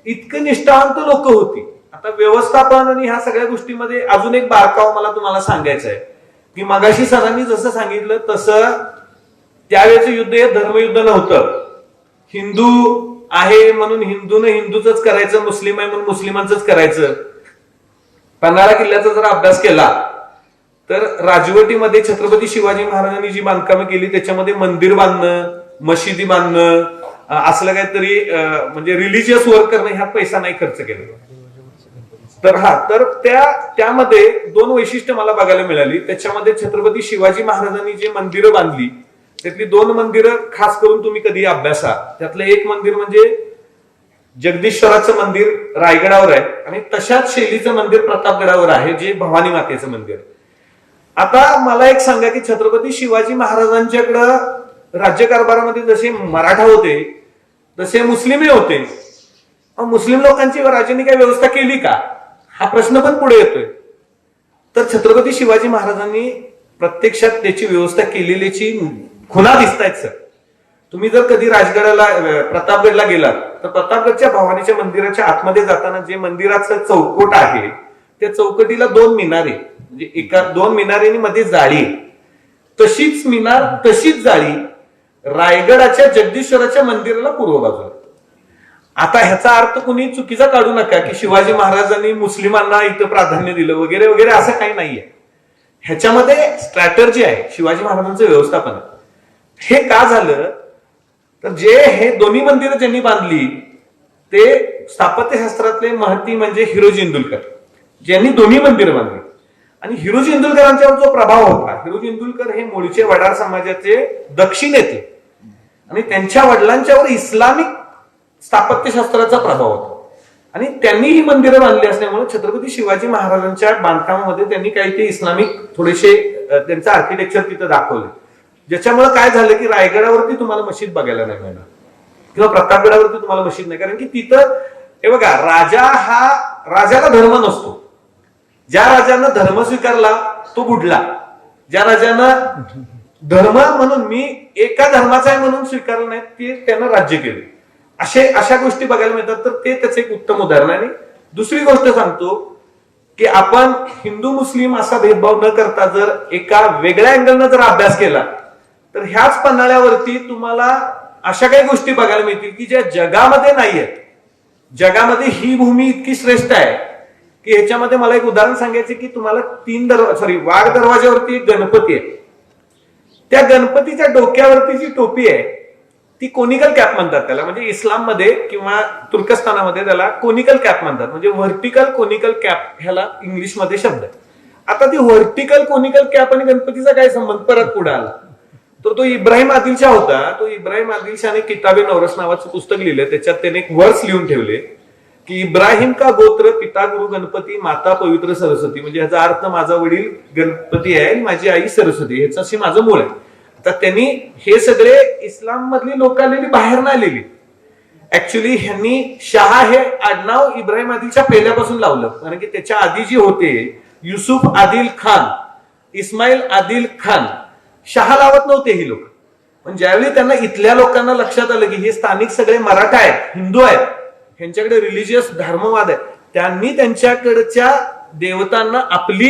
इतकं निष्ठावंत लोक होती. आता व्यवस्थापन आणि ह्या सगळ्या गोष्टीमध्ये अजून एक बारकाव मला तुम्हाला सांगायचं आहे की मगाशी सरांनी जसं सांगितलं तसं त्यावेळेचं युद्ध हे धर्मयुद्ध नव्हतं. हिंदू आहे म्हणून हिंदूने हिंदूच करायचं, मुस्लिम आहे म्हणून मुस्लिमांचंच करायचं. पन्हाळा किल्ल्याचा जर अभ्यास केला तर राजवटीमध्ये छत्रपती शिवाजी महाराजांनी जी बांधकामं केली त्याच्यामध्ये मंदिर बांधणं, मशिदी बांधणं असलं काहीतरी म्हणजे रिलिजियस वर्क करणं ह्यात पैसा नाही खर्च केला. तर त्यामध्ये दोन वैशिष्ट्य मला बघायला मिळाली. त्याच्यामध्ये छत्रपती शिवाजी महाराजांनी जे मंदिरं बांधली त्यातली दोन मंदिरं खास करून तुम्ही कधी अभ्यासा. त्यातलं एक मंदिर म्हणजे जगदीश्वराचं मंदिर रायगडावर आहे आणि तशाच शैलीचं मंदिर प्रतापगडावर आहे जे भवानी मातेचं मंदिर. आता मला एक सांगा की छत्रपती शिवाजी महाराजांच्याकडं राज्यकारभारामध्ये जसे मराठा होते तसे मुस्लिमही होते. मुस्लिम लोकांची राजांनी काय व्यवस्था केली का हा प्रश्न पण पुढे येतोय. तर छत्रपती शिवाजी महाराजांनी प्रत्यक्षात त्याची व्यवस्था केलेल्याची खुणा दिसतायत सर. तुम्ही जर कधी राजगडाला प्रतापगडला गेलात तर प्रतापगडच्या भवानीच्या मंदिराच्या आतमध्ये जाताना जे मंदिराचं चौकट आहे त्या चौकटीला दोन मिनारे म्हणजे दोन मिनारेनी मध्ये जाळी, तशीच मिनार तशीच जाळी रायगडाच्या जगदीश्वराच्या मंदिराला पूर्व बाजूला. आता ह्याचा अर्थ कुणी चुकीचा काढू नका की शिवाजी महाराजांनी मुस्लिमांना इथं प्राधान्य दिलं वगैरे वगैरे असं काही नाहीये. ह्याच्यामध्ये स्ट्रॅटर्जी आहे शिवाजी महाराजांचं व्यवस्थापन. हे का झालं तर जे हे दोन्ही मंदिरं ज्यांनी बांधली ते स्थापत्यशास्त्रातले महती म्हणजे हिरोजी इंदुलकर ज्यांनी दोन्ही मंदिरं बांधली. आणि हिरोजी इंदुलकरांच्यावर जो प्रभाव होता, हिरोजी इंदुलकर हे मूळचे वडार समाजाचे दक्षिणेतले आणि त्यांच्या वडिलांच्यावर इस्लामिक स्थापत्यशास्त्राचा प्रभाव होता आणि त्यांनी ही मंदिरं बांधली असल्यामुळे छत्रपती शिवाजी महाराजांच्या बांधकामामध्ये त्यांनी काही ते इस्लामिक थोडेसे त्यांचं आर्किटेक्चर तिथं दाखवले. ज्याच्यामुळे काय झालं की रायगडावरती तुम्हाला मशीद बघायला नाही मिळणार किंवा प्रतापगडावरती तुम्हाला मशीद नाही. कारण की तिथं हे बघा राजाला धर्म नसतो. ज्या राजानं धर्म स्वीकारला तो बुडला. ज्या राजानं धर्म म्हणून मी एका धर्माचा आहे म्हणून स्वीकारलं नाही ते त्यानं राज्य केलं. अशा गोष्टी बघायला मिळतात. तर ते त्याचं एक उत्तम उदाहरण आहे. आणि दुसरी गोष्ट सांगतो की आपण हिंदू मुस्लिम असा भेदभाव न करता जर एका वेगळ्या अँगलनं जर अभ्यास केला तर ह्याच पन्हाळ्यावरती तुम्हाला अशा काही गोष्टी बघायला मिळतील की ज्या जगामध्ये नाही आहेत. जगामध्ये ही भूमी इतकी श्रेष्ठ आहे की ह्याच्यामध्ये मला एक उदाहरण सांगायचे की तुम्हाला वाघ दरवाज्यावरती एक गणपती आहे. त्या गणपतीच्या डोक्यावरती जी टोपी आहे ती कोनिकल कॅप म्हणतात त्याला. म्हणजे इस्लाममध्ये किंवा तुर्कस्तानामध्ये त्याला कोनिकल कॅप म्हणतात. म्हणजे व्हर्टिकल कोनिकल कॅप ह्याला इंग्लिशमध्ये शब्द आहे. आता ती व्हर्टिकल कोनिकल कॅप आणि गणपतीचा काय संबंध परत पुढे आला तर तो इब्राहिम आदिलशाह होता. तो इब्राहिम आदिलशाहने किताबे नवरस नावाचं पुस्तक लिहिलं. त्याच्यात त्याने एक वर्स लिहून ठेवले की इब्राहिम का गोत्र पिता गुरु गणपती माता पवित्र सरस्वती. म्हणजे ह्याचा अर्थ माझा वडील गणपती आहे आणि माझी आई सरस्वती ह्याचं अशी माझं मूळ आहे. तर त्यांनी हे सगळे इस्लाम मधली लोक आलेली बाहेर नाही आलेली. ऍक्च्युली ह्यांनी शहा हे आडनाव इब्राहिम आदिलच्या पहिल्यापासून लावलं. कारण की त्याच्या आधी जे होते युसुफ आदिल खान, इस्माईल आदिल खान, शहा लावत नव्हते ही लोक. पण ज्यावेळी त्यांना इथल्या लोकांना लक्षात आलं की हे स्थानिक सगळे मराठा आहेत, हिंदू आहेत, ह्यांच्याकडे रिलिजियस धर्मवाद आहे, त्यांनी त्यांच्याकडच्या देवतांना आपली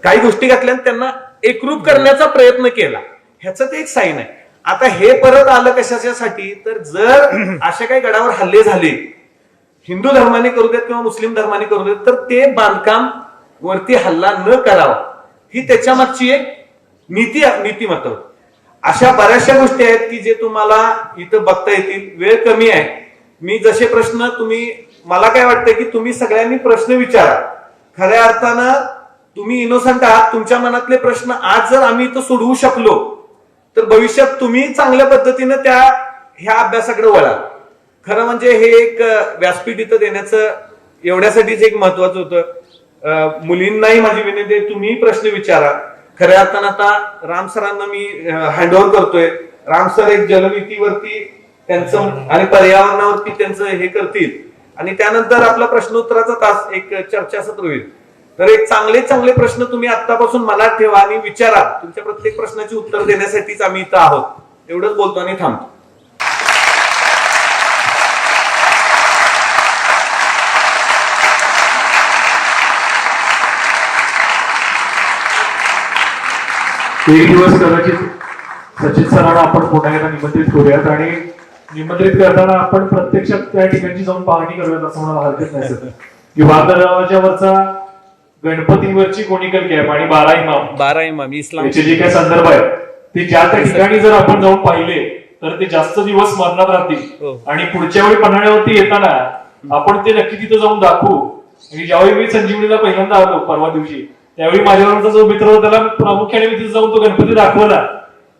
काही गोष्टी घातल्या त्यांना एकरूप करण्याचा प्रयत्न केला. ह्याचं ते एक साईन आहे. आता हे परत आलं कशासाठी तर जर अशा काही गडावर हल्ले झाले हिंदू धर्माने करू देत किंवा मुस्लिम धर्माने करू देत तर ते बांधकाम वरती हल्ला न करावा ही त्याच्या मागची एक नीतिमत्ता. अशा बऱ्याचशा गोष्टी आहेत की जे तुम्हाला इथं बघता येतील. वेळ कमी आहे. मी जसे प्रश्न मला काय वाटतं की तुम्ही सगळ्यांनी प्रश्न विचारा. खऱ्या अर्थानं तुम्ही इनोसंट आहात. तुमच्या मनातले प्रश्न आज जर आम्ही इथं सोडवू शकलो तर भविष्यात तुम्ही चांगल्या पद्धतीनं ह्या अभ्यासाकडे वळा. खरं म्हणजे हे एक व्यासपीठ इथं देण्याचं एवढ्यासाठीच एक महत्वाचं होतं मुलींनाही माझी विनंती आहे, तुम्ही प्रश्न विचारा. खऱ्या अर्थानं आता राम सरांना मी हँडओव्हर करतोय. राम सर एक जलवितीवरती त्यांचं आणि पर्यावरणावरती त्यांचं हे करतील आणि त्यानंतर आपला प्रश्नोत्तराचा तास एक चर्चासत्र होईल. तर एक चांगले प्रश्न तुम्ही आतापासून मला ठेवा आणि विचारा. तुमच्या प्रत्येक प्रश्नाची उत्तर देण्यासाठीच आम्ही इथं आहोत. एवढंच बोलतो आणि थांबतो.
एक दिवस कदाचित सचिन सरांना आपण पुन्हा एकदा निमंत्रित करूयात आणि निमंत्रित करताना आपण प्रत्यक्षात त्या ठिकाणी जाऊन पाहणी करूयात असं मला हरकत नाही सर. की वादळाच्या वरचा गणपतीवरची कोणिकल कॅप आणि 12 इमाम
इस्लाम
याचे जे काही संदर्भ आहेत ते ज्या त्या ठिकाणी जर आपण जाऊन पाहिले तर ते जास्त दिवस स्मरणात राहतील आणि पुढच्या वेळी पन्हाळ्यावरती येताना आपण ते नक्की तिथं जाऊन दाखवू. आणि ज्यावेळी मी संजीवनीला पहिल्यांदा आलो परवा दिवशी त्यावेळी माझ्याबरोबरचा जो मित्र होता त्याला प्रामुख्याने मी तिथे जाऊन तो गणपती दाखवला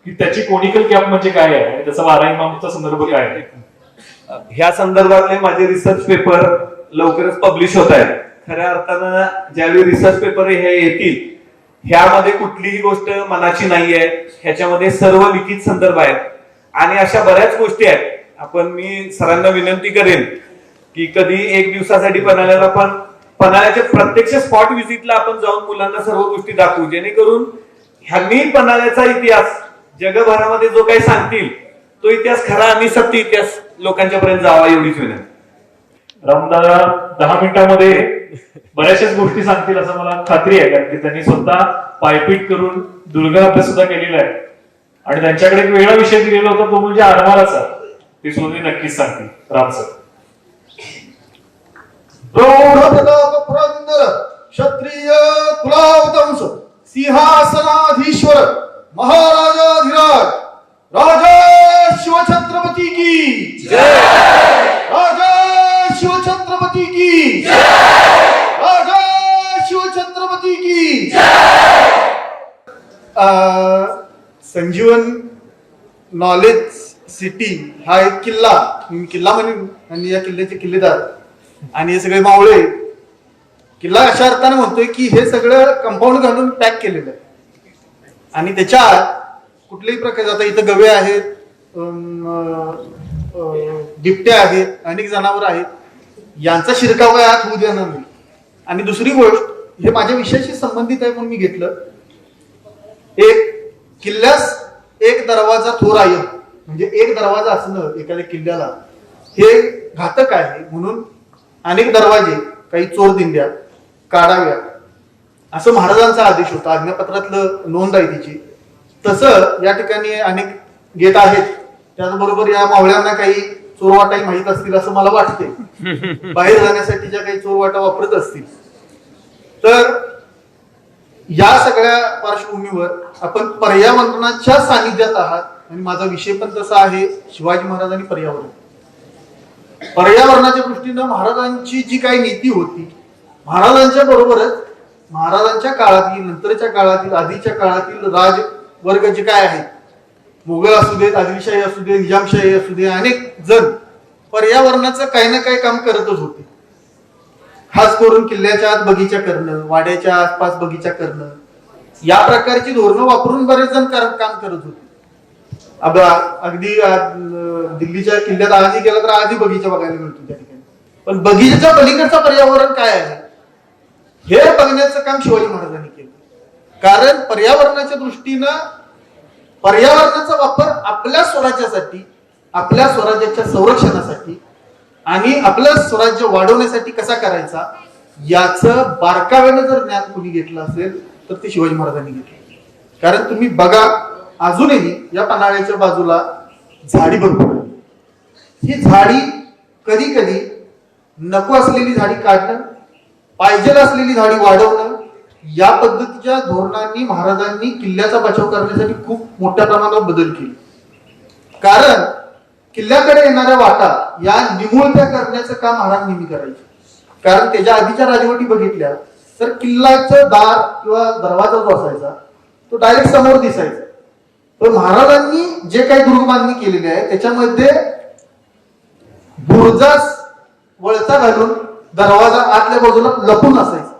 की त्याची कोनिकल कॅप म्हणजे काय आहे आणि त्याचा 12 इमामचा संदर्भ काय आहे.
ह्या संदर्भातले माझे रिसर्च पेपर लवकरच पब्लिश होत आहेत. खऱ्या अर्थानं ज्यावेळी रिसर्च पेपर हे येतील ह्यामध्ये कुठलीही गोष्ट मनाची नाहीये. ह्याच्यामध्ये सर्व लिखित संदर्भ आहेत आणि अशा बऱ्याच गोष्टी आहेत. मी सरांना विनंती करेन की कधी एक दिवसासाठी पन्हाळ्याच्या प्रत्यक्ष स्पॉट व्हिजिटला आपण जाऊन मुलांना सर्व गोष्टी दाखवू, जेणेकरून ह्यांनी पन्हाळ्याचा इतिहास जगभरामध्ये जो काही सांगतील तो इतिहास खरा आणि सत्य इतिहास लोकांच्या पर्यंत जावा एवढीच विनंती.
रामदादा 10 मिनिटांमध्ये बऱ्याचशाच गोष्टी सांगतील असं मला खात्री आहे, कारण की त्यांनी स्वतः पायपीट करून दुर्गा अभ्यास सुद्धा केलेला आहे आणि त्यांच्याकडे एक वेगळा विषय दिलेला होता तो म्हणजे आरमाराचा. ते सुद्धा नक्कीच सांगतील राम सर.
पुरंदर क्षत्रिय कुलावतंस सिंहासनाधीश्वर महाराजाधिराज राजा शिवछत्रपती की जय. राजा शिवछत्रपती की जय. राजा शिवछत्रपती की जय. संजीवन नॉलेज सिटी हा एक किल्ला म्हणून आणि या किल्ल्याचे किल्लेदार आणि हे सगळे मावळे किल्ला अशा अर्थाने म्हणतोय की हे सगळं कंपाऊंड घालून पॅक केलेलं आहे आणि त्याच्यात कुठल्याही प्रकारचे आता इथं गवे आहेत, बिबट्या आहेत, अनेक जनावर आहेत, यांचा शिरकाव आत होऊ देणार नाही. आणि दुसरी गोष्ट हे माझ्या विषयाशी संबंधित आहे म्हणून मी घेतलं. एक किल्ल्यास एक दरवाजा थोर आहे, म्हणजे एक दरवाजा असणं एखाद्या किल्ल्याला हे घातक आहे. म्हणून अनेक दरवाजे काही चोर दिंड्या काढाव्या असं महाराजांचा आदेश होता. आज्ञापत्रातलं नोंद आहे तिची. तसं या ठिकाणी अनेक गेट आहेत. त्याचबरोबर या मावळ्यांना काही चोरवाटाही माहीत असतील असं मला वाटते. बाहेर जाण्यासाठीच्या काही चोरवाटा वापरत असतील. तर या सगळ्या पार्श्वभूमीवर आपण पर्यावरणाच्या सानिध्यात आहात आणि माझा विषय पण तसा आहे शिवाजी महाराज आणि पर्यावरण. पर्यावरणाच्या दृष्टीनं महाराजांची जी काही नीती होती, महाराजांच्या बरोबरच महाराजांच्या काळातील, नंतरच्या काळातील, आधीच्या काळातील राजवर्ग जे काय आहेत, मुघल असू देत, आदिलशाही असू दे, निजामशाही असू दे, अनेक जण पर्यावरणाचं काही ना काही काम करतच होते. खास करून किल्ल्याच्या आत बगीचा करणं, वाड्याच्या आसपास बगीचा करणं, या प्रकारची धोरणं वापरून बरेच जण काम करत होते. अगदी दिल्लीच्या किल्ल्यात आजही गेला तर आजही बगीचा बघायला मिळतो त्या ठिकाणी. पण बगीच्याच्या पलीकडचं पर्यावरण काय आहे हे बघण्याचं काम शिवाजी महाराजांनी केलं. कारण पर्यावरणाच्या दृष्टीनं पर्यावरणाचा वापर आपल्या स्वराज्यासाठी, आपल्या स्वराज्याच्या संरक्षणासाठी आणि आपलं स्वराज्य वाढवण्यासाठी कसा करायचा याचं बारकाव्यानं जर ज्ञान कुणी घेतलं असेल तर ते शिवाजी महाराजांनी घेतलं. कारण तुम्ही बघा अजूनही या पन्हाळ्याच्या बाजूला झाडी भरपूर आहे. ही झाडी कधी कधी नको असलेली झाडी काढणं, पाहिजे असलेली झाडी वाढवणं, या पद्धतीच्या धोरणांनी महाराजांनी किल्ल्याचा बचाव करण्यासाठी खूप मोठ्या प्रमाणावर बदल केले. कारण किल्ल्याकडे येणाऱ्या वाटा या निमुळत्या करण्याचं काम महाराज नेहमी करायचे. कारण त्याच्या आधीच्या राजवटी बघितल्या तर किल्ल्याचं दार किंवा दरवाजा जो असायचा तो डायरेक्ट समोर दिसायचा. पण महाराजांनी जे काही दुर्ग बांधणी केलेली आहे त्याच्यामध्ये बुरुजास वळसा घालून दरवाजा आतल्या बाजूला लपून असायचा.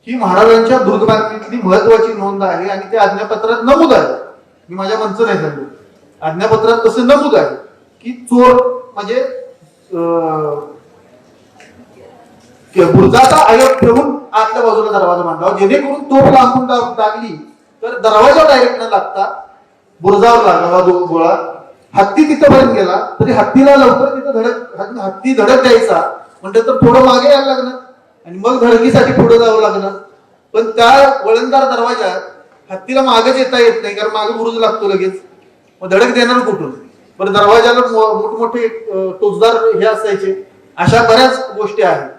ही महाराजांच्या दुर्गबातमीतली महत्वाची नोंद आहे आणि ते आज्ञापत्रात नमूद आहे. मी माझ्या मनचं नाही सांगतो, आज्ञापत्रात तसं नमूद आहे की चोर म्हणजे बुरुजाचा आयोग ठेवून आतल्या बाजूला दरवाजा बांधावा, जेणेकरून तोफ लांबून लागली तर दरवाजा डायरेक्ट न लागता बुरुजावर लागावा गोळा. हत्ती तिथपर्यंत गेला तरी हत्तीला लवकर तिथं हत्ती धडक द्यायचा म्हणजे तर थोडं मागे यायला लागणार आणि मग धडकीसाठी पुढे जावं लागणार. पण त्या वळणदार दरवाजात हत्तीला मागच येता येत नाही, कारण मागे बुरुज लागतो लगेच, मग धडक देणार कुठून. बरं, दरवाजाला मोठमोठे टोचदार हे असायचे. अशा बऱ्याच गोष्टी आहेत.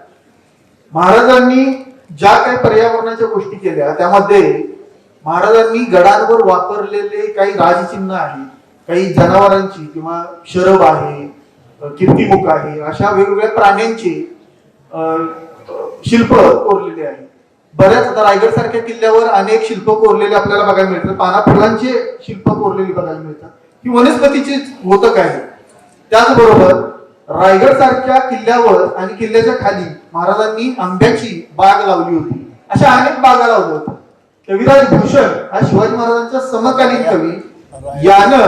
महाराजांनी ज्या काही पर्यावरणाच्या गोष्टी केल्या त्यामध्ये महाराजांनी गडांवर वापरलेले काही राजचिन्ह आहे, काही जनावरांची किंवा शरब आहे, कीर्तिमुख आहे, अशा वेगवेगळ्या प्राण्यांची शिल्प कोरलेली आहे. बऱ्याच आता रायगड सारख्या किल्ल्यावर अनेक शिल्प कोरलेले आपल्याला बघायला मिळतात. पाना फुलांचे शिल्प कोरलेली बघायला मिळतात. ही वनस्पतीची होतक आहे. त्याचबरोबर रायगड सारख्या किल्ल्यावर आणि किल्ल्याच्या खाली महाराजांनी आंब्याची बाग लावली होती. अशा अनेक बागा लावल्या होत्या. कविराज भूषण हा शिवाजी महाराजांच्या समकालीन कवी यानं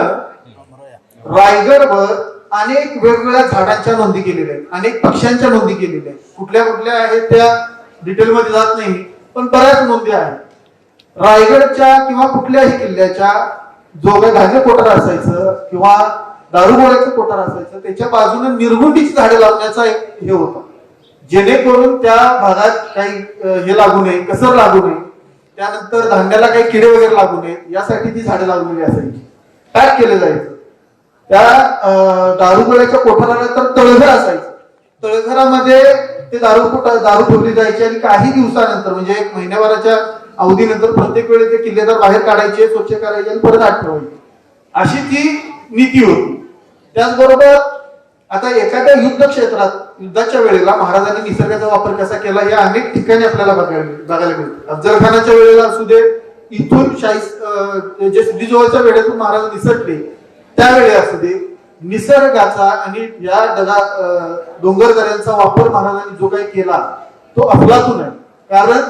रायगडवर अनेक वेगवेगळ्या झाडांच्या नोंदी केलेल्या आहेत, अनेक पक्ष्यांच्या नोंदी केलेल्या आहेत. कुठल्या कुठल्या आहेत त्या डिटेलमध्ये जात नाही, पण बऱ्याच नोंदी आहेत. रायगडच्या किंवा कुठल्याही किल्ल्याच्या जो काही धान्य कोठार असायचं किंवा दारुगोळ्याचं कोठार असायचं त्याच्या बाजूने निरगुंडीची झाडे लावण्याचा एक हे होता, जेणेकरून त्या भागात काही हे लागू नये, कसर लागू नये, त्यानंतर धान्याला काही किडे वगैरे लागू नयेत यासाठी ती झाडे लावलेली असायची. पॅक केलं जायचं. त्या दारुगोळ्याच्या कोठाराला तर तळघर असायचं. तळघरामध्ये ते दारू ठेवली जायची आणि काही दिवसानंतर म्हणजे एक महिन्याभराच्या अवधीनंतर प्रत्येक वेळी ते किल्लेदार बाहेर काढायचे, स्वच्छ करायचे आणि परत आत ठेवायचे. अशी ती नीती होती. त्याचबरोबर आता एखाद्या युद्ध क्षेत्रात युद्धाच्या वेळेला महाराजांनी निसर्गाचा वापर कसा केला हे अनेक ठिकाणी आपल्याला बघायला मिळतं. अफजल खानाच्या वेळेला असू दे, इथून जे सिद्धीजवळच्या वेळेतून महाराज निसटले त्यावेळी असू दे, निसर्गाचा आणि या डोंगरदऱ्यांचा वापर महाराजांनी जो काही केला तो अफलातून आहे. कारण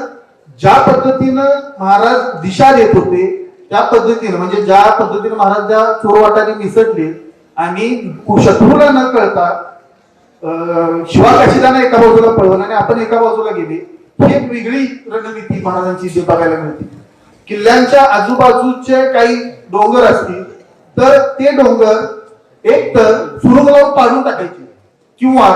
ज्या पद्धतीनं महाराज दिशा देत होते त्या पद्धतीनं म्हणजे ज्या पद्धतीने महाराज त्या चोरवाटाने निसटले आणि शत्रूला न कळता शिवाकाशीदाना एका बाजूला पळवून आणि आपण एका बाजूला गेले, ही एक वेगळी रणनीती महाराजांची बघायला मिळते. किल्ल्यांच्या आजूबाजूचे काही डोंगर असतील तर ते डोंगर एक तर सुरुंग लावून पाडून टाकायचे किंवा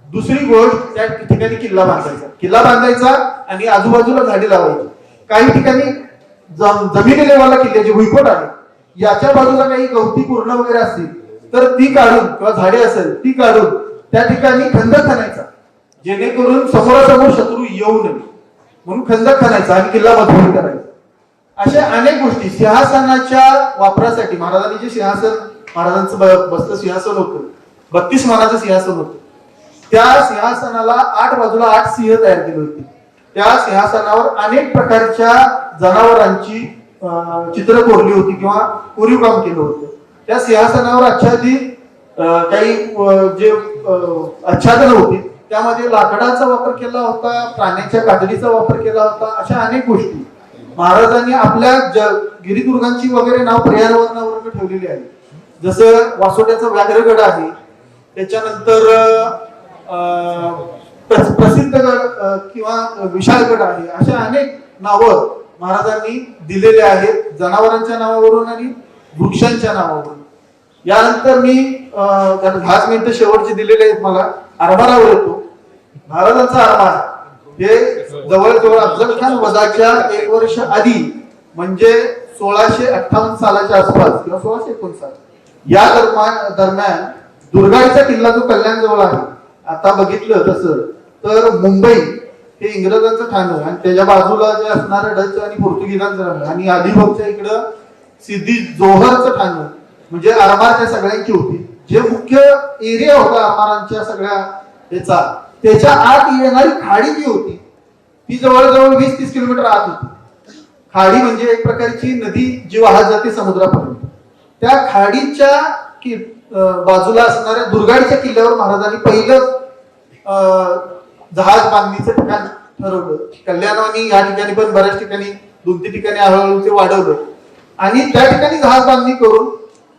दुसरी गोष्ट त्या ठिकाणी किल्ला बांधायचा आणि आजूबाजूला झाडे लावायची. काही ठिकाणी जमिनी लेवलला किल्ल्याचे भुईकोट आहे, याच्या बाजूला काही गवती पूर्ण वगैरे असतील तर ती काढून किंवा झाडे असेल ती काढून त्या ठिकाणी खंदक खणायचा, जेणेकरून समोरासमोर शत्रू येऊ नये म्हणून खंदक खणायचा आणि किल्ला मजबूत करायचा. अशा अनेक गोष्टी सिंहासनाच्या वापरासाठी महाराजांनी जे सिंहासन महाराजांचं बसलं सिंहासन होतं, 32 मानाचं सिंहासन होतं. त्या सिंहासनाला 8 बाजूला 8 सिंह तयार केले होते. त्या सिंहासनावर अनेक प्रकारच्या जनावरांची चित्र कोरली होती किंवा कोरीव काम केलं होतं. त्या सिंहासनावर आच्छादित काही जे आच्छादन होती त्यामध्ये लाकडाचा वापर केला होता, प्राण्यांच्या कातडीचा वापर केला होता. अशा अनेक गोष्टी महाराजांनी आपल्या गिरिदुर्गांची वगैरे नाव पर्यावरणावर ठेवलेली आहे. जसं वासोट्याचा व्याघ्रगड आहे, त्याच्यानंतर प्रसिद्ध गड किंवा विशाळगड आहे. अशा अनेक नावं महाराजांनी दिलेले आहेत जनावरांच्या नावावरून आणि वृक्षांच्या नावावरून. यानंतर मी 10 मिनिटं शेवटचे दिलेले आहेत मला. आरमारावर येतो. महाराजांचा आरमार हे जवळजवळ अफजल खान वधाच्या 1 वर्ष आधी म्हणजे 1658 सालाच्या आसपास किंवा 1659 या दरम्यान दुर्गाडीचा किल्ला जो कल्याण जवळ आहे, आता बघितलं तसं तर मुंबई हे इंग्रजांचं ठाणं आणि त्याच्या बाजूला जे असणारं डच आणि पोर्तुगीजांचं ठाणं आणि अलिबागच्या इकडं सिद्धी जोहरचं ठाणं म्हणजे आरमार त्या सगळ्यांची होती. जे मुख्य एरिया होता आरमारांच्या सगळ्या याचा, त्याच्या आत येणारी खाडी जी होती ती जवळजवळ 20-30 किलोमीटर आत होती. खाडी म्हणजे एक प्रकारची नदी जी वाहत जाते समुद्रापर्यंत. त्या खाडीच्या बाजूला असणाऱ्या दुर्गाडीच्या किल्ल्यावर महाराजांनी पहिलं जहाज बांधणीचं ठिकाण ठरवलं. कल्याणवाणी या ठिकाणी पण बऱ्याच ठिकाणी 2-3 ठिकाणी हळूहळू ते वाढवलं आणि त्या ठिकाणी जहाज बांधणी करून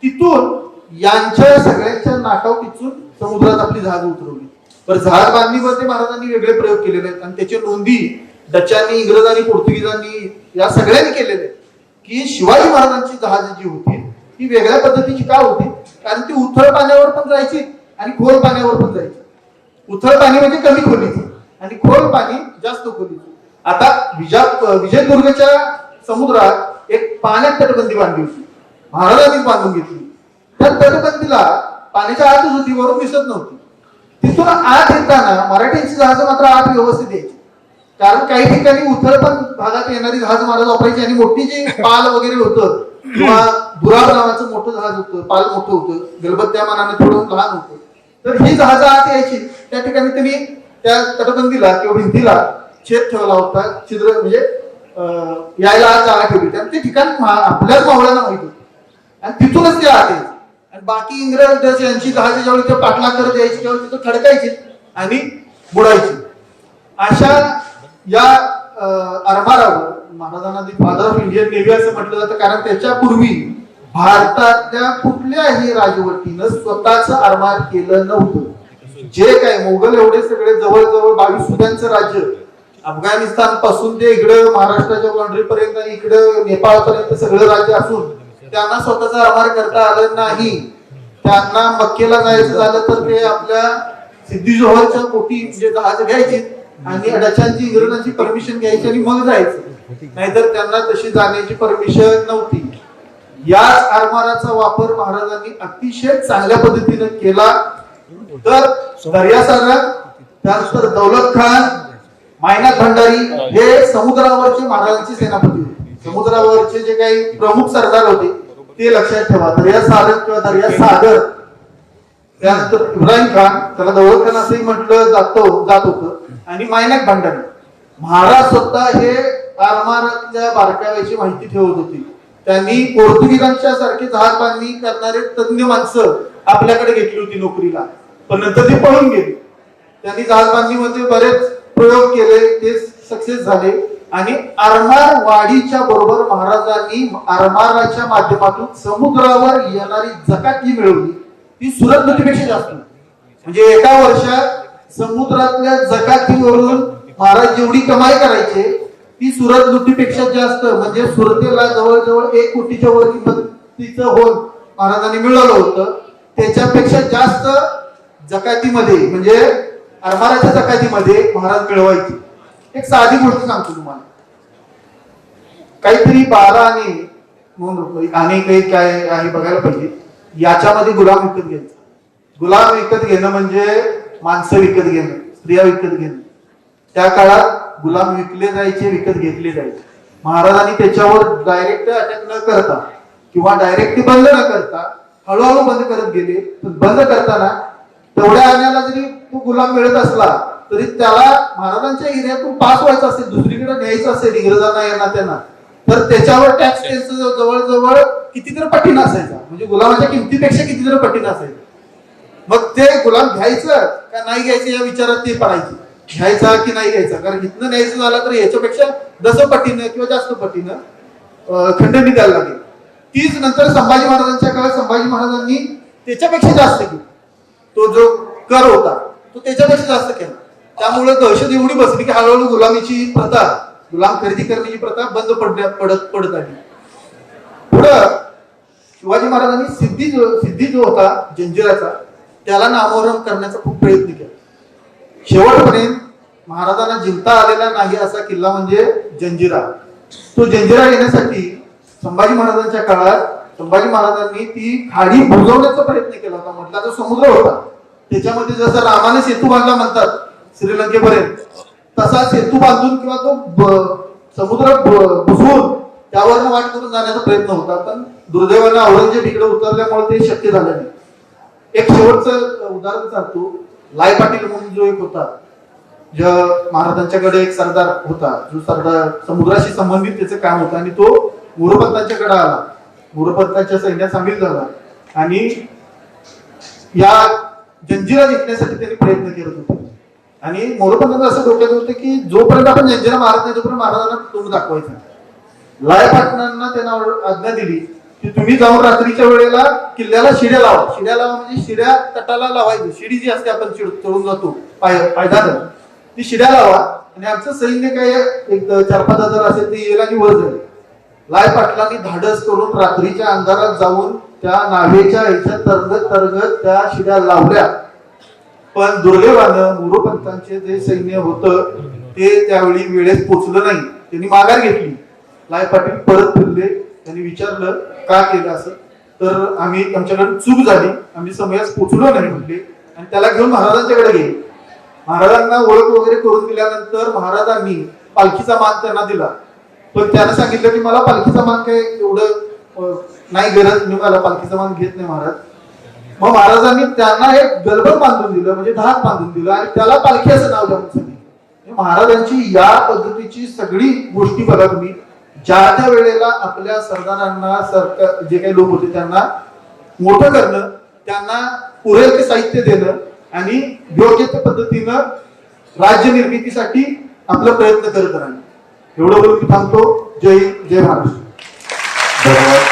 तिथून यांच्या सगळ्यांच्या नाकाव टिचून समुद्रात आपली जहाज उतरवली. पण जहाज बांधणीमध्ये महाराजांनी वेगळे प्रयोग केलेले आहेत आणि त्याचे नोंदी डचांनी, इंग्रजांनी, पोर्तुगीजांनी या सगळ्यांनी केलेले आहेत की शिवाजी महाराजांची जहाज जी होती ती वेगळ्या पद्धतीची का होती, कारण ती उथळ पाण्यावर पण जायची आणि खोल पाण्यावर पण जायची. उथळ पाणी म्हणजे कमी खोलीचं आणि खोल पाणी जास्त खोलीचं. आता विजयदुर्गच्या समुद्रात एक पाण्यात तटबंदी बांधली होती, महाराजांनीच बांधून घेतली. त्या तटबंदीला पाण्याच्या आतच होती, वरून दिसत नव्हती. तिथून आत येताना मराठ्यांची जहाज मात्र आत व्यवस्थित यायची, कारण काही ठिकाणी उथळपण भागात येणारी जहाज महाराज वापरायची आणि मोठी जी पाल वगैरे होतं किंवा दुराब नावाचं मोठं जहाज होतं, पाल मोठं होतं, गलबत त्या मानाने थोडं लहान होतं, तर ही जहाज आत यायची. त्या ठिकाणी त्यांनी त्या तटबंदीला किंवा भिंतीला छेद ठेवला होता, छिद्र म्हणजे यायला आत जागा ठेवली. आणि ते ठिकाण आपल्याच मावळ्यांना माहित होतं आणि तिथूनच ते आत यायचे. आणि बाकी इंग्रज यांची जहाज ज्यावेळी ते पाठलाग करत यायची त्यावेळी तिथं खडकायची आणि बुडायची. अशा या आरमारावर महाराजांना the father of Indian navy असं म्हटलं जातं, कारण त्याच्यापूर्वी भारतातल्या कुठल्याही राजवटीनं स्वतःच आरमार केलं नव्हतं. जे काय मोगल एवढे सगळे जवळजवळ 22 सुद्यांचं राज्य, अफगाणिस्तान पासून ते इकडं महाराष्ट्राच्या बाउंड्री पर्यंत आणि इकडं नेपाळ पर्यंत सगळं राज्य असून त्यांना स्वतःचा आरमार करता आलं नाही. त्यांना मक्केला जायचं झालं तर ते आपल्या सिद्धी जोहरच्या पोटी म्हणजे जहाज घ्यायची आणि डचांची, इंग्रजांची परमिशन घ्यायची आणि मग जायचं, नाहीतर त्यांना तशी जाण्याची परमिशन नव्हती. याच आरमाराचा वापर महाराजांनी अतिशय चांगल्या पद्धतीने केला. तर दर्यासारंग, त्यानंतर दौलत खान, मायनाक भंडारी हे समुद्रावरचे महाराजांचे सेनापती होते. समुद्रावरचे जे काही प्रमुख सरदार होते ते लक्षात ठेवा. दर्या सारंग किंवा दर्या सागर, त्यानंतर इब्राहिम खान, त्याला दौलत खान असंही म्हटलं जात होतं, आणि मायनाक भंडारी. महाराज स्वतः हे आरमारातल्या बारकाव्याची माहिती ठेवत होती. त्यांनी पोर्तुगीजांच्या सारखे जहाज बांधणी करणारे तज्ञ माणसं आपल्याकडे घेतली होती नोकरीला, पण नंतर ते पळून गेले. त्यांनी जहाज बांधणीमध्ये बरेच प्रयोग केले, ते सक्सेस झाले आणि आरमार वाढीच्या बरोबर महाराजांनी आरमाराच्या माध्यमातून समुद्रावर येणारी जकात मिळवली ती सुरत नदीपेक्षा जास्त. म्हणजे एका वर्षात समुद्रातल्या जकातीवरून महाराज जेवढी कमाई करायचे ती सुरत लुटीपेक्षा जास्त, म्हणजे सुरतेला जवळजवळ 1 कोटीच्या वर किंमतीचं होल महाराजांनी मिळवलं होतं. त्याच्यापेक्षा जास्त जकातीमध्ये म्हणजे आरमाराच्या जकातीमध्ये महाराज मिळवायचे. एक साधी गोष्ट सांगतो तुम्हाला, काहीतरी 12 आणि काही काय आहे बघायला पाहिजे. याच्यामध्ये गुलाम विकत घ्यायचा. गुलाम विकत घेणं म्हणजे माणसं विकत घेणं, स्त्रिया विकत घेणं. त्या काळात गुलाम विकले जायचे, विकत घेतले जायचे. महाराजांनी त्याच्यावर डायरेक्ट अटॅक न करता किंवा डायरेक्ट बंद न करता हळूहळू बंद करत गेले. बंद करताना तेवढ्या आण्याला जरी तो गुलाम मिळत असला तरी त्याला महाराजांच्या एरियातून पास व्हायचं असेल, दुसरीकडे न्यायचं असेल इंग्रजांना यांना त्यांना, तर त्याच्यावर टॅक्स त्यांचं जवळजवळ कितीतरी पटीनं असायचा. म्हणजे गुलामाच्या किमतीपेक्षा कितीतरी पटीनं असायचं. मग ते गुलाम घ्यायचं का नाही घ्यायचं या विचारात ते पडायचे, घ्यायचा की नाही घ्यायचा. कारण इथनं न्यायचं झालं तर याच्यापेक्षा 10 पटीनं किंवा जास्त पटीनं खंडणी द्यायला लागेल. तीच नंतर संभाजी महाराजांच्या काळात संभाजी महाराजांनी त्याच्यापेक्षा जास्त केलं. तो जो कर होता तो त्याच्यापेक्षा जास्त केला. त्यामुळे दहशत एवढी बसली की हळूहळू गुलामीची प्रथा, गुलाम खरेदी करण्याची प्रथा बंद पडत आली. पुढं शिवाजी महाराजांनी सिद्धी जो होता जंजिराचा त्याला नामोहरम करण्याचा खूप प्रयत्न केला. शेवटपर्यंत महाराजांना जिंकता आलेला नाही असा किल्ला म्हणजे जंजिरा. तो जंजिरा येण्यासाठी संभाजी महाराजांच्या काळात संभाजी महाराजांनी ती खाडी बुजवण्याचा प्रयत्न केला होता. म्हटला तो समुद्र होता, त्याच्यामध्ये जसं रामाने सेतू बांधला म्हणतात श्रीलंकेपर्यंत, तसा सेतू बांधून किंवा तो समुद्र बुजवून त्यावर वाट करून जाण्याचा प्रयत्न होता. पण दुर्दैवाने औरंगजेब इकडे उतरल्यामुळे ते शक्य झालं नाही. एक शेवटचं उदाहरण सांगतो. लाय पाटील म्हणून जो एक होता, ज्या महाराजांच्याकडे एक सरदार होता, जो सरदार समुद्राशी संबंधित त्याचं काम होतं आणि तो मोरोपंतांच्याकडे आला, मोरोपंतांच्या सैन्यात सामील झाला आणि या जंजिरा जिंकण्यासाठी त्यांनी प्रयत्न करत होते. आणि मोरोपंतांचं असं डोक्यात होतं की जोपर्यंत आपण झंझेला मारत नाही तोपर्यंत महाराजांना तोंड दाखवायचं नाही. लाय पाटणांना त्यांना आज्ञा दिली की तुम्ही जाऊन रात्रीच्या वेळेला किल्ल्याला शिड्या लावा. शिड्या लावा म्हणजे शिड्या तटाला लावायची. शिडी जी असते आपण चढून जातो पायदान, ती शिड्या लावा. आणि आमचं सैन्य काय एक 4-5 हजार असेल ते येईल आणि वर जाईल. लाय पाटलांनी धाडस करून रात्रीच्या अंधारात जाऊन त्या नावेच्या ह्याच्या तरगत त्या शिड्या लावल्या. पण दुर्दैवानं मोरोपंतांचे जे सैन्य होतं ते त्यावेळी वेळेत पोचलं नाही. त्यांनी माघार घेतली. लाय पाटील परत फिरले. त्यांनी विचारलं का केलं असं, तर आमच्याकडे चूक झाली, आम्ही समयास पोचलो नाही म्हटले. आणि त्याला घेऊन महाराजांच्याकडे गेले. महाराजांना ओळख वगैरे करून दिल्यानंतर महाराजांनी पालखीचा मान त्यांना दिला. पण त्यानं सांगितलं की मला पालखीचा मान काय एवढं नाही गरज, मी मला पालखीचा मान घेत नाही महाराज. मग महाराजांनी त्यांना एक गलबत बांधून दिलं, म्हणजे धाक बांधून दिलं आणि त्याला पालखी असं नाव द्यावं सांगितलं. महाराजांची या पद्धतीची सगळी गोष्टी बघा तुम्ही. ज्या त्या वेळेला आपल्या सरदारांना सरकार जे काही लोक होते त्यांना मोठं करणं, त्यांना पुरेल ते साहित्य देणं आणि योग्य त्या पद्धतीनं राज्य निर्मितीसाठी आपला प्रयत्न करत राहणं. एवढं बोलून मी थांबतो. जय हिंद, जय महाराष्ट्र.
धन्यवाद.